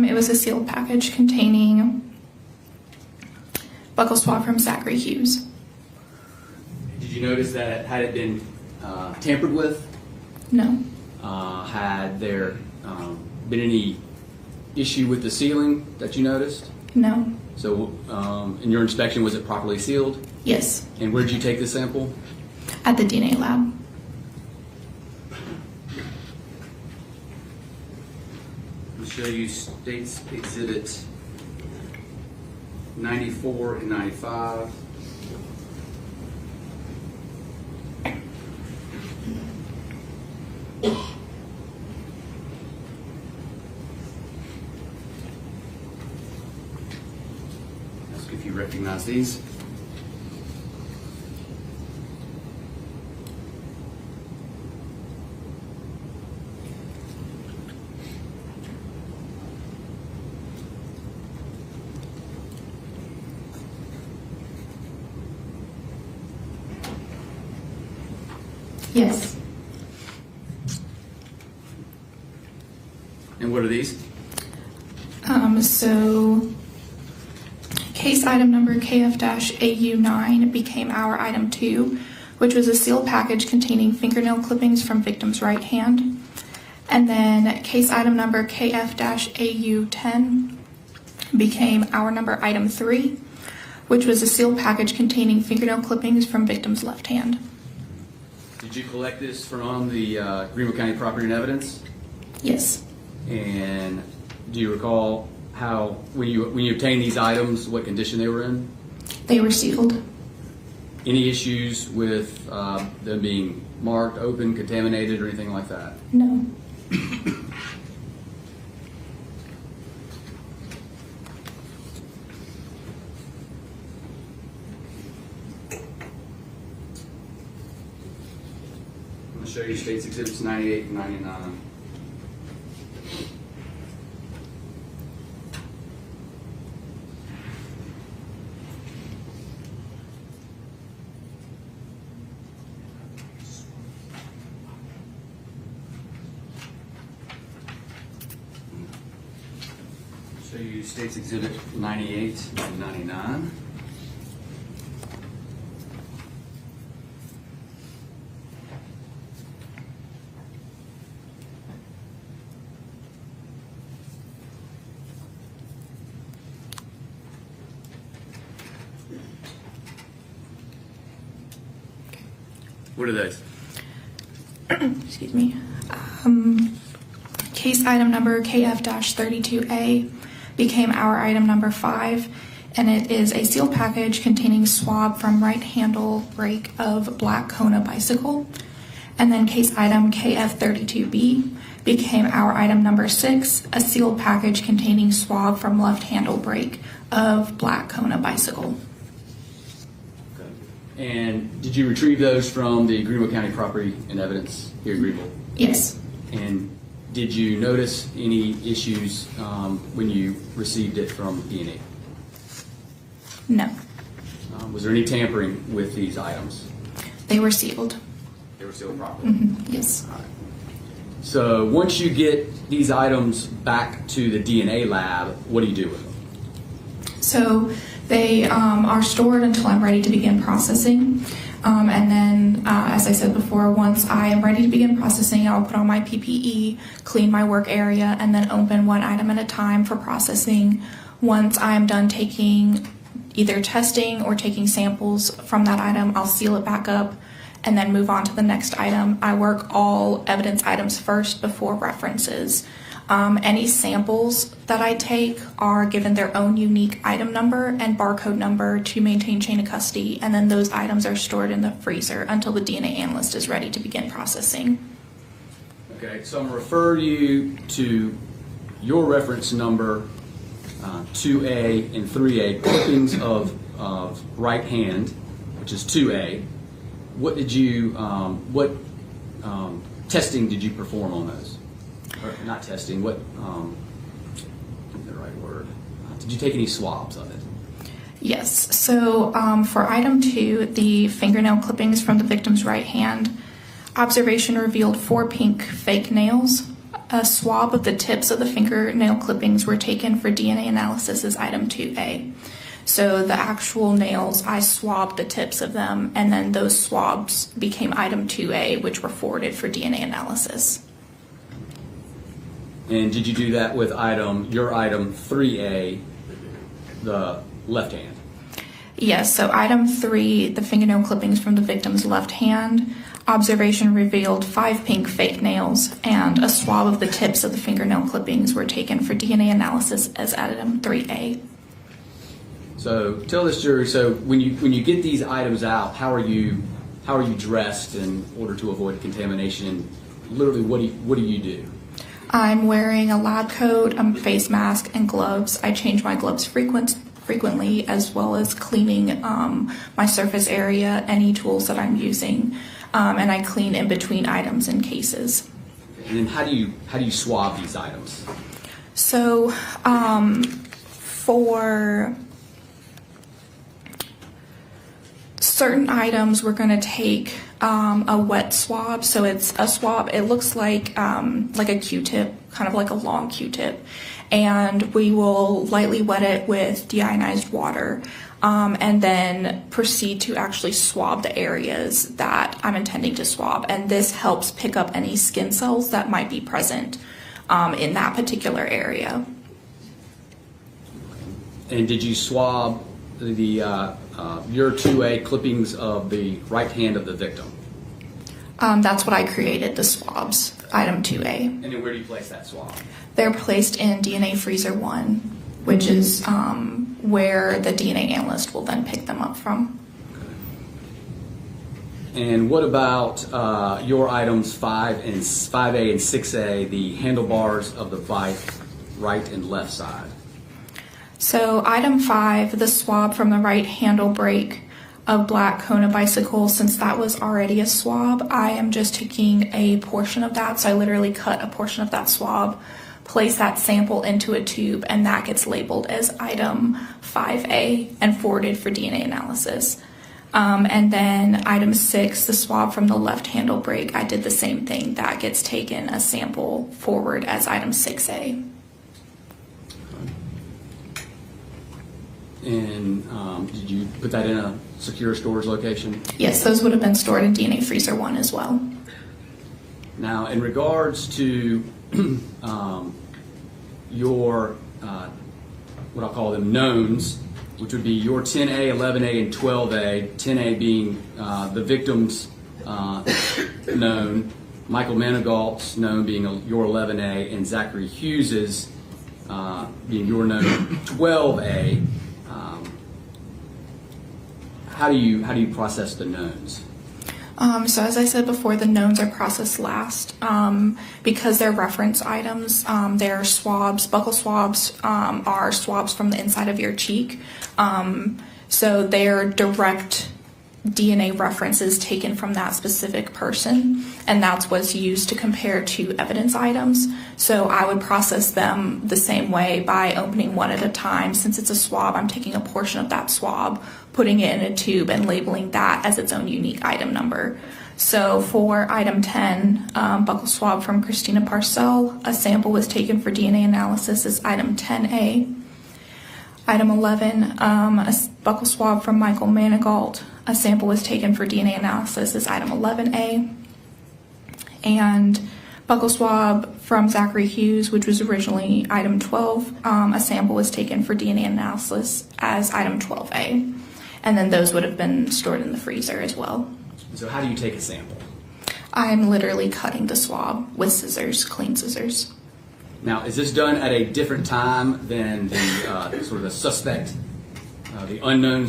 It was a sealed package containing buccal swab from Zachary Hughes. Did you notice that had it been tampered with? No. Had there been any issue with the sealing that you noticed? No. So in your inspection, was it properly sealed? Yes. And where did you take the sample? At the DNA lab. I'll show you State's Exhibit 94 and 95. Ask if you recognize these. Yes. And what are these? So case item number KF-AU9 became our item 2, which was a sealed package containing fingernail clippings from victim's right hand. And then case item number KF-AU10 became our number item 3, which was a sealed package containing fingernail clippings from victim's left hand. Did you collect this from the Greenville County Property and Evidence? Yes. And do you recall how, when you obtained these items, what condition they were in? They were sealed. Any issues with them being marked, open, contaminated, or anything like that? No. I'm going to show you State's Exhibits 98 and 99. Show you State's Exhibit 98 and 99. What are those? Excuse me. Case item number KF-32A became our item number 5, and it is a sealed package containing swab from right handle brake of black Kona bicycle. And then case item KF-32B became our item number 6, a sealed package containing swab from left handle brake of black Kona bicycle. And did you retrieve those from the Greenville County Property and Evidence here in Greenville? Yes. And did you notice any issues when you received it from E&E? No. Was there any tampering with these items? They were sealed. They were sealed properly? Yes. All right. So once you get these items back to the DNA lab, what do you do with them? So they are stored until I'm ready to begin processing. And then, as I said before, once I am ready to begin processing, I'll put on my PPE, clean my work area, and then open one item at a time for processing. Once I am done taking either testing or taking samples from that item, I'll seal it back up and then move on to the next item. I work all evidence items first before references. Any samples that I take are given their own unique item number and barcode number to maintain chain of custody, and then those items are stored in the freezer until the DNA analyst is ready to begin processing. Okay, so I'm going to refer you to your reference number 2A and 3A, clippings of right hand, which is 2A. What did you, testing did you perform on those? Or not testing, what, the right word, did you take any swabs of it? Yes, so for item 2, the fingernail clippings from the victim's right hand, observation revealed 4 pink fake nails. A swab of the tips of the fingernail clippings were taken for DNA analysis as item 2A. So the actual nails, I swabbed the tips of them, and then those swabs became item 2A, which were forwarded for DNA analysis. And did you do that with your item 3A, the left hand? Yes, so item 3, the fingernail clippings from the victim's left hand, observation revealed 5 pink fake nails, and a swab of the tips of the fingernail clippings were taken for DNA analysis as item 3A. So tell this jury, so when you get these items out, how are you dressed in order to avoid contamination? Literally, what do you do? I'm wearing a lab coat, a face mask, and gloves. I change my gloves frequently, as well as cleaning my surface area, any tools that I'm using, and I clean in between items and cases. And then how do you swab these items? So for certain items, we're going to take a wet swab. So it's a swab. It looks like a Q-tip, kind of like a long Q-tip, and we will lightly wet it with deionized water, and then proceed to actually swab the areas that I'm intending to swab. And this helps pick up any skin cells that might be present in that particular area. And did you swab the your 2A clippings of the right hand of the victim? That's what I created, the swabs, item 2A. And then where do you place that swab? They're placed in DNA Freezer 1, which is where the DNA analyst will then pick them up from. And what about your items 5A and 6A, the handlebars of the bike, right and left side? So item 5, the swab from the right handle brake of black Kona bicycle, since that was already a swab, I am just taking a portion of that. So I literally cut a portion of that swab, place that sample into a tube, and that gets labeled as item 5A and forwarded for DNA analysis. And then item 6, the swab from the left handle brake, I did the same thing. That gets taken a sample forward as item 6A. And did you put that in a secure storage location? Yes, those would have been stored in DNA Freezer 1 as well. Now, in regards to your, what I'll call them knowns, which would be your 10A, 11A, and 12A, 10A being the victim's known, Michael Manigault's known being your 11A, and Zachary Hughes's being your known 12A. How do you process the knowns? So as I said before, the knowns are processed last. Because they're reference items, they're swabs. Buccal swabs are swabs from the inside of your cheek. So they're direct DNA references taken from that specific person, and that's what's used to compare to evidence items. So I would process them the same way by opening one at a time. Since it's a swab, I'm taking a portion of that swab, putting it in a tube, and labeling that as its own unique item number. So for item 10, buccal swab from Christina Parcell, a sample was taken for DNA analysis as item 10A. Item 11, a buccal swab from Michael Manigault, a sample was taken for DNA analysis as item 11A. And buccal swab from Zachary Hughes, which was originally item 12, a sample was taken for DNA analysis as item 12A. And then those would have been stored in the freezer as well. So how do you take a sample? I'm literally cutting the swab with scissors, clean scissors. Now, is this done at a different time than the sort of the suspect, the unknown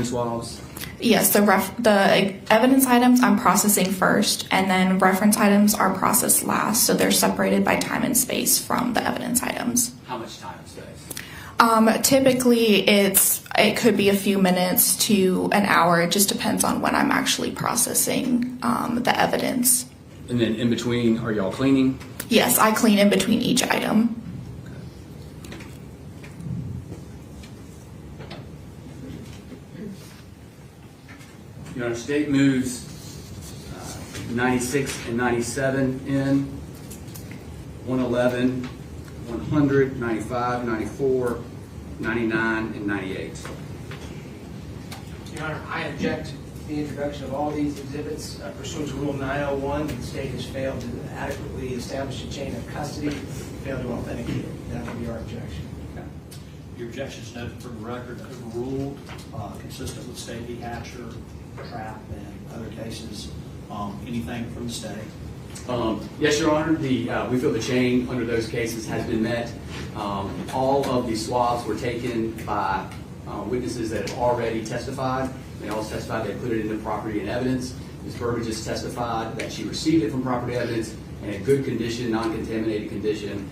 swabs? Yes, the evidence items I'm processing first, and then reference items are processed last, so they're separated by time and space from the evidence items. How much time and space? Typically, it could be a few minutes to an hour. It just depends on when I'm actually processing the evidence. And then in between, are y'all cleaning? Yes, I clean in between each item. Your Honor, state moves 96 and 97 in, 111, 100, 95, 94, 99, and 98. Your Honor, I object to the introduction of all these exhibits pursuant to Rule 901. The state has failed to adequately establish a chain of custody, failed to authenticate it. That would be our objection. Your objection is noted for the record, overruled, consistent with State v. Hatcher, Trapp, and other cases. Anything from the state? Yes, Your Honor. We feel the chain under those cases has been met. All of the swabs were taken by witnesses that have already testified. They all testified they put it into property and evidence. Ms. Burbage has testified that she received it from property evidence in a good condition, non-contaminated condition,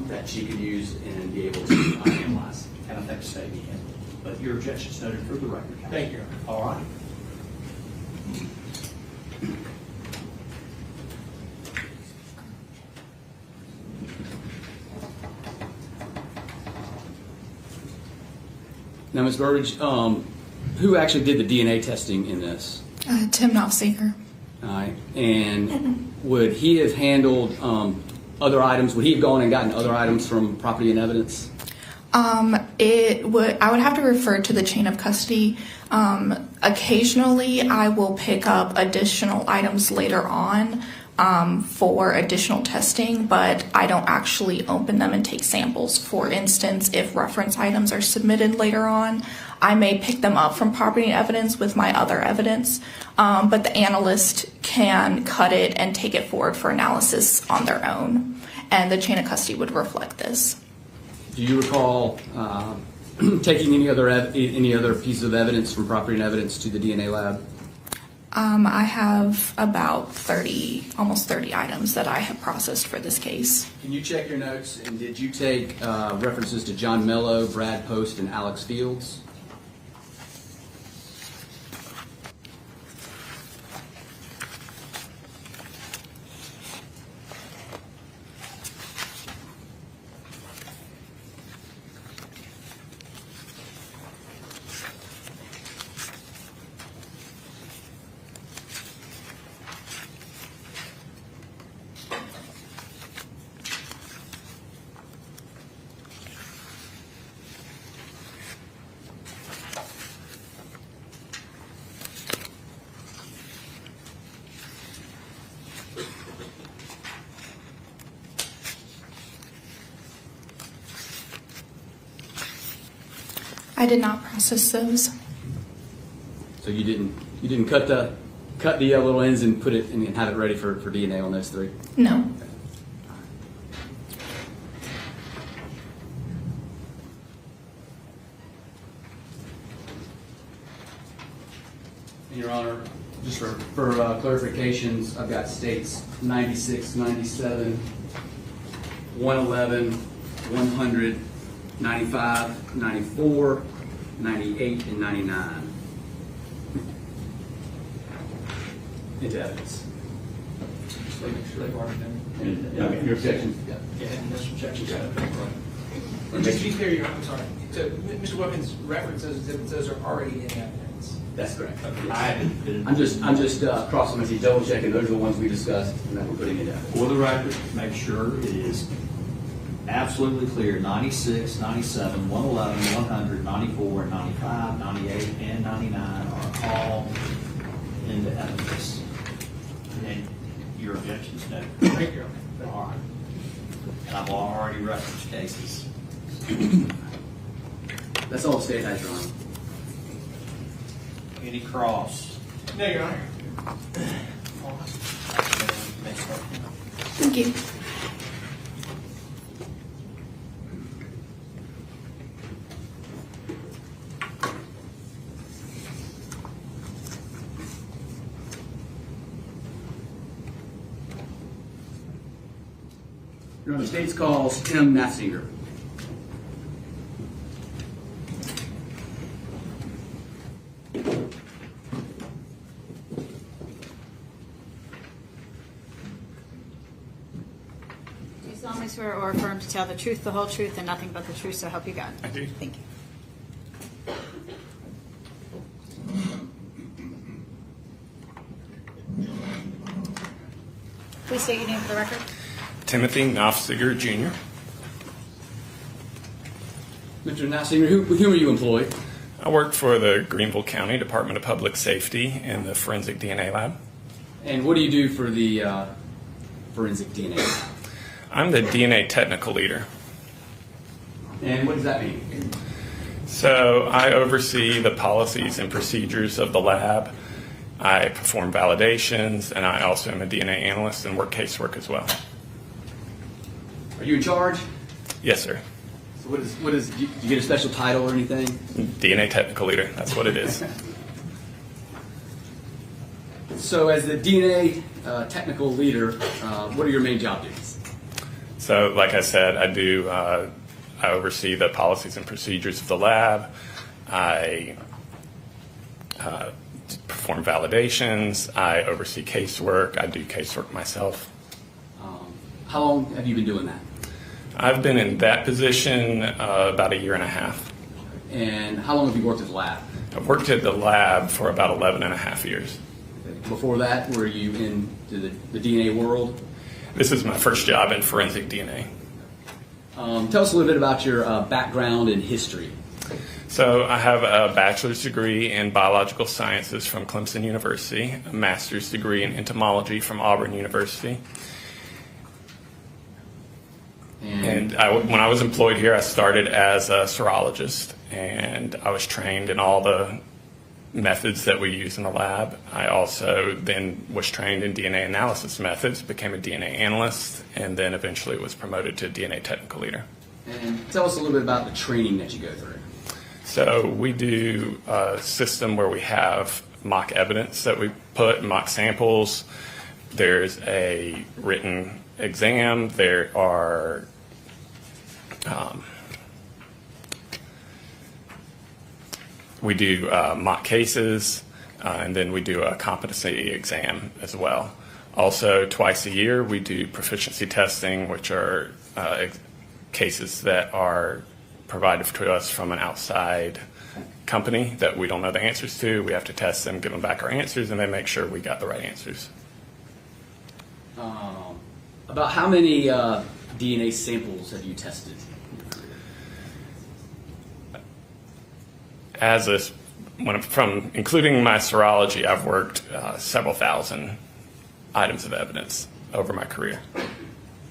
that she could use and be able to analyze. And I think the state v. Henry. But your objection is noted for the record. Thank you, Your Honor. All right. Now, Ms. Burbage, who actually did the DNA testing in this? Tim Knopfseeker. All right. And would he have handled other items? Would he have gone and gotten other items from property and evidence? I would have to refer to the chain of custody. Occasionally, I will pick up additional items later on for additional testing, but I don't actually open them and take samples. For instance, if reference items are submitted later on, I may pick them up from property and evidence with my other evidence, but the analyst can cut it and take it forward for analysis on their own, and the chain of custody would reflect this. Do you recall taking any other pieces of evidence from property and evidence to the DNA lab? I have about almost 30 items that I have processed for this case. Can you check your notes? And did you take references to John Mello, Brad Post, and Alex Fields? I did not process those. So you didn't cut the little ends and put it and have it ready for DNA on those three? No. Your Honor, Just for clarifications, I've got states 96, 97, 111, 100, 95, 94, 98, and 99 into evidence. Just to make sure they've already been. And, your objections? Yeah. Yeah, and there's objections. And just to be clear, I'm sorry. So Mr. Wilkins references that those are already in evidence. That's correct. I'm just crossing my T's, double checking. Those are the ones we discussed and that we're putting it down. For the record, make sure it is absolutely clear, 96, 97, 111, 100, 94, 95, 98, and 99 are all into evidence. And your objections, no. Thank you. All right. And I've already referenced cases. That's all the state has, Your Honor. Any cross? No, Your Honor. Thank you. Your Honor, the state's calls Tim Nafziger. Do you solemnly swear or affirm to tell the truth, the whole truth, and nothing but the truth, so help you God? I do. Thank you. Please state your name for the record. Timothy Nafziger, Jr. Mr. Nafziger, who are you employed? I work for the Greenville County Department of Public Safety in the Forensic DNA Lab. And what do you do for the forensic DNA? I'm the DNA technical leader. And what does that mean? So I oversee the policies and procedures of the lab. I perform validations, and I also am a DNA analyst and work casework as well. Are you in charge? Yes, sir. So what is do you get a special title or anything? DNA technical leader, that's what it is. So as the DNA technical leader, what are your main job duties? So like I said, I oversee the policies and procedures of the lab. I perform validations. I oversee casework. I do casework myself. How long have you been doing that? I've been in that position about a year and a half. And how long have you worked at the lab? I've worked at the lab for about 11 and a half years. Before that, were you into the DNA world? This is my first job in forensic DNA. Tell us a little bit about your background and history. So I have a bachelor's degree in biological sciences from Clemson University, a master's degree in entomology from Auburn University. And when I was employed here, I started as a serologist, and I was trained in all the methods that we use in the lab. I also then was trained in DNA analysis methods, became a DNA analyst, and then eventually was promoted to DNA technical leader. And tell us a little bit about the training that you go through. So we do a system where we have mock evidence that we put, mock samples. There's a written exam. There are we do mock cases, and then we do a competency exam as well. Also, twice a year, we do proficiency testing, which are cases that are provided to us from an outside company that we don't know the answers to. We have to test them, give them back our answers, and they make sure we got the right answers. About how many DNA samples have you tested? From including my serology, I've worked several thousand items of evidence over my career.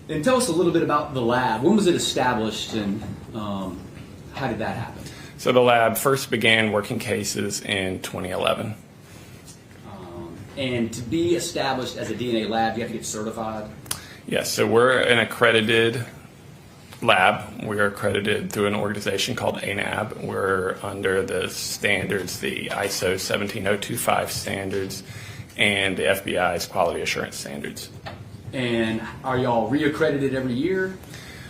And tell us a little bit about the lab. When was it established, and how did that happen? So the lab first began working cases in 2011. And to be established as a DNA lab, you have to get certified? Yes, so we're an accredited lab. We're accredited through an organization called ANAB. We're under the standards, the ISO 17025 standards, and the FBI's quality assurance standards. And are y'all reaccredited every year?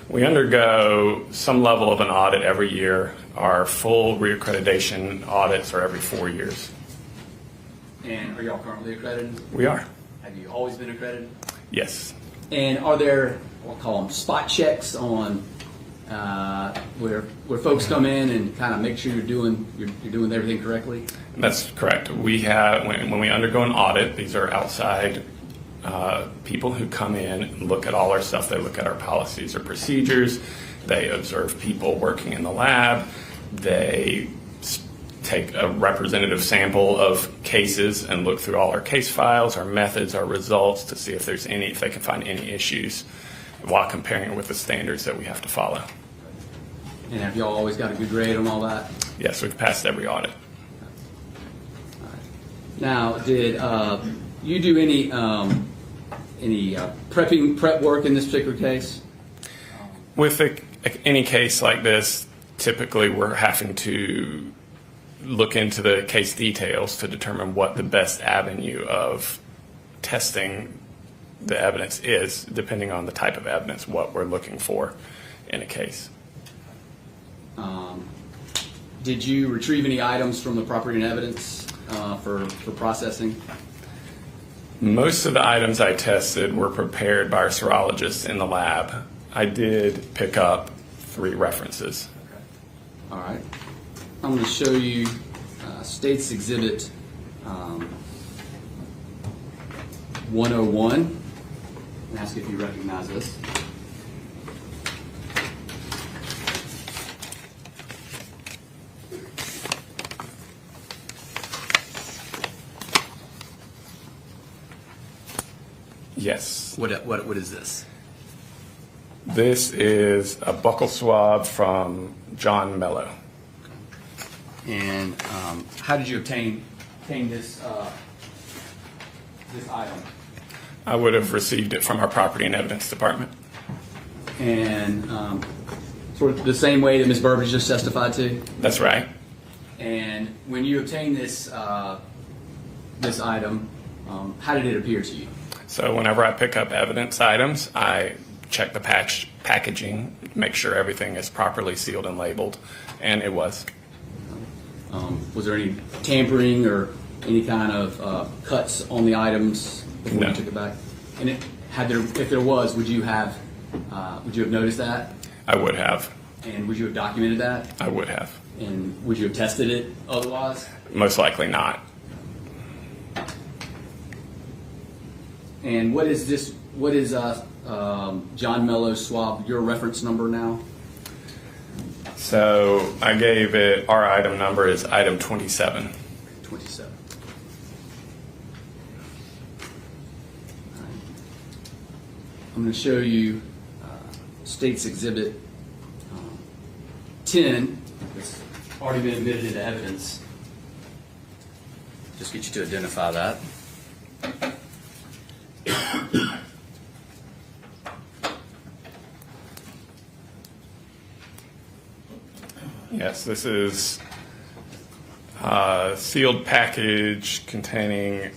We undergo some level of an audit every year. Our full reaccreditation audits are every 4 years. And are y'all currently accredited? We are. Have you always been accredited? Yes. And are there, we'll call them spot checks on where folks come in and kind of make sure you're doing everything correctly? That's correct. We have, when we undergo an audit, these are outside people who come in and look at all our stuff. They look at our policies or procedures. They observe people working in the lab. They take a representative sample of cases and look through all our case files, our methods, our results to see if they can find any issues while comparing it with the standards that we have to follow. And have y'all always got a good grade on all that? Yes, we've passed every audit. Now, did you do any prep work in this particular case? With any case like this, typically we're having to look into the case details to determine what the best avenue of testing the evidence is, depending on the type of evidence, what we're looking for in a case. Did you retrieve any items from the property and evidence for processing? Most of the items I tested were prepared by our serologists in the lab. I did pick up 3 references. All right. I'm going to show you State's Exhibit 101 and ask if you recognize this. Yes. What is this? This is a buccal swab from John Mello. And how did you obtain this item? I would have received it from our property and evidence department. And sort of the same way that Ms. Burbage just testified to? That's right. And when you obtained this item, how did it appear to you? So whenever I pick up evidence items, I check the packaging, make sure everything is properly sealed and labeled, and it was. Was there any tampering or any kind of cuts on the items before No. you took it back? And if there was, would you have noticed that? I would have. And would you have documented that? I would have. And would you have tested it otherwise? Most likely not. And what is this? What is John Mello's swab? Your reference number now? So I gave it, our item number is item 27. 27. I'm going to show you State's Exhibit 10. It's already been admitted into evidence. Just get you to identify that. Yes, this is a sealed package containing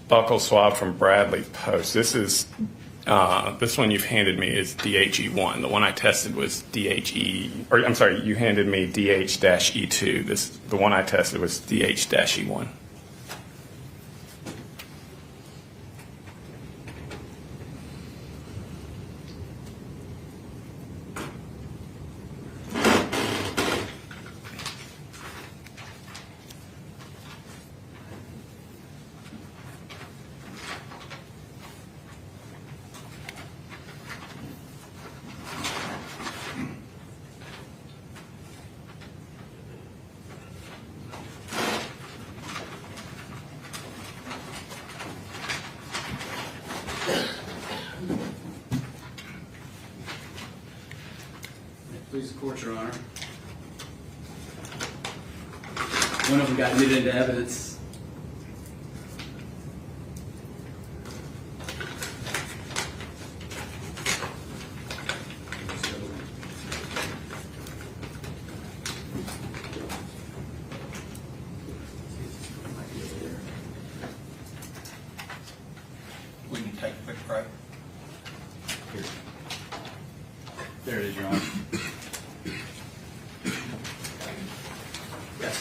buccal swab from Bradley Post. This is this one you've handed me is DHE1. The one I tested was you handed me DH-E2. The one I tested was DH-E1. Please support, Your Honor. One of them got admitted into evidence.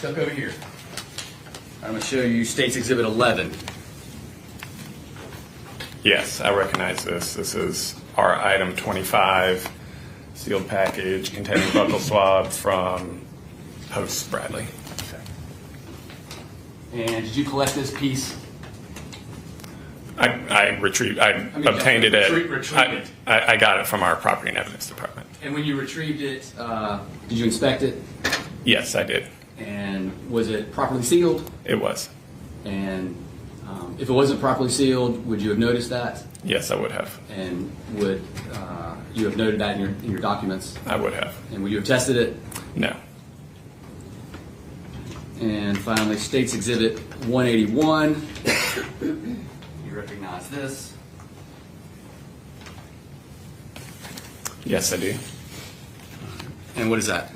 Step over here. I'm going to show you State's Exhibit 11. Yes, I recognize this. This is our item 25, sealed package containing buccal swab from Post Bradley. And did you collect this piece? I obtained it retrieved it. I got it from our property and evidence department. And when you retrieved it, did you inspect it? Yes, I did. And was it properly sealed? It was. And if it wasn't properly sealed, would you have noticed that? Yes, I would have. And would you have noted that in your documents? I would have. And would you have tested it? No. And finally, State's Exhibit 181. You recognize this? Yes, I do. And what is that?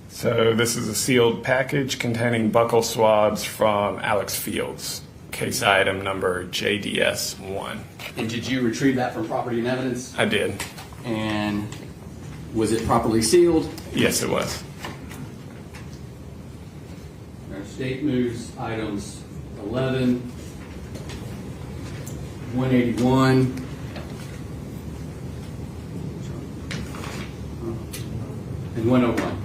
So this is a sealed package containing buccal swabs from Alex Fields, case item number JDS1. And did you retrieve that from property and evidence? I did. And was it properly sealed? Yes, it was. Our state moves items 11, 181, and 101.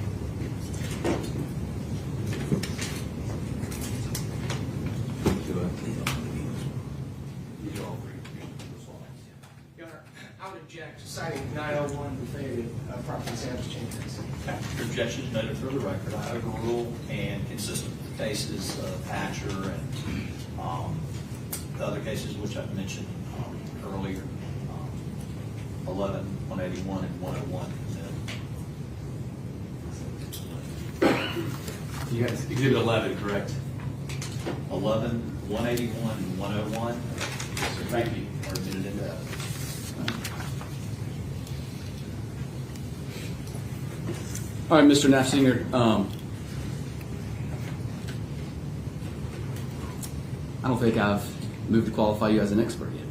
Your Honor, I would object to citing 901 the failure of property samples changes. Your objection is noted for the record. I overrule and consistent with the cases of Hatcher and the other cases which I've mentioned earlier, 11, 181, and 101. You got Exhibit 11, correct? 11, 181, and 101 Thank you. are admitted into evidence. All right, Mr. Nafsinger, I don't think I've moved to qualify you as an expert yet.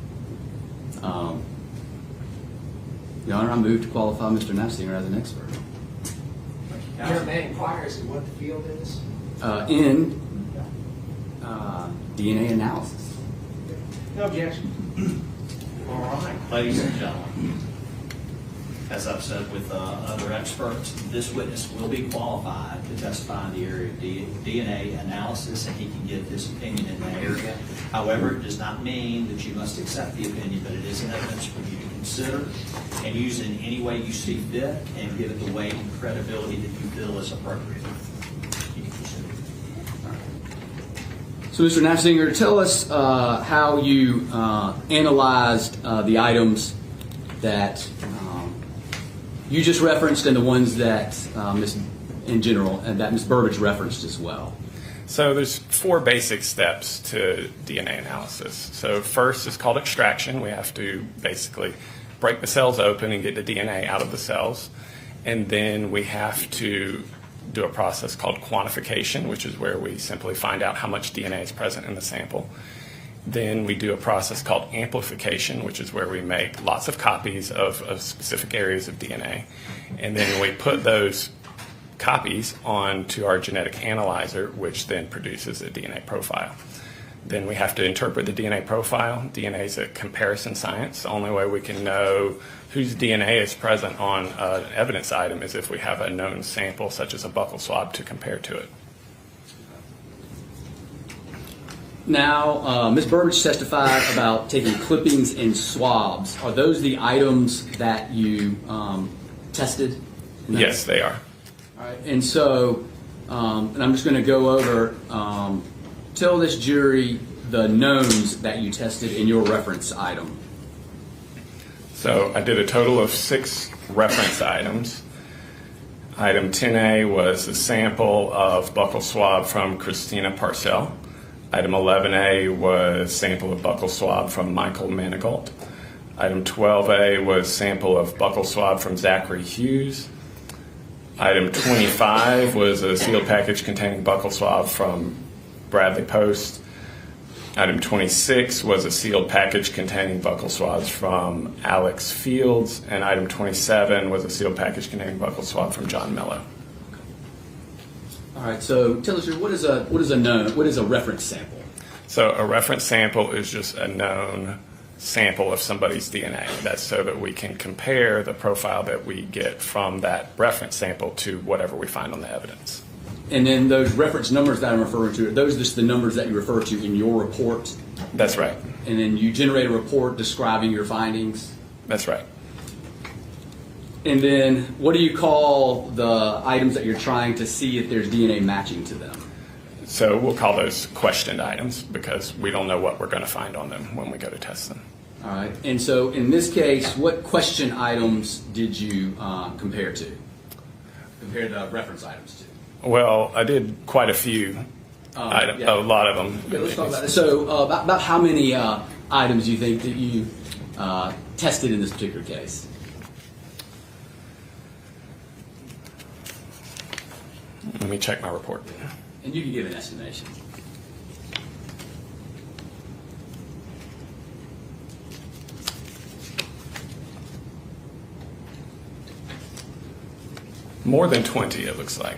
Your Honor, I moved to qualify Mr. Nafsinger as an expert. Your man inquires what the field is. In DNA analysis. No objection. All right, ladies and gentlemen, as I've said with other experts, this witness will be qualified to testify in the area of DNA analysis, and he can give his opinion in that area. However, it does not mean that you must accept the opinion, but it is an evidence for you to consider and use in any way you see fit, and give it the weight and credibility that you feel is appropriate. You can consider it. So, Mr. Nafsinger, tell us how you analyzed the items that you just referenced and the ones that in general, and that Ms. Burbage referenced as well. So there's 4 basic steps to DNA analysis. So first is called extraction. We have to basically break the cells open and get the DNA out of the cells. And then we have to do a process called quantification, which is where we simply find out how much DNA is present in the sample. Then we do a process called amplification, which is where we make lots of copies of specific areas of DNA. And then we put those copies onto our genetic analyzer, which then produces a DNA profile. Then we have to interpret the DNA profile. DNA is a comparison science. The only way we can know whose DNA is present on an evidence item is if we have a known sample, such as a buccal swab, to compare to it. Now, Ms. Burbage testified about taking clippings and swabs. Are those the items that you tested? Yes, they are. All right, and so, and I'm just going to go over, tell this jury the knowns that you tested in your reference item. So I did a total of 6 reference items. Item 10A was a sample of buccal swab from Christina Parcell. Item 11A was sample of buccal swab from Michael Manigault. Item 12A was sample of buccal swab from Zachary Hughes. Item 25 was a sealed package containing buccal swab from Bradley Post. Item 26 was a sealed package containing buccal swabs from Alex Fields. And item 27 was a sealed package containing buccal swab from John Mello. All All right, so tell us, what is a reference sample? So a reference sample is just a known sample of somebody's DNA. That's so that we can compare the profile that we get from that reference sample to whatever we find on the evidence. And then those reference numbers that I'm referring to, are those just the numbers that you refer to in your report? That's right. And then you generate a report describing your findings? That's right. And then what do you call the items that you're trying to see if there's DNA matching to them? So we'll call those questioned items because we don't know what we're going to find on them when we go to test them. All right. And so in this case, what question items did you compare to? Compare the reference items to? Well, I did quite a few, a lot of them. Okay, let's talk about it. So about how many items do you think that you tested in this particular case? Let me check my report. And you can give an estimation. More than 20, it looks like.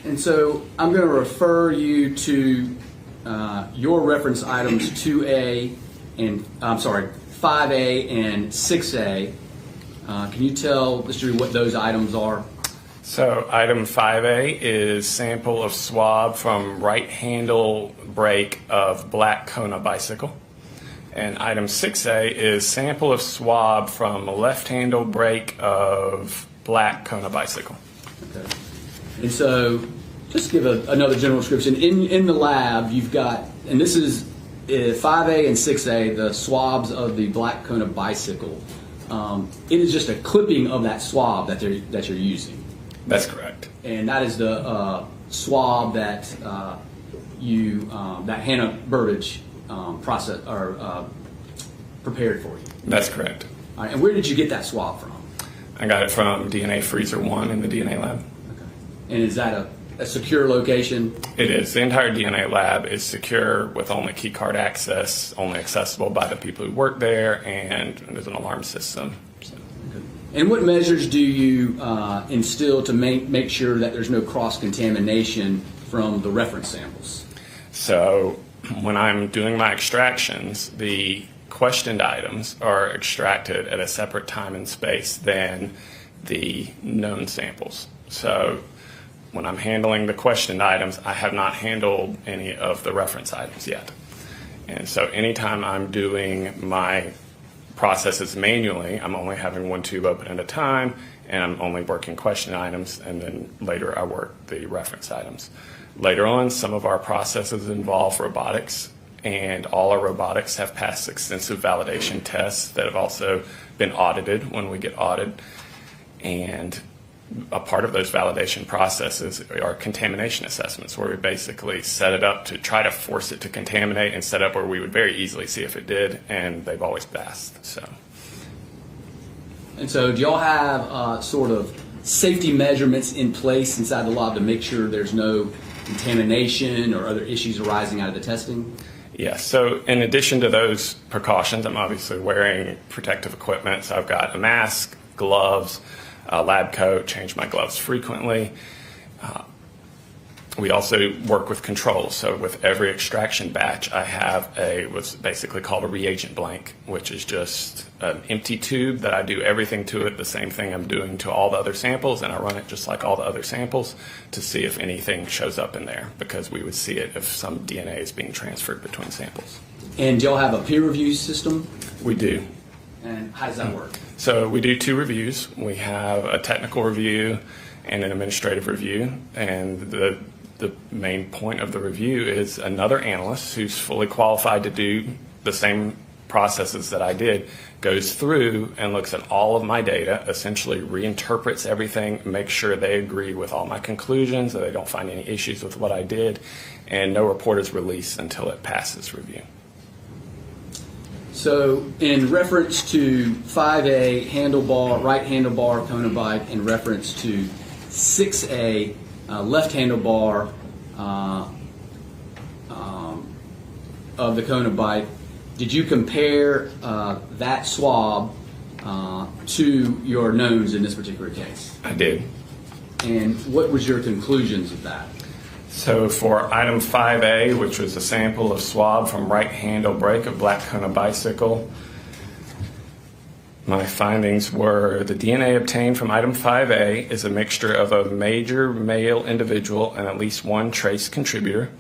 And so I'm going to refer you to your reference items 2A and, 5A and 6A. Can you tell the jury what those items are? So item 5A is sample of swab from right handle brake of black Kona bicycle. And item 6A is sample of swab from left handle brake of black Kona bicycle. Okay. And so just give another general description. In the lab, you've got, and this is 5A and 6A, the swabs of the black Kona bicycle. It is just a clipping of that swab that you're using. That's correct. And that is the swab that that Hannah Burbage process or prepared for you. That's correct. All right, and where did you get that swab from? I got it from DNA Freezer 1 in the DNA lab. Okay. And is that a secure location? It is. The entire DNA lab is secure with only key card access, only accessible by the people who work there, and there's an alarm system. So. And what measures do you instill to make sure that there's no cross-contamination from the reference samples? So when I'm doing my extractions, the questioned items are extracted at a separate time and space than the known samples. So when I'm handling the questioned items, I have not handled any of the reference items yet. And so anytime I'm doing my processes manually, I'm only having one tube open at a time, and I'm only working question items, and then later I work the reference items. Later on, some of our processes involve robotics, and all our robotics have passed extensive validation tests that have also been audited when we get audited. And a part of those validation processes are contamination assessments, where we basically set it up to try to force it to contaminate and set up where we would very easily see if it did, and they've always passed. And so do y'all have sort of safety measurements in place inside the lab to make sure there's no contamination or other issues arising out of the testing? Yes, so in addition to those precautions, I'm obviously wearing protective equipment. So I've got a mask, gloves, a lab coat, change my gloves frequently. We also work with controls. So with every extraction batch, I have what's basically called a reagent blank, which is just an empty tube that I do everything to it, the same thing I'm doing to all the other samples, and I run it just like all the other samples to see if anything shows up in there, because we would see it if some DNA is being transferred between samples. And do y'all have a peer review system? We do. And how does that work? So we do 2 reviews. We have a technical review and an administrative review, and the main point of the review is another analyst who's fully qualified to do the same processes that I did goes through and looks at all of my data, essentially reinterprets everything, makes sure they agree with all my conclusions, that they don't find any issues with what I did, and no report is released until it passes review. So in reference to 5A handlebar, right handlebar Kona bike, in reference to 6A left handlebar of the Kona bike, did you compare that swab to your knowns in this particular case? I did. And what was your conclusions of that? So for item 5A, which was a sample of swab from right handle brake of black Kona bicycle, my findings were the DNA obtained from item 5A is a mixture of a major male individual and at least one trace contributor.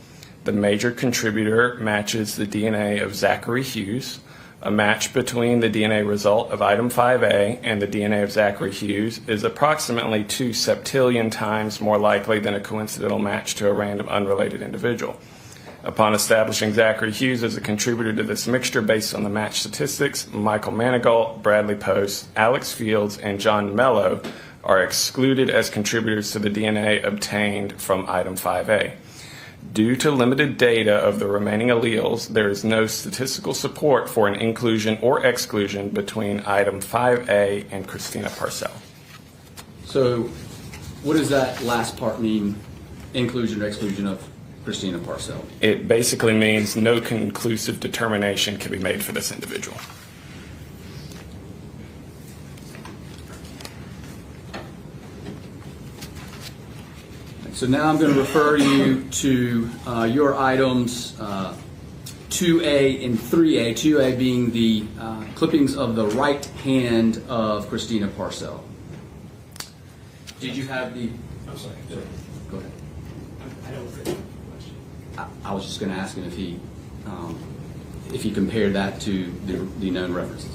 The major contributor matches the DNA of Zachary Hughes. A match between the DNA result of item 5A and the DNA of Zachary Hughes is approximately 2 septillion times more likely than a coincidental match to a random unrelated individual. Upon establishing Zachary Hughes as a contributor to this mixture based on the match statistics, Michael Manigault, Bradley Post, Alex Fields, and John Mello are excluded as contributors to the DNA obtained from item 5A. Due to limited data of the remaining alleles, there is no statistical support for an inclusion or exclusion between item 5A and Christina Parcell. So what does that last part mean, inclusion or exclusion of Christina Parcell? It basically means no conclusive determination can be made for this individual. So now I'm going to refer you to your items 2A and 3A, 2A being the clippings of the right hand of Christina Parcell. Did you have the... I'm sorry. Go ahead. I don't agree with the question. I was just going to ask him if he compared that to the known references.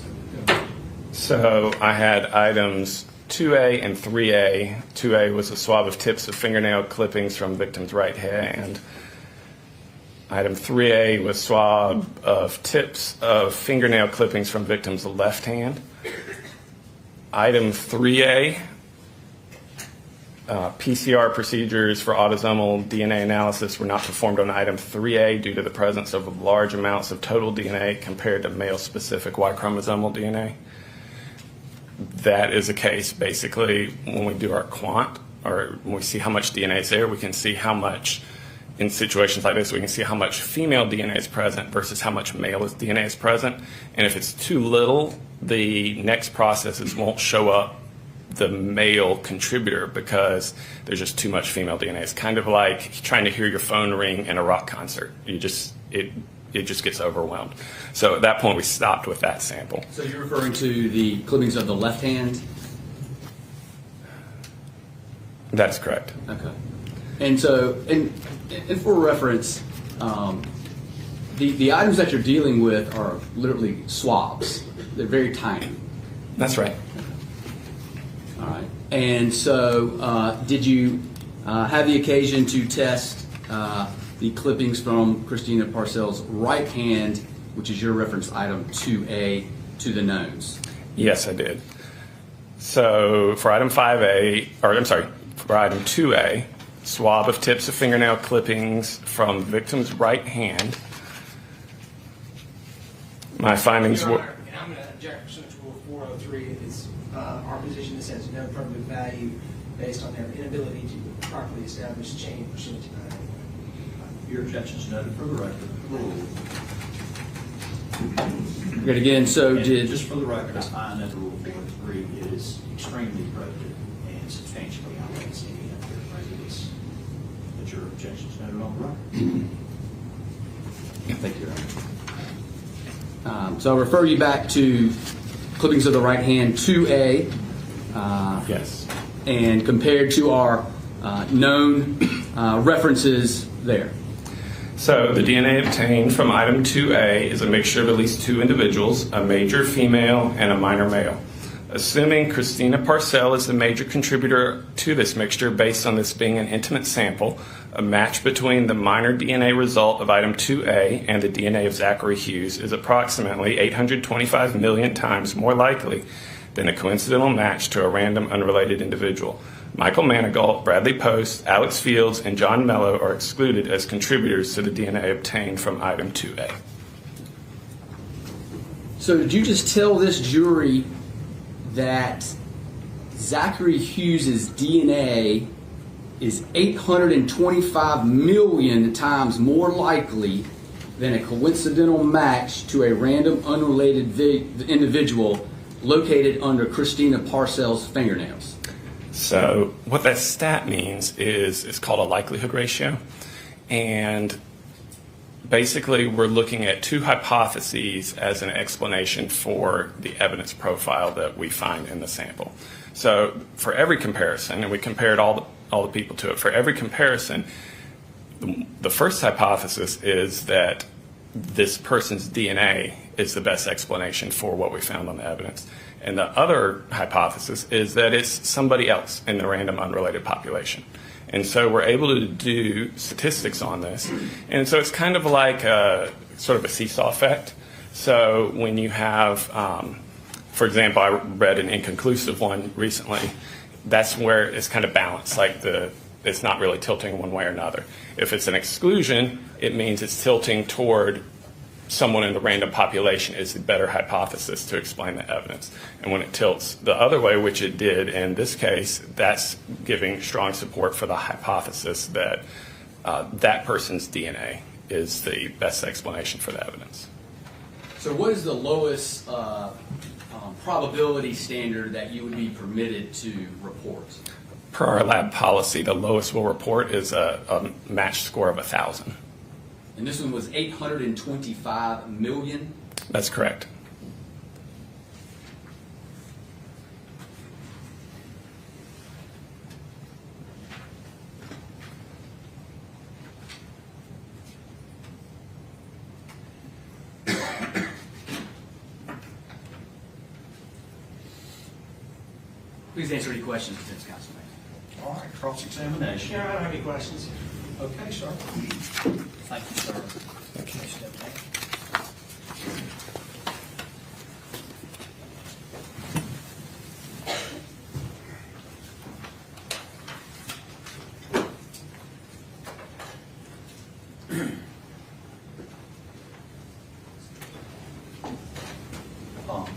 So I had items 2A and 3A. 2A was a swab of tips of fingernail clippings from victim's right hand. Item 3A was swab of tips of fingernail clippings from victim's left hand. Item 3A, PCR procedures for autosomal DNA analysis were not performed on item 3A due to the presence of large amounts of total DNA compared to male-specific Y chromosomal DNA. That is a case, basically, when we do our quant, or when we see how much DNA is there, we can see how much, in situations like this, we can see how much female DNA is present versus how much male DNA is present. And if it's too little, the next processes won't show up the male contributor because there's just too much female DNA. It's kind of like trying to hear your phone ring in a rock concert. It just gets overwhelmed. So at that point, we stopped with that sample. So you're referring to the clippings of the left hand? That's correct. Okay. And so, and for reference, the items that you're dealing with are literally swabs. They're very tiny. That's right. All right. And so, did you have the occasion to test the clippings from Christina Parcell's right hand, which is your reference item 2A, to the knowns? Yes, I did. So for item 5A, or I'm sorry, for item 2A, swab of tips of fingernail clippings from victim's right hand. My findings were... And I'm going to object pursuant to Rule 403. It's our position that says no affirmative value based on their inability to properly establish chain pursuant to 9. Your objection is noted for the record. Good again. So And did just for the record, I find that Rule 403 is extremely probative and substantially outweighs any unfair prejudice. But your objection is noted on the record. Thank you. So I'll refer you back to clippings of the right hand 2A. Yes. And compared to our known references there. So the DNA obtained from item 2A is a mixture of at least 2 individuals, a major female and a minor male. Assuming Christina Parcell is the major contributor to this mixture based on this being an intimate sample, a match between the minor DNA result of item 2A and the DNA of Zachary Hughes is approximately 825 million times more likely than a coincidental match to a random unrelated individual. Michael Manigault, Bradley Post, Alex Fields, and John Mello are excluded as contributors to the DNA obtained from item 2A. So did you just tell this jury that Zachary Hughes' DNA is 825 million times more likely than a coincidental match to a random unrelated individual located under Christina Parcell's fingernails? So what that stat means is it's called a likelihood ratio. And basically we're looking at two hypotheses as an explanation for the evidence profile that we find in the sample. So for every comparison, and we compared all the people to it, for every comparison, the first hypothesis is that this person's DNA is the best explanation for what we found on the evidence. And the other hypothesis is that it's somebody else in the random unrelated population. And so we're able to do statistics on this. And so it's kind of like sort of a seesaw effect. So when you have, for example, I read an inconclusive one recently, that's where it's kind of balanced, like it's not really tilting one way or another. If it's an exclusion, it means it's tilting toward someone in the random population is the better hypothesis to explain the evidence. And when it tilts the other way, which it did in this case, that's giving strong support for the hypothesis that that person's DNA is the best explanation for the evidence. So what is the lowest probability standard that you would be permitted to report? Per our lab policy, the lowest we'll report is a match score of 1,000. And this one was 825 million? That's correct. Please answer any questions, defense counsel. All right, cross-examination. Yeah, I don't have any questions. Okay, sir. Thank you, sir. Thank you.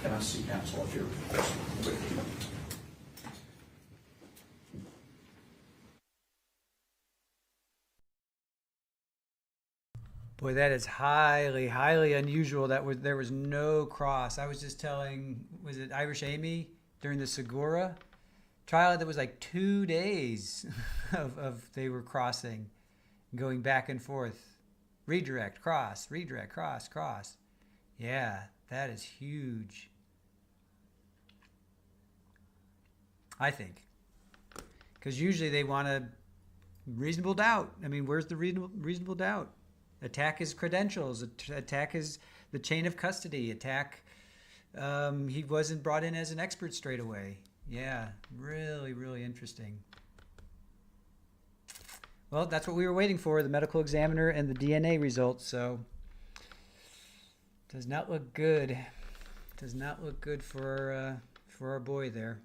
Can I see counsel if you're Boy, that is highly, highly unusual. There was no cross. I was just telling, was it Irish Amy during the Segura trial? That was like 2 days of they were crossing, going back and forth, redirect, cross, cross. Yeah, that is huge. I think, because usually they want a reasonable doubt. I mean, where's the reasonable doubt? Attack his credentials. Attack his the chain of custody. Attack. He wasn't brought in as an expert straight away. Yeah, really, really interesting. Well, that's what we were waiting for: the medical examiner and the DNA results. So, does not look good. Does not look good for our boy there.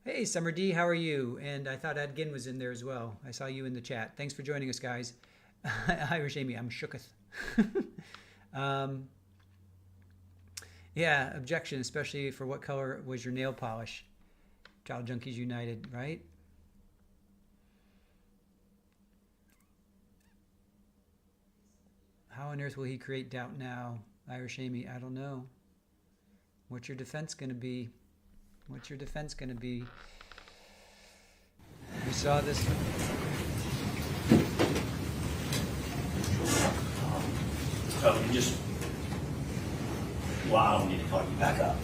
Hey, Summer D, how are you? And I thought Adgin was in there as well. I saw you in the chat. Thanks for joining us, guys. Irish Amy, I'm shooketh. Yeah, objection, especially for what color was your nail polish. Child Junkies United, right? How on earth will he create doubt now? Irish Amy, I don't know. What's your defense going to be? What's your defense going to be? We saw this. So you just, well, I don't need to call you back up.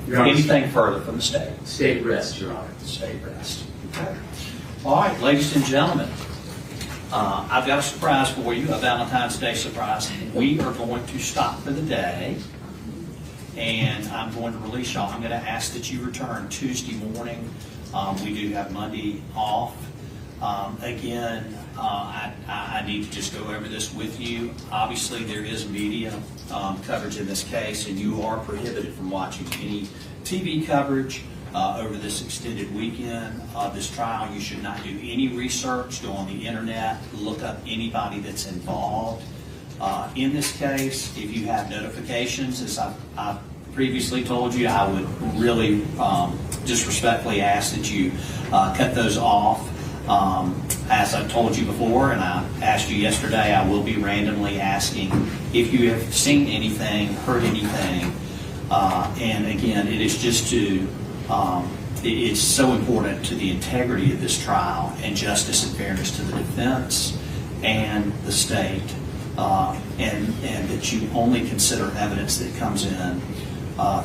Anything further from the state? State rest, Your Honor. State rest. Okay. All right, ladies and gentlemen, I've got a surprise for you, a Valentine's Day surprise. We are going to stop for the day, and I'm going to release y'all. I'm going to ask that you return Tuesday morning. We do have Monday off. Again, I need to just go over this with you. Obviously, there is media coverage in this case, and you are prohibited from watching any TV coverage over this extended weekend of this trial. You should not do any research, go on the internet, look up anybody that's involved. In this case, if you have notifications, as I've previously told you, I would really just respectfully ask that you cut those off. as I told you before, and I asked you yesterday, I will be randomly asking if you have seen anything, heard anything. And again, it is just to, it's so important to the integrity of this trial and justice and fairness to the defense and the state, and that you only consider evidence that comes in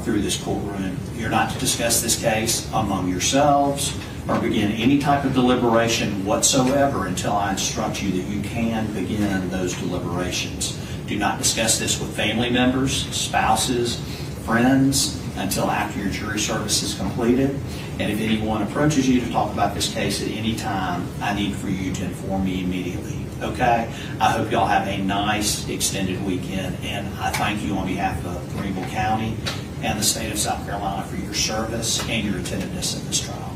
through this courtroom. You're not to discuss this case among yourselves or begin any type of deliberation whatsoever until I instruct you that you can begin those deliberations. Do not discuss this with family members, spouses, friends until after your jury service is completed. And if anyone approaches you to talk about this case at any time, I need for you to inform me immediately. Okay? I hope y'all have a nice extended weekend, and I thank you on behalf of Greenville County and the state of South Carolina for your service and your attentiveness in this trial.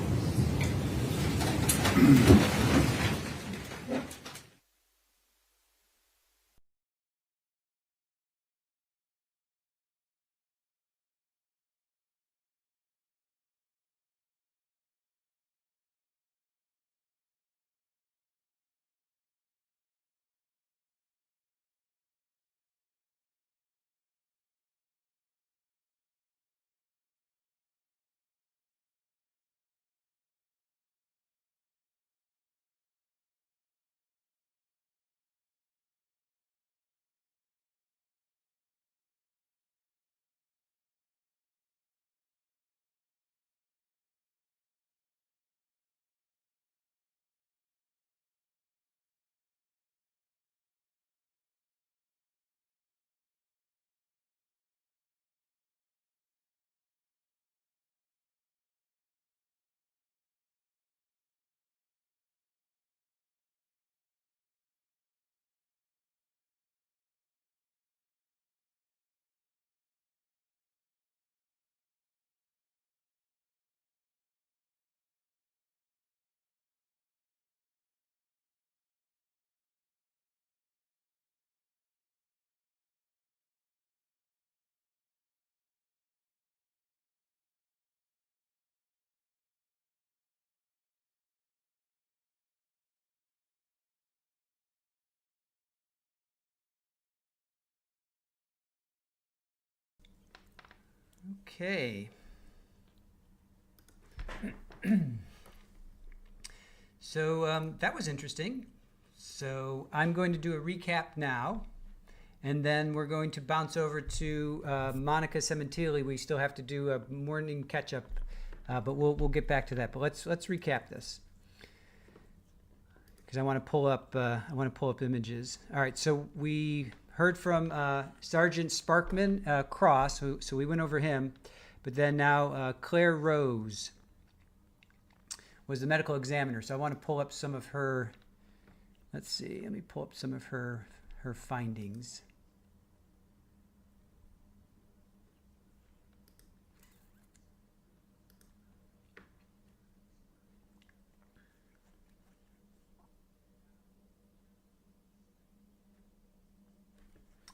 Okay. So that was interesting. So I'm going to do a recap now, and then we're going to bounce over to Monica Cementilli. We still have to do a morning catch-up, but we'll get back to that. But let's recap this, because I want to pull up images. All right. So we heard from Sergeant Sparkman Cross, so we went over him, but then now Claire Rose was the medical examiner. So I want to pull up some of her, let's see, let me pull up some of her findings.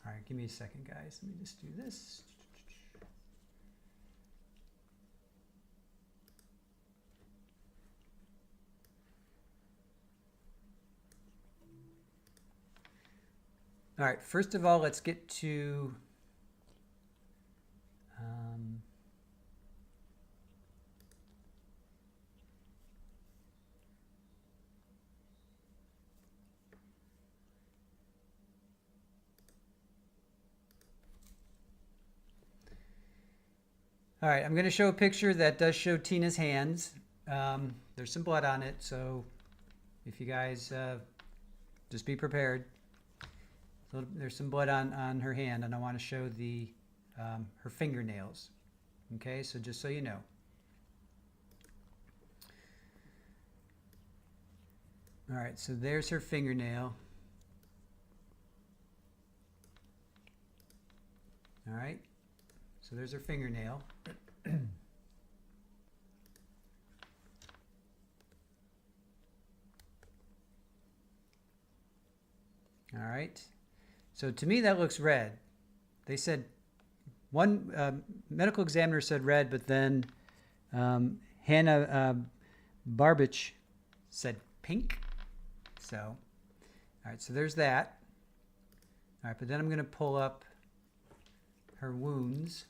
All right, give me a second, guys. Let me just do this. All right, first of all, let's get to all right, I'm going to show a picture that does show Tina's hands. There's some blood on it, so if you guys just be prepared. So there's some blood on her hand, and I want to show her fingernails. Okay, so just so you know. All right, so there's her fingernail. All right, so there's her fingernail. All right. So to me, that looks red. They said, one medical examiner said red, but then Hannah Barbich said pink. So, all right, so there's that. All right, but then I'm going to pull up her wounds.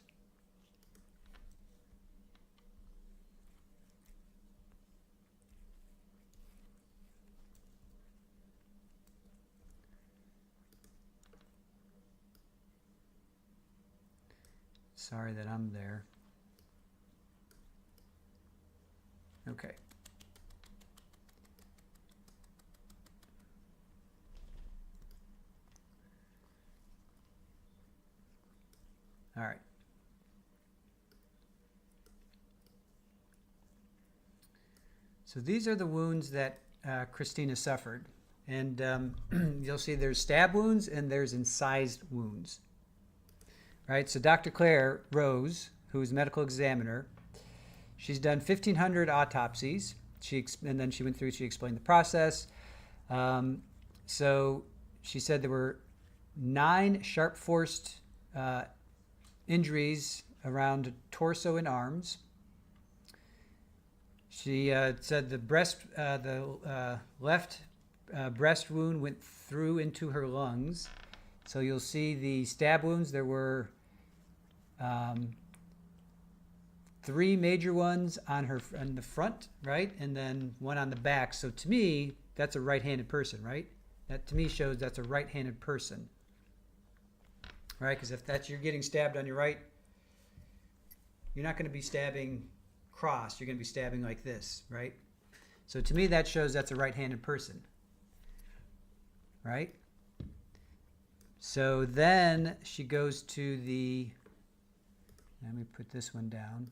Sorry that I'm there. Okay. All right. So these are the wounds that Christina suffered. And you'll see there's stab wounds and there's incised wounds. Right, so Dr. Claire Rose, who is medical examiner, she's done 1,500 autopsies. And then she went through, she explained the process. So she said there were 9 sharp-forced injuries around torso and arms. She said the left breast wound went through into her lungs. So you'll see the stab wounds. There were 3 major ones on the front, right, and then 1 on the back. So to me, that's a right-handed person, right? That to me shows that's a right-handed person, right? Because if you're getting stabbed on your right, you're not going to be stabbing cross. You're going to be stabbing like this, right? So to me, that shows that's a right-handed person, right? So then she goes to the, let me put this one down.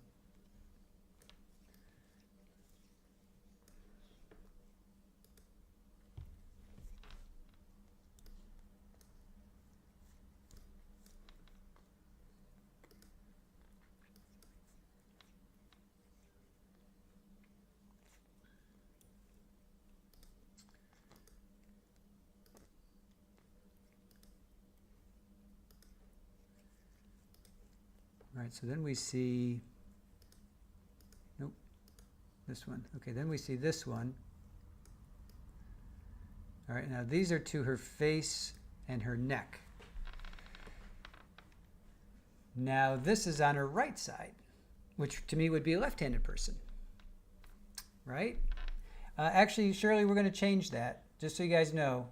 All right, so then we see, nope, this one. Okay, then we see this one. All right, now these are to her face and her neck. Now this is on her right side, which to me would be a left-handed person, right? Actually, Shirley, we're going to change that, just so you guys know.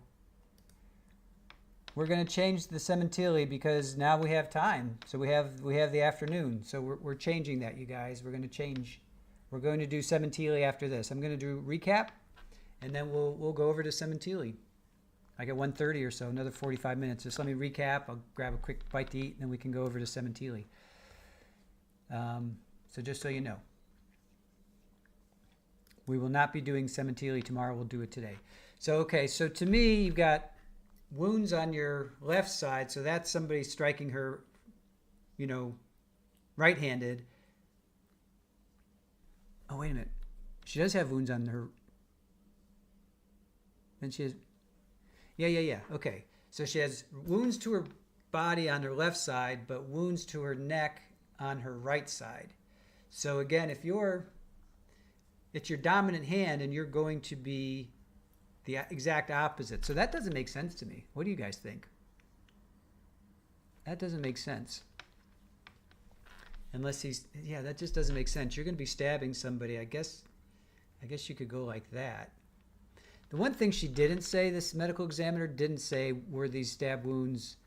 We're going to change the cementili because now we have time. So we have the afternoon. So we're changing that, you guys. We're going to change. We're going to do cementili after this. I'm going to do recap, and then we'll go over to cementili. Like at 1:30 or so, another 45 minutes. Just let me recap. I'll grab a quick bite to eat, and then we can go over to cementili. So just so you know. We will not be doing cementili tomorrow. We'll do it today. So, okay. So to me, you've got wounds on your left side, so that's somebody striking her, right-handed. Oh, wait a minute. She does have wounds on her. And she has, yeah. Okay. So she has wounds to her body on her left side, but wounds to her neck on her right side. So again, it's your dominant hand and you're going to be the exact opposite. So that doesn't make sense to me. What do you guys think? That doesn't make sense. Unless that just doesn't make sense. You're going to be stabbing somebody. I guess you could go like that. The one thing she didn't say, this medical examiner didn't say, were these stab wounds,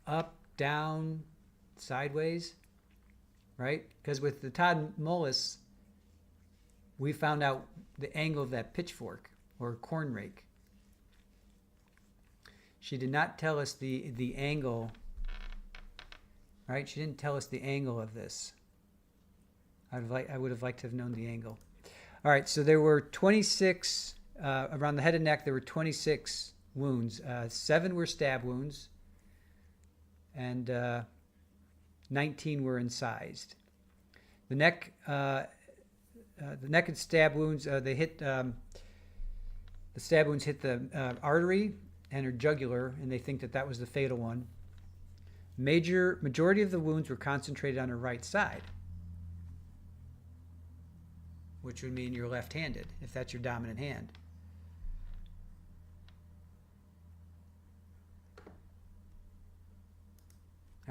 up, down, sideways, right? Because with the Todd Mullis, we found out the angle of that pitchfork or corn rake. She did not tell us the angle, right? She didn't tell us the angle of this. I would have liked to have known the angle. All right, so there were 26, around the head and neck, there were 26 wounds. 7 were stab wounds, and 19 were incised. The neck and stab wounds, the stab wounds hit the artery and her jugular, and they think that was the fatal one. Majority of the wounds were concentrated on her right side, which would mean you're left-handed, if that's your dominant hand.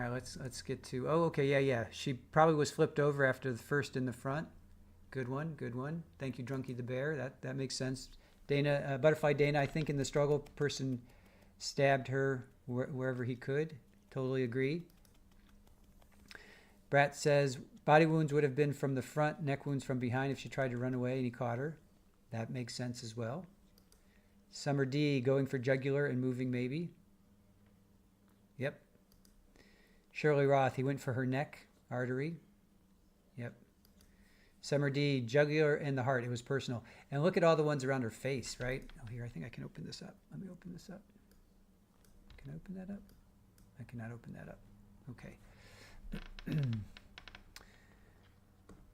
All right, let's get to. Oh, okay, yeah. She probably was flipped over after the first in the front. Good one. Thank you, Drunky the Bear. That makes sense. Dana, Butterfly Dana, I think in the struggle, person stabbed her wherever he could. Totally agree. Brat says body wounds would have been from the front, neck wounds from behind if she tried to run away and he caught her. That makes sense as well. Summer D, going for jugular and moving maybe. Yep. Shirley Roth, he went for her neck, artery. Yep. Summer D, jugular and the heart. It was personal. And look at all the ones around her face, right? Oh, here, I think I can open this up. Let me open this up. Can I open that up? I cannot open that up. Okay.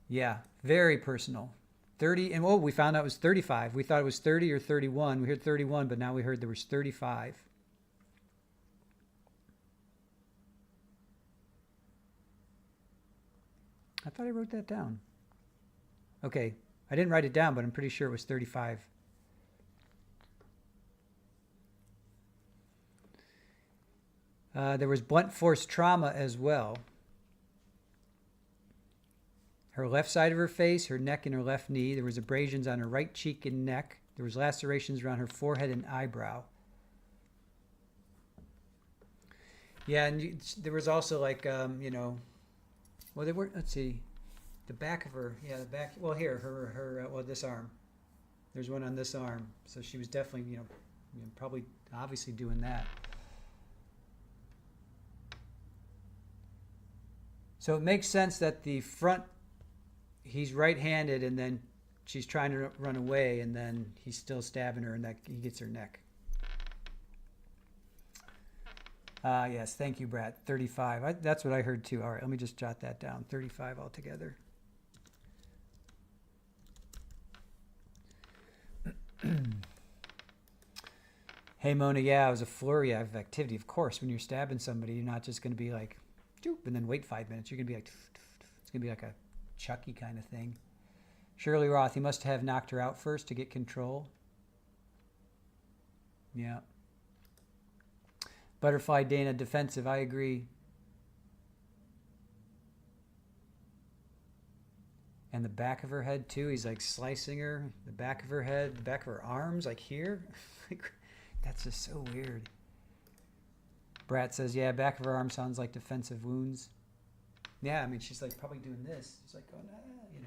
Yeah, very personal. 30, and we found out it was 35. We thought it was 30 or 31. We heard 31, but now we heard there was 35. I thought I wrote that down. Okay, I didn't write it down, but I'm pretty sure it was 35. There was blunt force trauma as well. Her left side of her face, her neck, and her left knee. There was abrasions on her right cheek and neck. There was lacerations around her forehead and eyebrow. Yeah, and there was also like, well, they were, let's see, the back of her, the back, well, here, her this arm. There's one on this arm. So she was definitely, probably obviously doing that. So it makes sense that the front, he's right-handed, and then she's trying to run away, and then he's still stabbing her, and that he gets her neck. Yes, thank you, Brad. 35. That's what I heard too. All right, let me just jot that down. 35 altogether. Hey, Mona, yeah, it was a flurry of activity. Of course, when you're stabbing somebody, you're not just going to be like, doop, and then wait 5 minutes. You're going to be like, it's going to be like a Chucky kind of thing. Shirley Roth, he must have knocked her out first to get control. Yeah. Butterfly Dana, defensive, I agree. And the back of her head too, he's like slicing her, the back of her head, the back of her arms, like here. That's just so weird. Brat says, yeah, back of her arm sounds like defensive wounds. Yeah, I mean, she's like probably doing this. She's like going,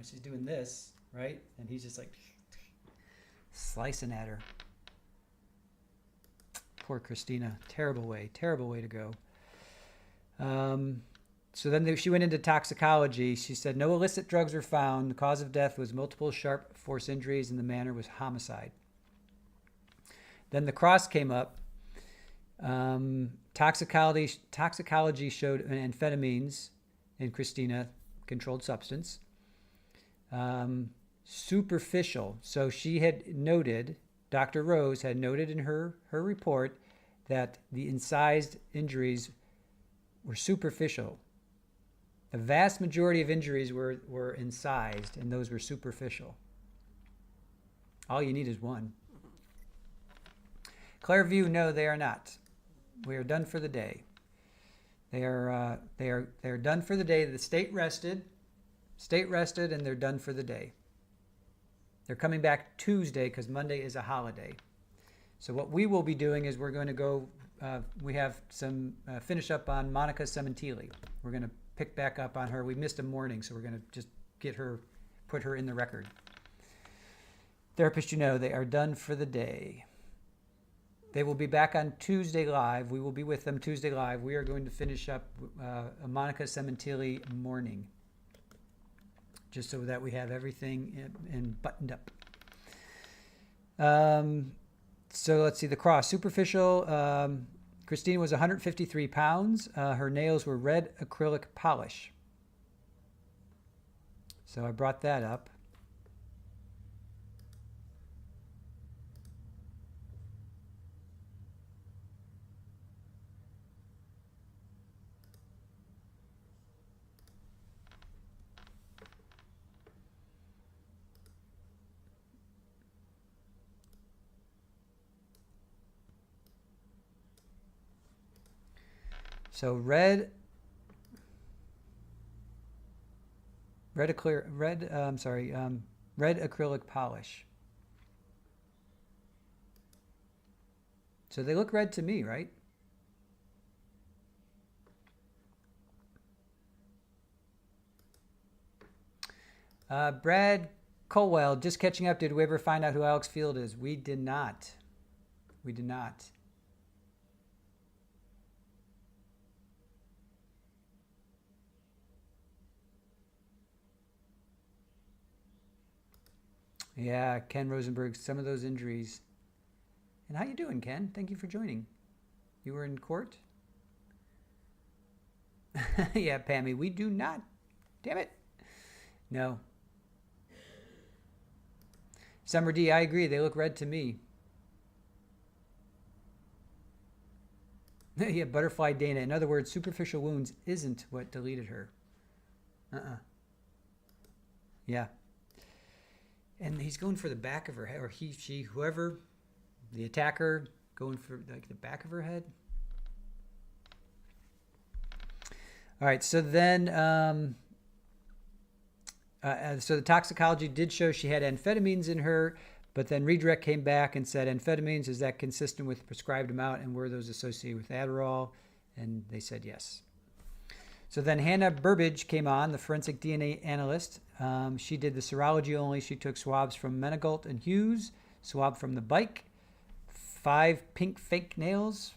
she's doing this, right? And he's just like slicing at her. Poor Christina. Terrible way to go. So then she went into toxicology. She said no illicit drugs were found. The cause of death was multiple sharp force injuries, and the manner was homicide. Then the cross came up. Toxicology showed amphetamines in Christina, controlled substance. Superficial. So she had noted, Dr. Rose had noted in her report that the incised injuries were superficial. The vast majority of injuries were incised, and those were superficial. All you need is one. Clairview, no, they are not. We are done for the day. They are done for the day. The state rested, and they're done for the day. They're coming back Tuesday because Monday is a holiday. So what we will be doing is we're going to go. We have some finish up on Monica Cementili. We're going to pick back up on her. We missed a morning, so we're going to just put her in the record. Therapist, they are done for the day. They will be back on Tuesday Live. We will be with them Tuesday Live. We are going to finish up a Monica Cementili morning, just so that we have everything in buttoned up. So let's see, the cross. Superficial, Christina was 153 pounds. Her nails were red acrylic polish. So I brought that up. So red red acrylic polish. So they look red to me, right? Brad Colwell, just catching up. Did we ever find out who Alex Field is? We did not. We did not. Yeah, Ken Rosenberg, some of those injuries. And how you doing, Ken? Thank you for joining. You were in court? Yeah, Pammy, we do not. Damn it. No. Summer D, I agree. They look red to me. Yeah, Butterfly Dana. In other words, superficial wounds isn't what deleted her. Yeah. And he's going for the back of her head, or he, she, whoever, the attacker, going for like the back of her head. All right, so then, so the toxicology did show she had amphetamines in her, but then redirect came back and said, amphetamines, is that consistent with the prescribed amount, and were those associated with Adderall? And they said yes. So then Hannah Burbage came on, the forensic DNA analyst. She did the serology only. She took swabs from Menegault and Hughes, swab from the bike, 5 pink fake nails.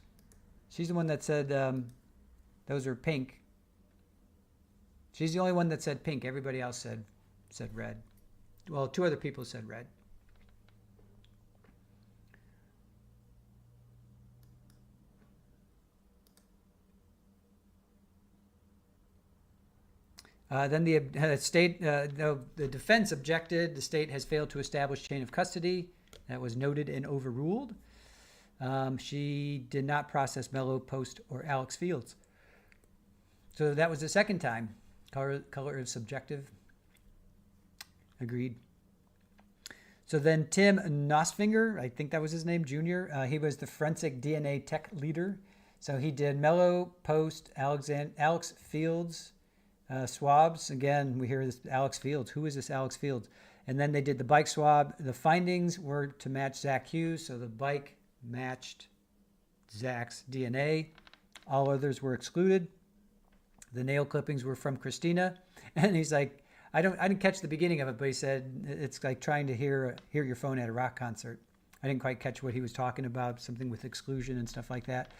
She's the one that said those are pink. She's the only one that said pink. Everybody else said red. Well, 2 other people said red. Then the defense objected. The state has failed to establish chain of custody. That was noted and overruled. She did not process Mello, Post, or Alex Fields. So that was the second time. Color is subjective. Agreed. So then Tim Nosfinger, I think that was his name, Jr., he was the forensic DNA tech leader. So he did Mello, Post, Alex Fields, swabs. Again, we hear this Alex Fields. Who is this Alex Fields? And then they did the bike swab. The findings were to match Zach Hughes, so the bike matched Zach's DNA. All others were excluded. The nail clippings were from Christina. And he's like, I didn't catch the beginning of it, but he said it's like trying to hear your phone at a rock concert. I didn't quite catch what he was talking about, something with exclusion and stuff like that.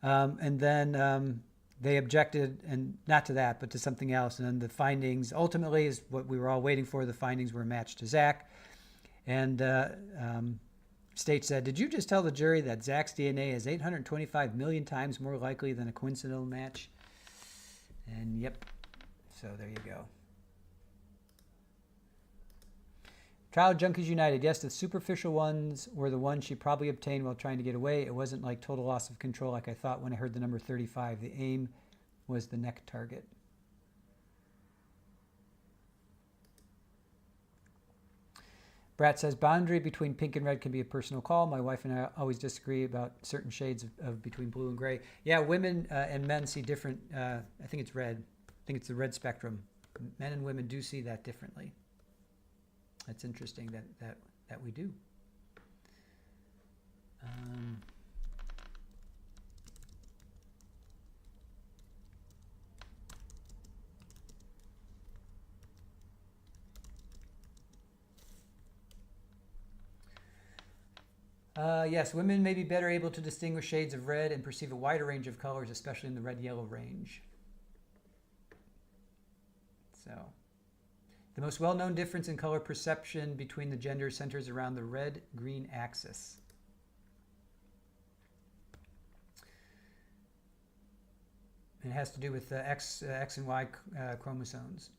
And then they objected, and not to that, but to something else. And then the findings, ultimately, is what we were all waiting for. The findings were matched to Zach. And state said, did you just tell the jury that Zach's DNA is 825 million times more likely than a coincidental match? And yep, so there you go. Trial Junkies United. Yes, the superficial ones were the ones she probably obtained while trying to get away. It wasn't like total loss of control like I thought when I heard the number 35. The aim was the neck target. Brat says, boundary between pink and red can be a personal call. My wife and I always disagree about certain shades of between blue and gray. Yeah, women and men see different, I think it's red. I think it's the red spectrum. Men and women do see that differently. That's interesting that we do. Yes, women may be better able to distinguish shades of red and perceive a wider range of colors, especially in the red-yellow range. So, the most well-known difference in color perception between the genders centers around the red-green axis. It has to do with the X and Y chromosomes.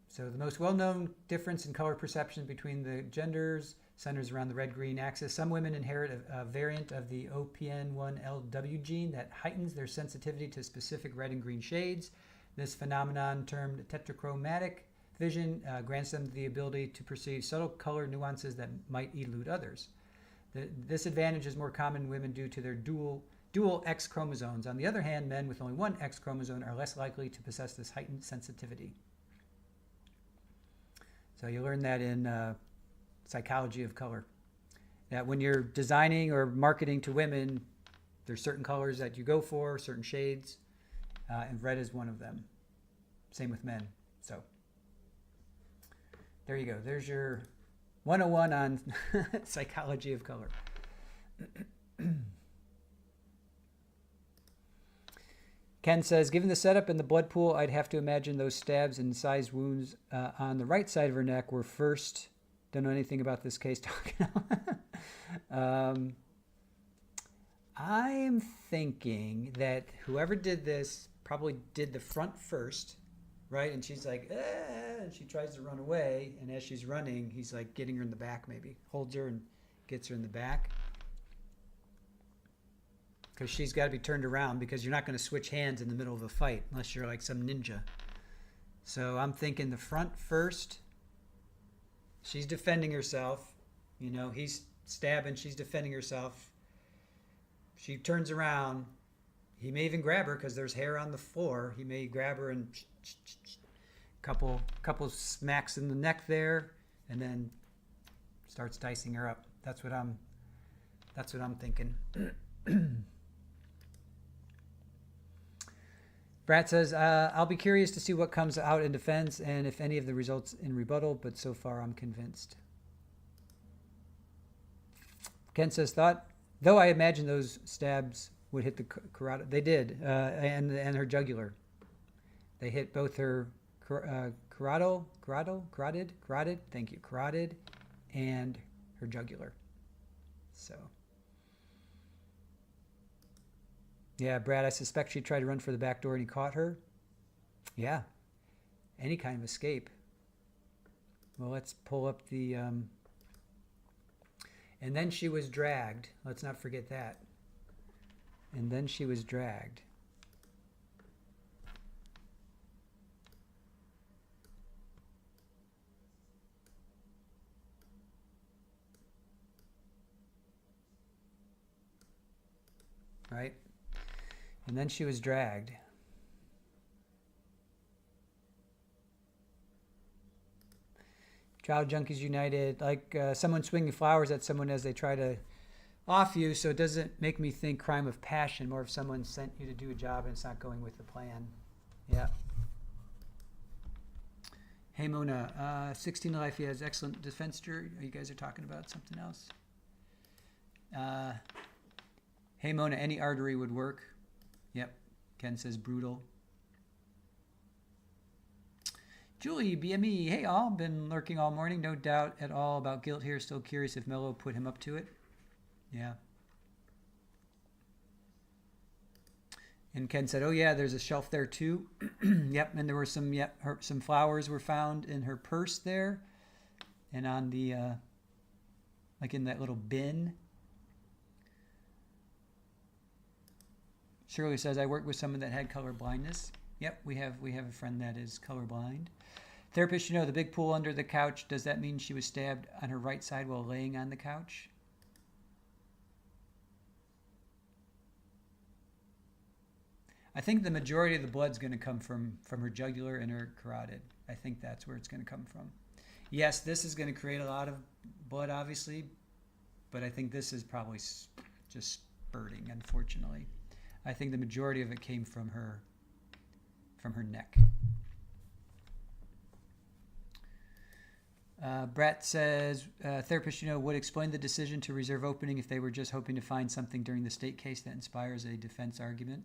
So the most well-known difference in color perception between the genders centers around the red-green axis. Some women inherit a variant of the OPN1LW gene that heightens their sensitivity to specific red and green shades. This phenomenon, termed tetrachromatic vision, grants them the ability to perceive subtle color nuances that might elude others. This advantage is more common in women due to their dual X chromosomes. On the other hand, men with only one X chromosome are less likely to possess this heightened sensitivity. So you learn that in psychology of color. That when you're designing or marketing to women, there's certain colors that you go for, certain shades, and red is one of them. Same with men. So there you go. There's your 101 on psychology of color. Ken says, given the setup and the blood pool, I'd have to imagine those stabs and incised wounds on the right side of her neck were first. Don't know anything about this case. I am thinking that whoever did this probably did the front first, right? And she's like, and she tries to run away. And as she's running, he's like getting her in the back, maybe holds her and gets her in the back. Because she's got to be turned around, because you're not going to switch hands in the middle of a fight unless you're like some ninja. So I'm thinking the front first. She's defending herself. You know, he's stabbing. She's defending herself. She turns around. He may even grab her because there's hair on the floor. He may grab her and couple smacks in the neck there, and then starts dicing her up. That's what I'm thinking. Brad says, I'll be curious to see what comes out in defense and if any of the results in rebuttal, but so far I'm convinced. Ken says, though I imagine those stabs would hit the carotid. They did, and her jugular. They hit both her carotid, thank you, carotid, and her jugular. So. Yeah, Brad, I suspect she tried to run for the back door and he caught her. Yeah, any kind of escape. Well, let's pull up the... And then she was dragged. Let's not forget that. And then she was dragged. Right? And then she was dragged. Child Junkies United, like someone swinging flowers at someone as they try to off you, so it doesn't make me think crime of passion, more if someone sent you to do a job and it's not going with the plan. Yeah. Hey Mona, 16 to Life, he has excellent defense jury. You guys are talking about something else. Hey Mona, any artery would work. Yep. Ken says brutal. Julie, BME, hey all, been lurking all morning, no doubt at all about guilt here, still curious if Mello put him up to it. Yeah. And Ken said, oh yeah, there's a shelf there too. Yep, and there were some flowers were found in her purse there, and on the, like in that little bin. Shirley says, I worked with someone that had color blindness. Yep, we have a friend that is colorblind. Therapist, the big pool under the couch, does that mean she was stabbed on her right side while laying on the couch? I think the majority of the blood's going to come from her jugular and her carotid. I think that's where it's going to come from. Yes, this is going to create a lot of blood, obviously, but I think this is probably just spurting, unfortunately. I think the majority of it came from her neck. Brett says, therapist, would explain the decision to reserve opening if they were just hoping to find something during the state case that inspires a defense argument.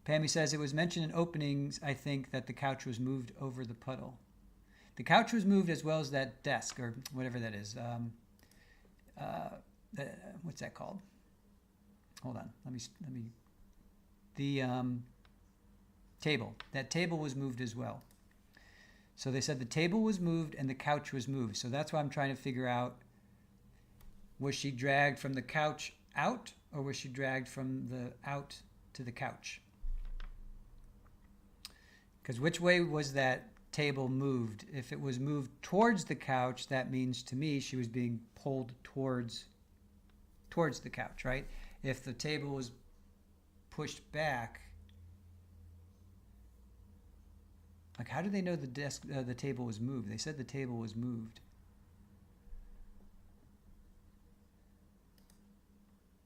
Pammy says, it was mentioned in openings, I think, that the couch was moved over the puddle. The couch was moved as well as that desk, or whatever that is. What's that called? Hold on. Let me. The table. That table was moved as well. So they said the table was moved and the couch was moved. So that's why I'm trying to figure out, was she dragged from the couch out, or was she dragged from the out to the couch? Because which way was that table moved? If it was moved towards the couch, that means to me she was being pulled towards the couch, right? If the table was pushed back, Like, how do they know the table was moved? They said the table was moved.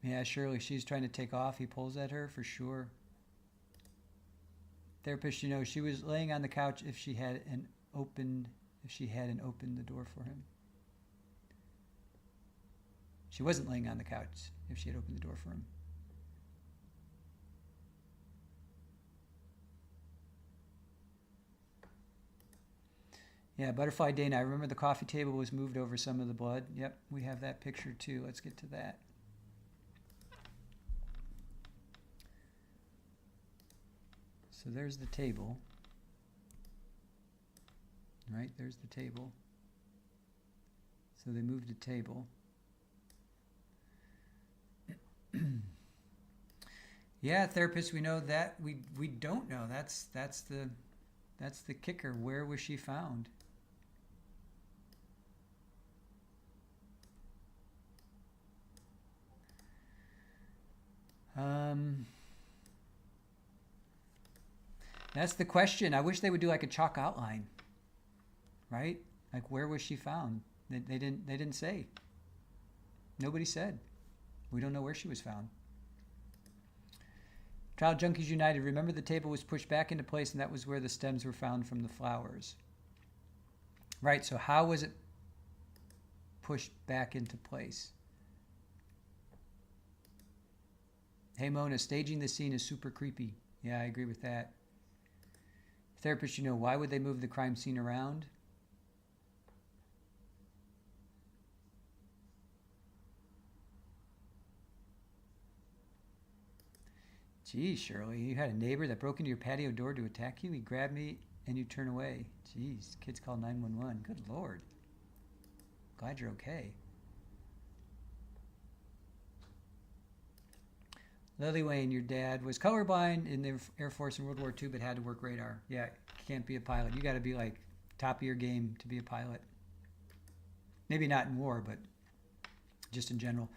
Yeah, Shirley, she's trying to take off. He pulls at her for sure. Therapist, she was laying on the couch if she hadn't opened the door for him. She wasn't laying on the couch if she had opened the door for him. Yeah, Butterfly Dana, I remember the coffee table was moved over some of the blood. Yep, we have that picture too. Let's get to that. So there's the table. Right, there's the table. So they moved the table. Yeah, therapists, we know that. We don't know. That's the kicker. Where was she found? That's the question. I wish they would do like a chalk outline, right? Like, where was she found? They didn't say. Nobody said. We don't know where she was found. Trial Junkies United. Remember, the table was pushed back into place, and that was where the stems were found from the flowers. Right. So how was it pushed back into place? Hey, Mona, staging the scene is super creepy. Yeah, I agree with that. Therapist, why would they move the crime scene around? Geez, Shirley, you had a neighbor that broke into your patio door to attack you? He grabbed me and you turn away. Jeez, kids call 911. Good Lord. Glad you're okay. Lily Wayne, your dad was colorblind in the Air Force in World War II, but had to work radar. Yeah, can't be a pilot. You got to be like top of your game to be a pilot. Maybe not in war, but just in general.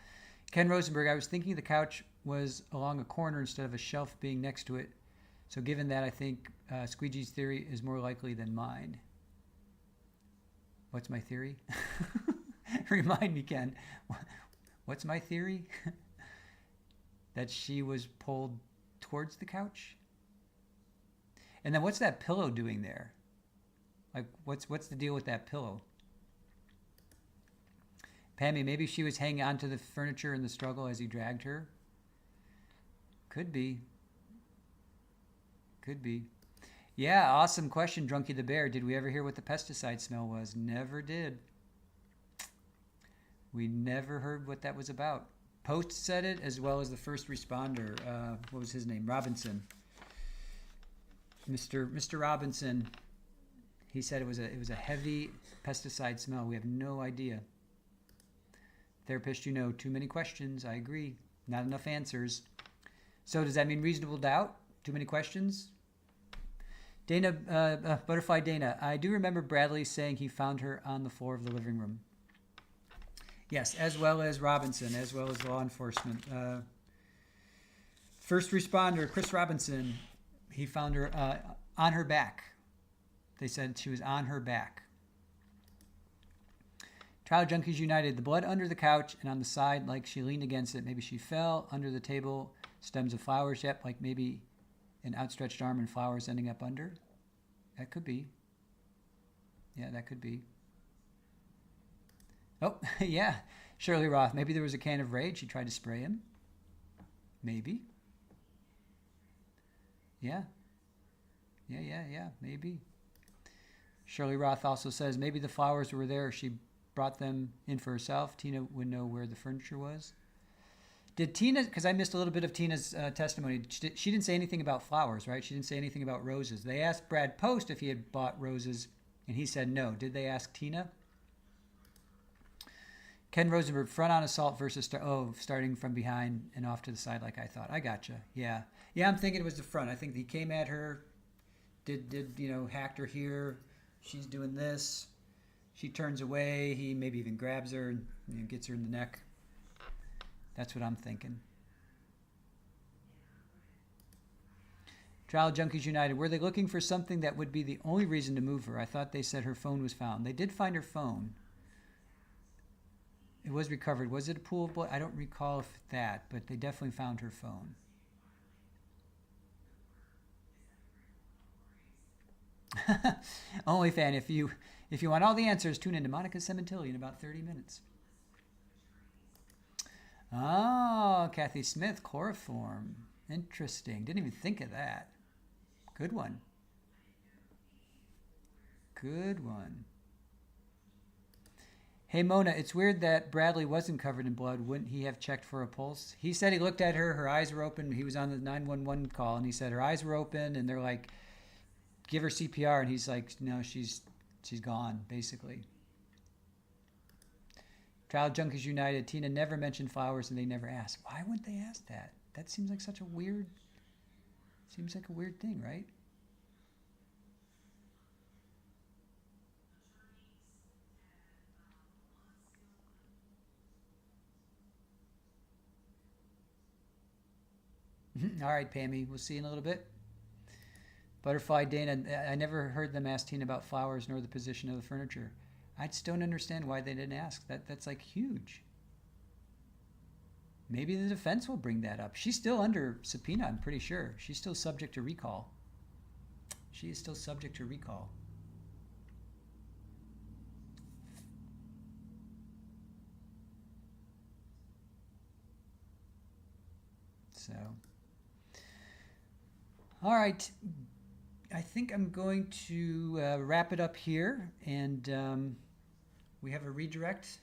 Ken Rosenberg, I was thinking the couch was along a corner instead of a shelf being next to it. So given that, I think Squeegee's theory is more likely than mine. What's my theory? Remind me, Ken. What's my theory? That she was pulled towards the couch? And then what's that pillow doing there? Like, what's the deal with that pillow? Pammy, maybe she was hanging onto the furniture in the struggle as he dragged her. Could be. Could be. Yeah, awesome question, Drunky the Bear. Did we ever hear what the pesticide smell was? Never did. We never heard what that was about. Post said it, as well as the first responder. What was his name? Robinson. Mr. Robinson. He said it was a heavy pesticide smell. We have no idea. Therapist, too many questions. I agree. Not enough answers. So does that mean reasonable doubt? Too many questions? Dana, Butterfly Dana. I do remember Bradley saying he found her on the floor of the living room. Yes, as well as Robinson, as well as law enforcement. First responder, Chris Robinson, he found her on her back. They said she was on her back. Trial Junkies United, the blood under the couch and on the side, like she leaned against it. Maybe she fell under the table, stems of flowers, yep, like maybe an outstretched arm and flowers ending up under. That could be. Yeah, that could be. Oh, yeah. Shirley Roth. Maybe there was a can of Raid. She tried to spray him. Maybe. Yeah. Yeah. Maybe. Shirley Roth also says maybe the flowers were there. She brought them in for herself. Tina would know where the furniture was. Did Tina, because I missed a little bit of Tina's testimony, she didn't say anything about flowers, right? She didn't say anything about roses. They asked Brad Post if he had bought roses, and he said no. Did they ask Tina? Ken Rosenberg, front on assault versus starting from behind and off to the side like I thought. I gotcha. Yeah, I'm thinking it was the front. I think he came at her, did hacked her here. She's doing this. She turns away. He maybe even grabs her and gets her in the neck. That's what I'm thinking. Trial Junkies United, were they looking for something that would be the only reason to move her? I thought they said her phone was found. They did find her phone. It was recovered. Was it a pool of blood? I don't recall if that, but they definitely found her phone. Only fan, if you want all the answers, tune into Monica Cementilli in about 30 minutes. Oh, Kathy Smith, chloroform. Interesting. Didn't even think of that. Good one. Good one. Hey, Mona, it's weird that Bradley wasn't covered in blood. Wouldn't he have checked for a pulse? He said he looked at her. Her eyes were open. He was on the 911 call, and he said her eyes were open, and they're like, give her CPR. And he's like, no, she's gone, basically. Trial Junkies United, Tina never mentioned flowers, and they never asked. Why wouldn't they ask that? That seems like such a weird, thing, right? All right, Pammy, we'll see you in a little bit. Butterfly Dana, I never heard them ask Tina about flowers nor the position of the furniture. I just don't understand why they didn't ask. That's like huge. Maybe the defense will bring that up. She's still under subpoena, I'm pretty sure. She's still subject to recall. She is still subject to recall. So, all right. I think I'm going to wrap it up here, and we have a redirect.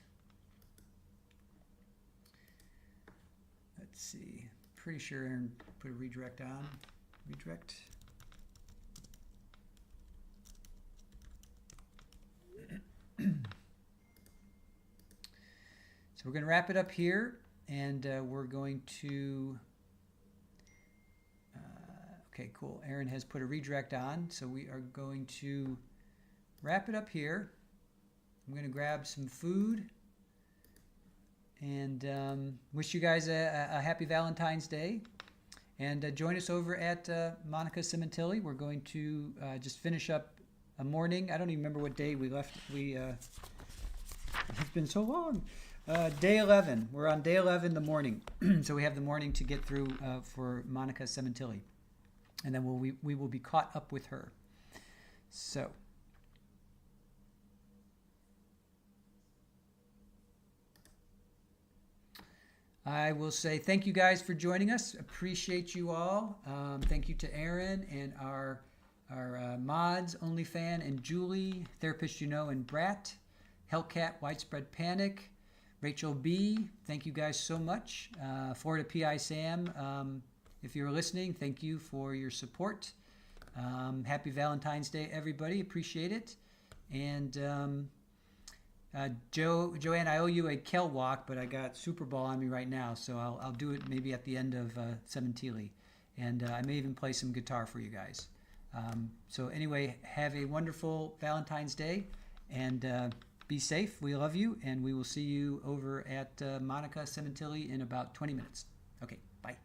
Let's see. Pretty sure Aaron put a redirect on. Redirect. So we're going to wrap it up here, and we're going to... okay, cool. Aaron has put a redirect on, so we are going to wrap it up here. I'm going to grab some food and wish you guys a happy Valentine's Day. And join us over at Monica Cementilli. We're going to just finish up a morning. I don't even remember what day we left. It's been so long. Day 11. We're on day 11 in the morning. So we have the morning to get through for Monica Cementilli. And then we will be caught up with her. So. I will say thank you guys for joining us. Appreciate you all. Thank you to Aaron and our mods, OnlyFan and Julie, Therapist You Know and Brat, Hellcat, Widespread Panic, Rachel B. Thank you guys so much. Florida PI Sam, if you're listening, thank you for your support. Happy Valentine's Day, everybody. Appreciate it. And Joanne, I owe you a Kel walk, but I got Super Bowl on me right now, so I'll do it maybe at the end of Cementilli. And I may even play some guitar for you guys. So anyway, have a wonderful Valentine's Day, and be safe. We love you, and we will see you over at Monica Cementilli in about 20 minutes. Okay, bye.